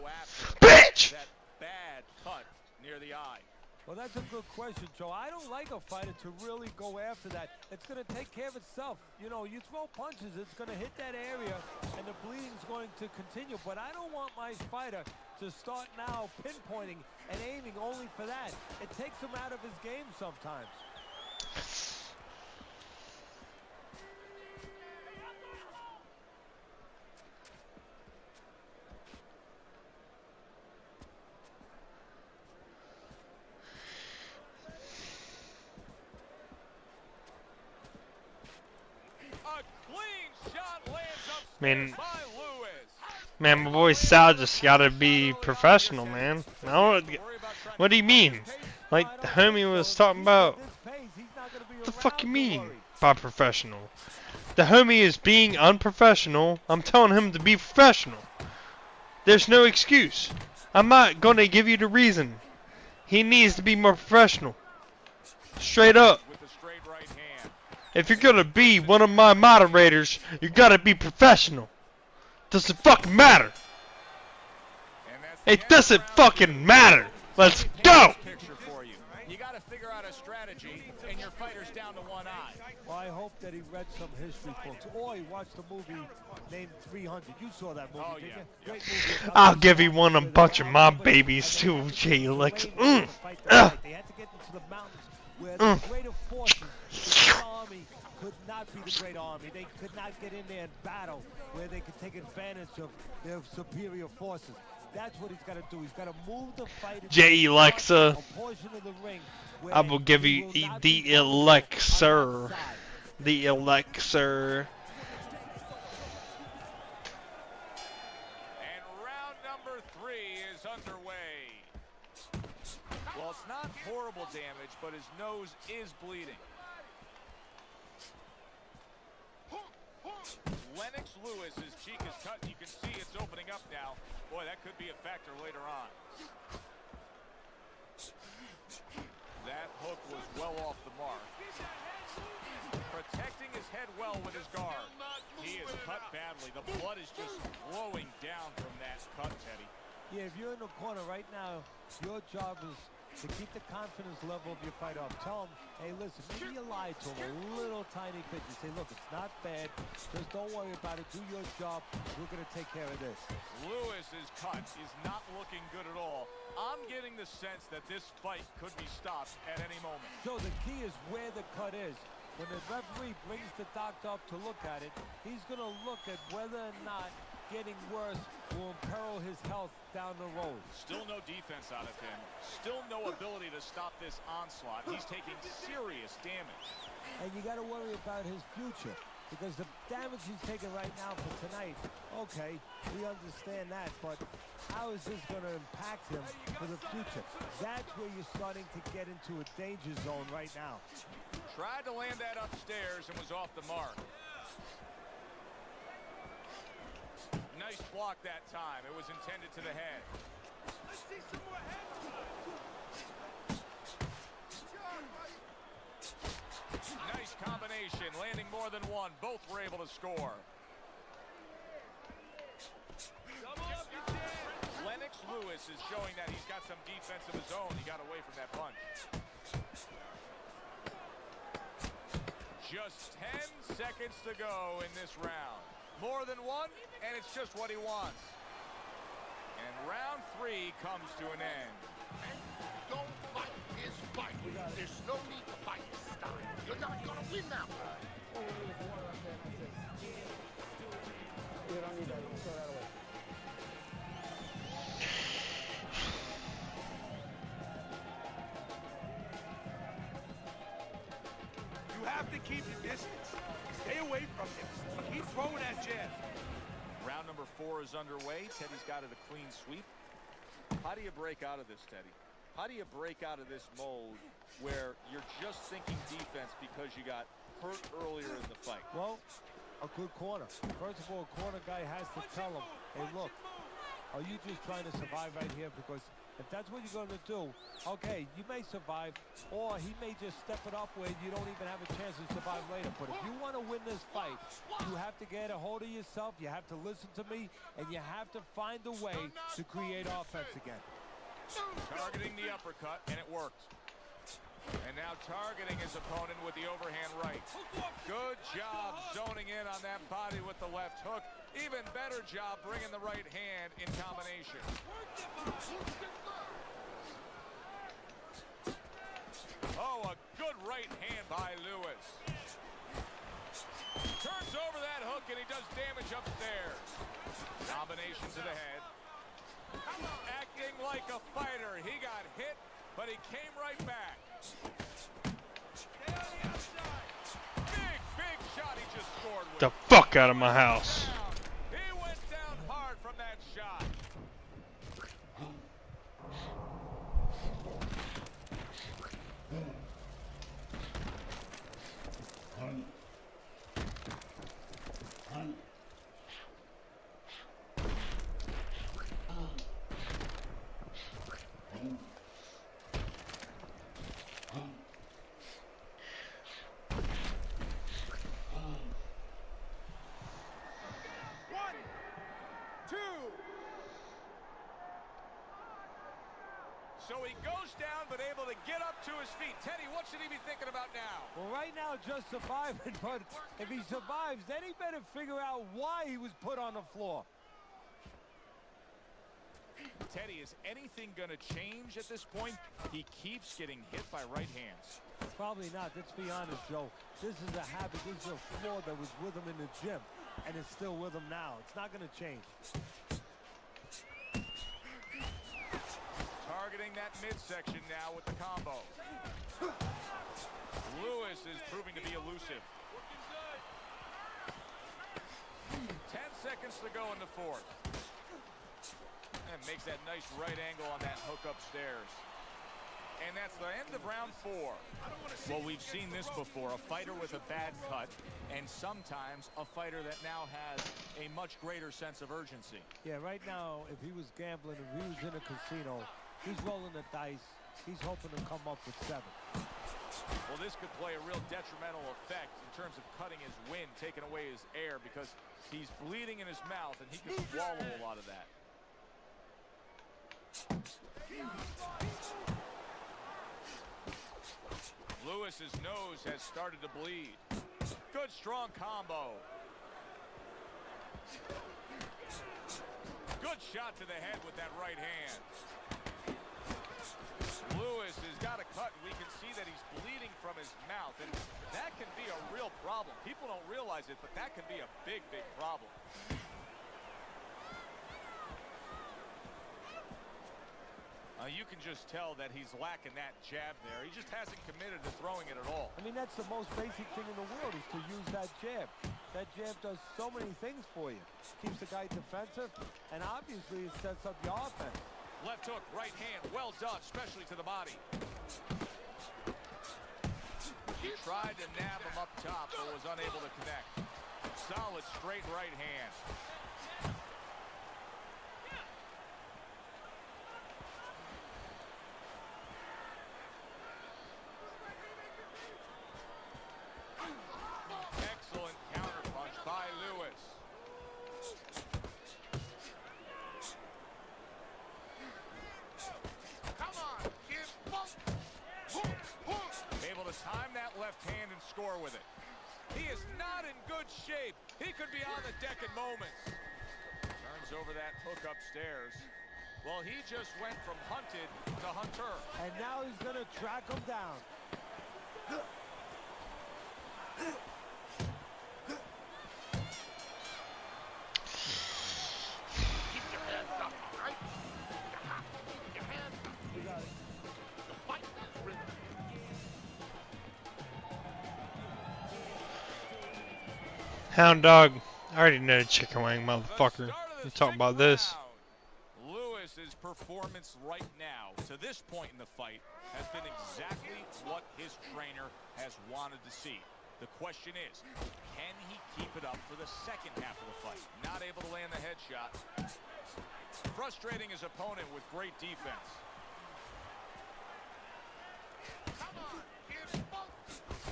Speaker 2: Bitch!
Speaker 3: That bad cut near the eye.
Speaker 4: Well, that's a good question, Joe. I don't like a fighter to really go after that. It's going to take care of itself. You know, you throw punches, it's going to hit that area, and the bleeding's going to continue. But I don't want my fighter to start now pinpointing and aiming only for that. It takes him out of his game sometimes.
Speaker 2: Man, my boy Sal just gotta be professional, man. What do you mean? Like the homie was talking about. What the fuck you mean by professional? The homie is being unprofessional. I'm telling him to be professional. There's no excuse. I'm not gonna give you the reason. He needs to be more professional. Straight up. If you're gonna be one of my moderators, you gotta be professional. Doesn't fucking matter. It doesn't fucking matter. Let's go.
Speaker 3: Picture for you. You got to figure out a strategy, and your fighter's down to one eye.
Speaker 4: Well, I hope that he read some history books, or he watched the movie named 300. You saw that movie, didn't you? Great movie.
Speaker 2: I'll give you one a bunch of my babies too, Jay Lex.
Speaker 4: They had to get into the mountains where the greater forces, the Red Army, could not be the Great Army. They could not get in there and battle where they could take advantage of their superior forces. That's what he's got to do. He's got to move the fight into
Speaker 2: J. Lexa.
Speaker 4: a portion of the ring where
Speaker 2: I will give you
Speaker 4: he will not
Speaker 2: the
Speaker 4: be able to
Speaker 2: elixir.
Speaker 4: outside.
Speaker 2: The elixir.
Speaker 3: And round number 3 is underway. Well, it's not horrible damage, but his nose is bleeding. Lennox Lewis's cheek is cut. You can see it's opening up now. Boy, that could be a factor later on. That hook was well off the mark. Protecting his head well with his guard. He is cut badly. The blood is just flowing down from that cut, Teddy.
Speaker 4: Yeah, if you're in the corner right now, your job is to keep the confidence level of your fighter up. Tell him, hey, listen, maybe you lied to him a little tiny bit. You say, look, it's not bad. Just don't worry about it. Do your job. We're going to take care of this.
Speaker 3: Lewis's cut is not looking good at all. I'm getting the sense that this fight could be stopped at any moment.
Speaker 4: So the key is where the cut is. When the referee brings the doctor up to look at it, he's going to look at whether or not getting worse will imperil his health down the road.
Speaker 3: Still no defense out of him. Still no ability to stop this onslaught. He's taking serious damage.
Speaker 4: And you got to worry about his future, because the damage he's taking right now for tonight, okay, we understand that, but how is this going to impact him for the future? That's where you're starting to get into a danger zone right now.
Speaker 3: Tried to land that upstairs and was off the mark. Nice block that time. It was intended to the head.
Speaker 6: Let's see some more head.
Speaker 3: Nice combination, landing more than one. Both were able to score. Lennox Lewis is showing that he's got some defense of his own. He got away from that punch. Just 10 seconds to go in this round. More than one, and it's just what he wants. And round 3 comes to an end.
Speaker 5: Don't fight his fight. There's no need to fight his style. You're not gonna win now.
Speaker 6: You have to keep your distance. Stay away from him. Keep throwing that jab.
Speaker 3: Round number 4 is underway. Teddy's got it a clean sweep. How do you break out of this, Teddy? How do you break out of this mode where you're just thinking defense because you got hurt earlier in the fight?
Speaker 4: Well, a good corner. First of all, a corner guy has to tell him, hey, look, are you just trying to survive right here? Because if that's what you're going to do, okay, you may survive, or he may just step it up where you don't even have a chance to survive later. But if you want to win this fight, you have to get a hold of yourself, you have to listen to me, and you have to find a way to create offense again.
Speaker 3: Targeting the uppercut, and it worked. And now targeting his opponent with the overhand right. Good job zoning in on that body with the left hook. Even better job bringing the right hand in combination. Oh, a good right hand by Lewis. Turns over that hook and he does damage upstairs. Combination to the head. Acting like a fighter. He got hit, but he came right back. Big, big shot he just scored with.
Speaker 2: The fuck out of my house.
Speaker 3: He went down hard from that shot. So he goes down, but able to get up to his feet. Teddy, what should he be thinking about now?
Speaker 4: Well, right now, just surviving, but if he survives, then he better figure out why he was put on the floor.
Speaker 3: Teddy, is anything going to change at this point? He keeps getting hit by right hands.
Speaker 4: Probably not. Let's be honest, Joe. This is a habit. This is a flaw that was with him in the gym, and it's still with him now. It's not going to change.
Speaker 3: Targeting that midsection now with the combo. Lewis is proving to be elusive. 10 seconds to go in the fourth. And makes that nice right angle on that hook upstairs. And that's the end of round 4. Well, we've seen this before. A fighter with a bad cut, and sometimes a fighter that now has a much greater sense of urgency.
Speaker 4: Yeah, right now, if he was gambling, if he was in a casino, he's rolling the dice. He's hoping to come up with 7.
Speaker 3: Well, this could play a real detrimental effect in terms of cutting his wind, taking away his air, because he's bleeding in his mouth, and he could swallow a lot of that. Lewis's nose has started to bleed. Good strong combo. Good shot to the head with that right hand. Lewis has got a cut. We can see that he's bleeding from his mouth, and that can be a real problem. People don't realize it, but that can be a big, big problem. You can just tell that he's lacking that jab there. He just hasn't committed to throwing it at all.
Speaker 4: I mean, that's the most basic thing in the world, is to use that jab. That jab does so many things for you. Keeps the guy defensive, and obviously it sets up your offense.
Speaker 3: Left hook, right hand, well done, especially to the body. He tried to nab him up top, but was unable to connect. Solid straight right hand. Excellent counterpunch by Lewis.
Speaker 5: Come on, kid.
Speaker 3: Able to time that left hand and score with it. He is not in good shape. He could be on the deck in moments. Turns over that hook upstairs. Well, he just went from hunted to hunter.
Speaker 4: And now he's going to track him down.
Speaker 5: Keep your hands up, all right? You have to keep your hands up.
Speaker 4: You got it.
Speaker 5: The fight is rhythm.
Speaker 2: Hound dog. I already know chicken wing, motherfucker. You talking about this?
Speaker 3: Lewis's performance right now, to this point in the fight, has been exactly what his trainer has wanted to see. The question is, can he keep it up for the second half of the fight? Not able to land the headshot. Frustrating his opponent with great defense.
Speaker 5: Come on, kid.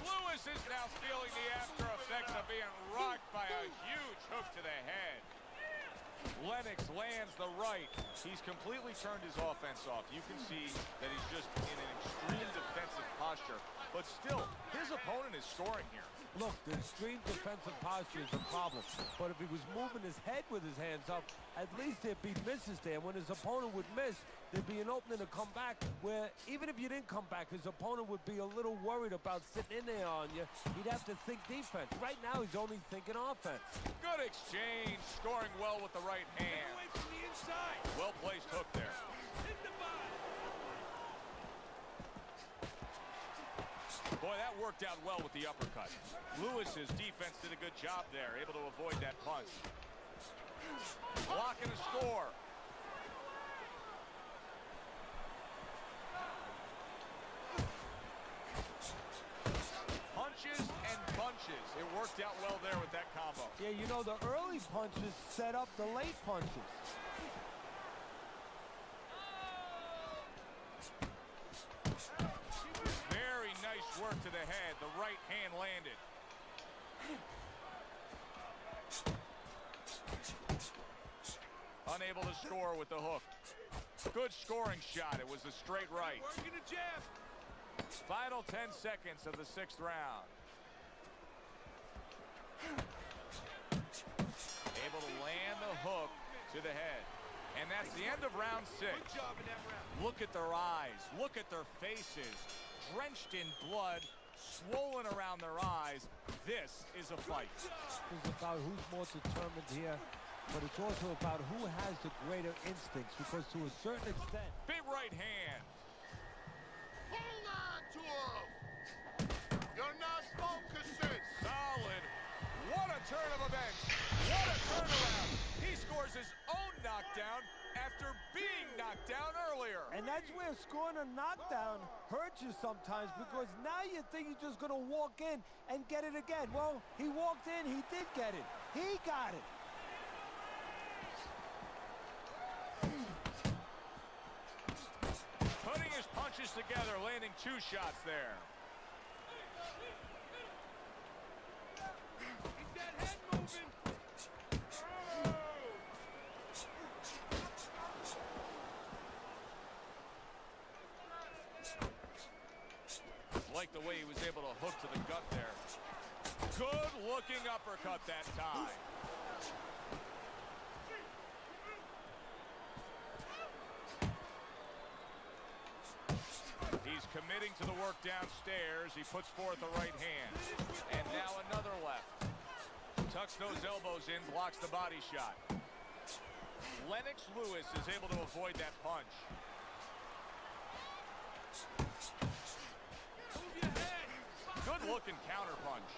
Speaker 3: Lewis is now feeling the after effects of being rocked by a huge hook to the head. Lennox lands the right. He's completely turned his offense off. You can see that he's just in an extreme defensive posture. But still, his opponent is scoring here.
Speaker 4: Look, the extreme defensive posture is a problem. But if he was moving his head with his hands up, at least there'd be misses there. When his opponent would miss, there'd be an opening to come back where even if you didn't come back, his opponent would be a little worried about sitting in there on you. He'd have to think defense. Right now, he's only thinking offense.
Speaker 3: Good exchange, scoring well with the right hand.
Speaker 7: Away from the inside.
Speaker 3: Well-placed hook there.
Speaker 7: Hit the body.
Speaker 3: Boy, that worked out well with the uppercut. Lewis's defense did a good job there, able to avoid that punch. Blocking a score. Punches and bunches. It worked out well there with that combo.
Speaker 4: Yeah, you know, the early punches set up the late punches.
Speaker 3: Very nice work to the head. The right hand landed. Unable to score with the hook. Good scoring shot. It was a straight right.
Speaker 6: Working the jab.
Speaker 3: Final 10 seconds of the 6th round. Able to land the hook to the head. And that's the end of round 6.
Speaker 6: Good job in that round.
Speaker 3: Look at their eyes. Look at their faces. Drenched in blood. Swollen around their eyes. This is a fight.
Speaker 4: It's about who's more determined here, but it's also about who has the greater instincts, because to a certain extent...
Speaker 3: Big right hand.
Speaker 5: Hold on to him. You're not focusing.
Speaker 3: Solid. What a turn of events. What a turnaround. He scores his own knockdown after being knocked down earlier.
Speaker 4: And that's where scoring a knockdown hurts you sometimes, because now you think you're just going to walk in and get it again. Well, he walked in, he did get it. He got it.
Speaker 3: Putting his punches together, landing 2 shots there.
Speaker 6: Keep that head moving.
Speaker 3: Like the way he was able to hook to the gut there. Good looking uppercut that time. He's committing to the work downstairs. He puts forth the right hand. And now another left. Tucks those elbows in, blocks the body shot. Lennox Lewis is able to avoid that punch. Good looking counter punch.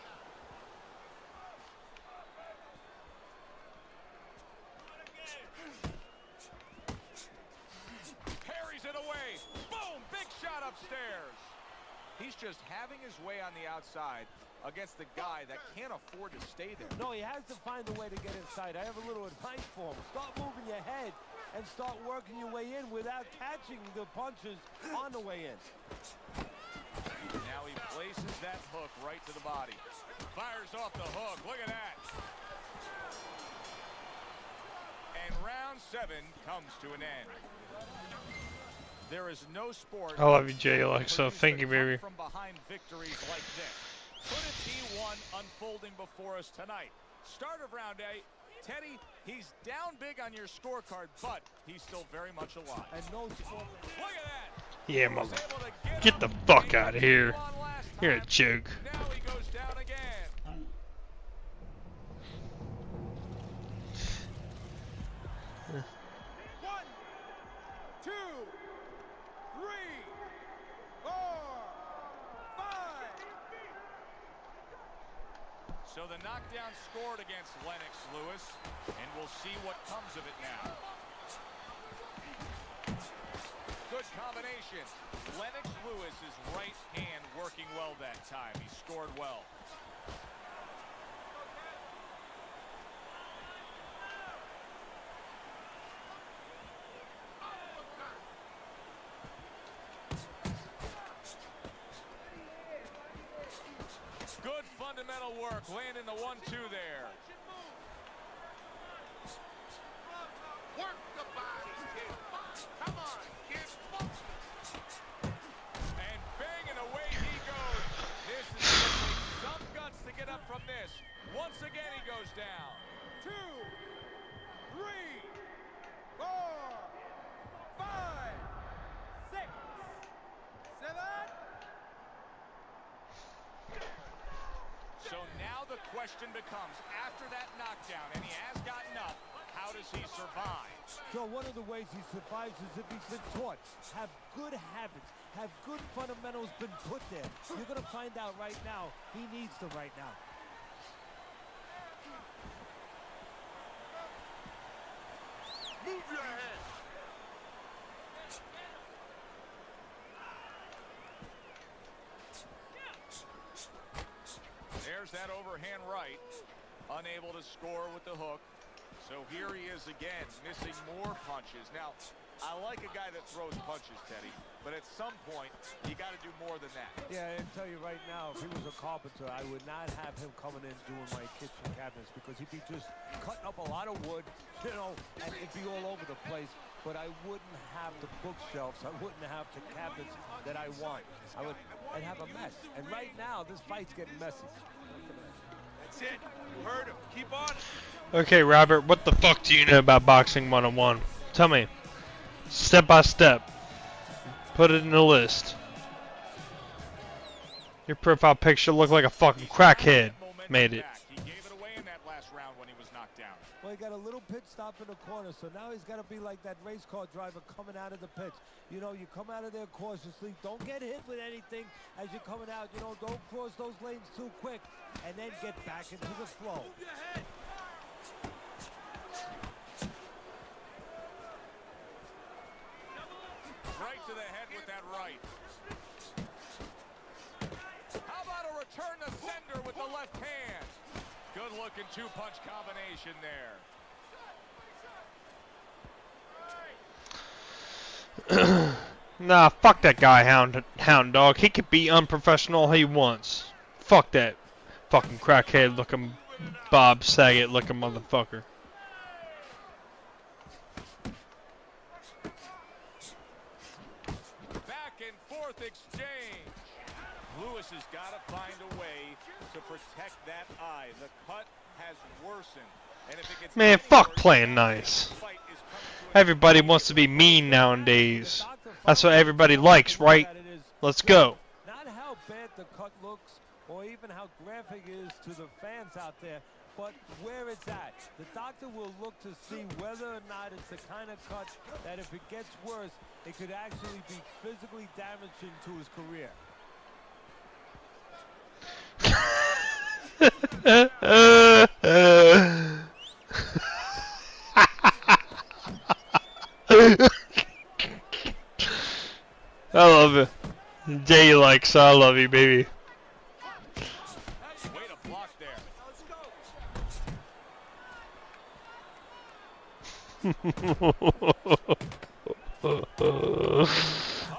Speaker 3: Parries it away. Boom! Big shot upstairs. He's just having his way on the outside against the guy that can't afford to stay there.
Speaker 4: No, he has to find a way to get inside. I have a little advice for him. Start moving your head and start working your way in without catching the punches on the way in.
Speaker 3: Now he places that hook right to the body. Fires off the hook. Look at that. And round 7 comes to an end. There is no sport.
Speaker 2: I love you, Jay Alexa. Thank you, baby.
Speaker 3: From behind victories like this. Could it be one unfolding before us tonight? Start of round 8. Teddy, he's down big on your scorecard, but he's still very much alive.
Speaker 4: And no sport.
Speaker 3: Look at that.
Speaker 2: Yeah, mother. Get the fuck out of here. You're a joke.
Speaker 3: Now he goes down again.
Speaker 6: One, two, three, four, five.
Speaker 3: So the knockdown scored against Lennox Lewis, and we'll see what comes of it now. Good combination. Lennox Lewis's right hand working well that time. He scored well. Good fundamental work, landing the 1-2 there.
Speaker 5: Work the body, kid. Come on, kid.
Speaker 3: And banging away he goes. This is going to take some guts to get up from this. Once again he goes down.
Speaker 6: 2, 3, 4, 5, 6, 7.
Speaker 3: So now the question becomes, after that knockdown, and he has gotten up, how does he survive?
Speaker 4: So one of the ways he survives is if he's been taught. Have good habits. Have good fundamentals been put there. You're going to find out right now he needs them right now.
Speaker 5: Move your head.
Speaker 3: There's that overhand right. Unable to score with the hook. So here he is again, missing more punches. Now, I like a guy that throws punches, Teddy, but at some point, you got to do more than that.
Speaker 4: Yeah, I tell you right now, if he was a carpenter, I would not have him coming in doing my kitchen cabinets, because he'd be just cutting up a lot of wood, you know, and it'd be all over the place. but I wouldn't have the bookshelves. I wouldn't have the cabinets that I want. I'd have a mess. And right now, this fight's getting messy.
Speaker 6: That's it. You heard him. Keep on it.
Speaker 2: Okay, Robert, what the fuck do you know about boxing 101? Tell me. Step by step. Put it in the list. Your profile picture looked like a fucking crackhead. Made it.
Speaker 3: He gave it away in that last round when he was knocked down.
Speaker 4: Well, he got a little pit stop in the corner, so now he's got to be like that race car driver coming out of the pits. You know, you come out of there cautiously. Don't get hit with anything as you're coming out. You know, don't cross those lanes too quick, and then get back into the flow.
Speaker 3: Right to the head with that right. How about a return to sender with the left hand? Good looking two-punch combination there.
Speaker 2: Nah, fuck that guy, Hound Dog. He could be unprofessional all he wants. Fuck that fucking crackhead looking Bob Saget looking motherfucker.
Speaker 3: Back and forth exchange. Lewis has got to find a way to protect that eye. The cut has worsened. And if it gets
Speaker 2: Man, fuck playing nice. Everybody wants to be mean nowadays. That's what everybody likes, right? Let's go.
Speaker 4: Not how bad the cut looks or even how graphic it is to the fans out there, but where it's at. The doctor will look to see whether or not it's the kind of cut that if it gets worse, it could actually be physically damaging to his career.
Speaker 2: I love it. Jay likes, I love you, baby.
Speaker 3: Way to block there.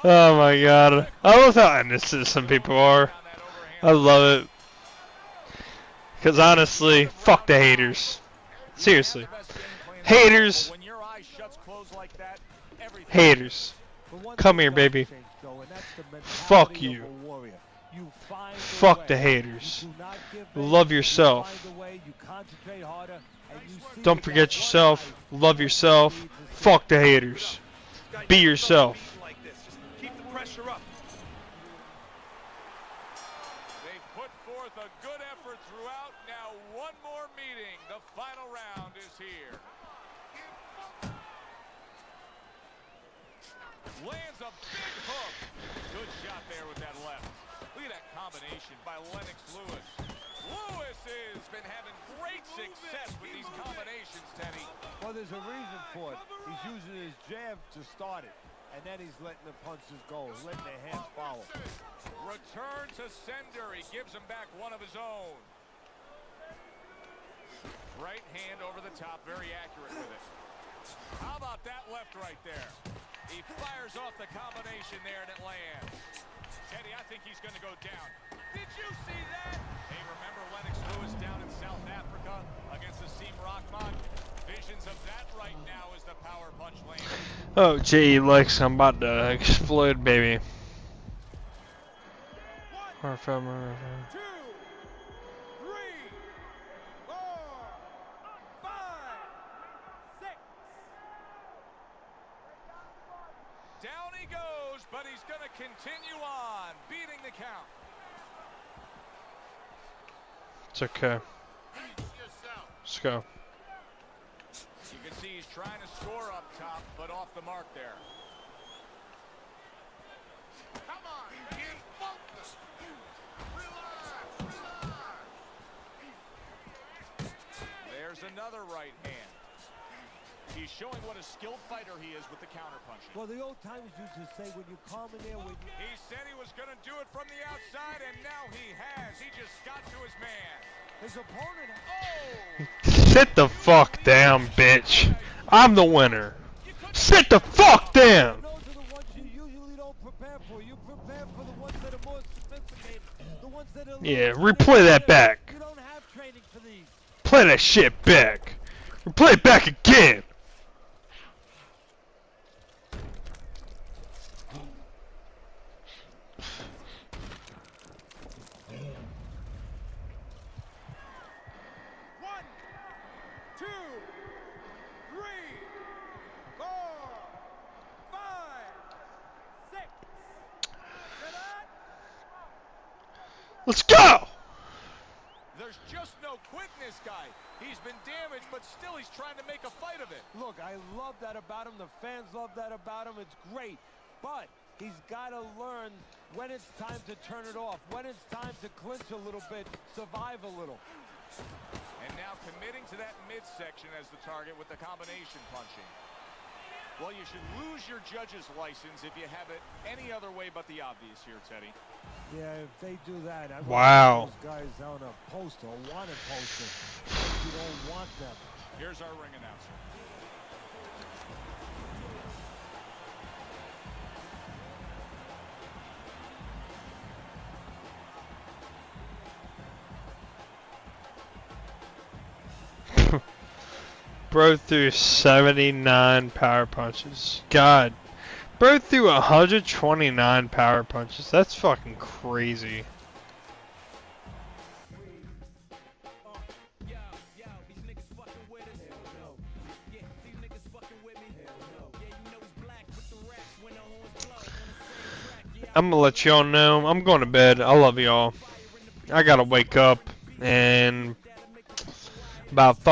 Speaker 2: Oh my god. I love how innocent some people are. I love it. Because honestly, fuck the haters. Seriously. Haters.
Speaker 3: When your eye shuts closed like that, everything.
Speaker 2: Haters. Come here, baby. Fuck you. Fuck the haters. Love yourself. Don't forget yourself. Love yourself. Fuck the haters. Be yourself.
Speaker 6: Keep the pressure up.
Speaker 3: They put forth a good effort throughout. Now one more meeting. The final round is here. Lands a big hook. Good shot there with that left. Look at that combination by Lennox Lewis. Lewis has been having great success with these combinations, Teddy.
Speaker 4: Well, there's a reason for it. He's using his jab to start it, and then he's letting the punches go, letting the hands follow.
Speaker 3: Return to sender. He gives him back one of his own. Right hand over the top, very accurate with it. How about that left right there? He fires off the combination there and it lands. Teddy, I think he's going to go down. Did you see that? Hey, remember Lennox Lewis down in South Africa against Asim Rahman? Visions of that right now as the power punch lands.
Speaker 2: Oh, gee, Lex, I'm about to explode, baby.
Speaker 7: 1, 2, 3, 4, 5, 6.
Speaker 3: Down he goes, but he's going to continue on, beating the count.
Speaker 2: It's okay. Let's go.
Speaker 3: You can see he's trying to score up top, but off the mark there.
Speaker 5: Come on, kid, focus. Relax, relax.
Speaker 3: There's another right hand. He's showing what a skilled fighter he is with the counterpunching.
Speaker 4: Well, the old timers used to say when you come in there with...
Speaker 3: He said he was going to do it from the outside, and now he has. He just got to his man.
Speaker 4: His opponent... Oh!
Speaker 2: Sit the fuck down, bitch. I'm the winner. Sit the fuck down.
Speaker 4: Those are the ones you usually don't prepare for. You prepare for the ones that are more sophisticated. The ones that are...
Speaker 2: Yeah, replay that back.
Speaker 4: You don't have training for these.
Speaker 2: Play that shit back. Replay it back again.
Speaker 7: 2, 3, 4, 5, 6, 7.
Speaker 2: Let's go!
Speaker 3: There's just no quit in this guy. He's been damaged, but still he's trying to make a fight of it.
Speaker 4: Look, I love that about him. The fans love that about him. It's great. But he's got to learn when it's time to turn it off, when it's time to clinch a little bit, survive a little.
Speaker 3: And now committing to that midsection as the target with the combination punching. Well, you should lose your judge's license if you have it any other way but the obvious here, Teddy.
Speaker 4: Yeah, if they do that, I
Speaker 2: Wow.
Speaker 4: those guys on a poster, a wanted poster. You don't want them.
Speaker 3: Here's our ring announcer.
Speaker 2: Bro threw 79 power punches. God. Bro threw 129 power punches. That's fucking crazy. I'm gonna let y'all know. I'm going to bed. I love y'all. I gotta wake up and about fucking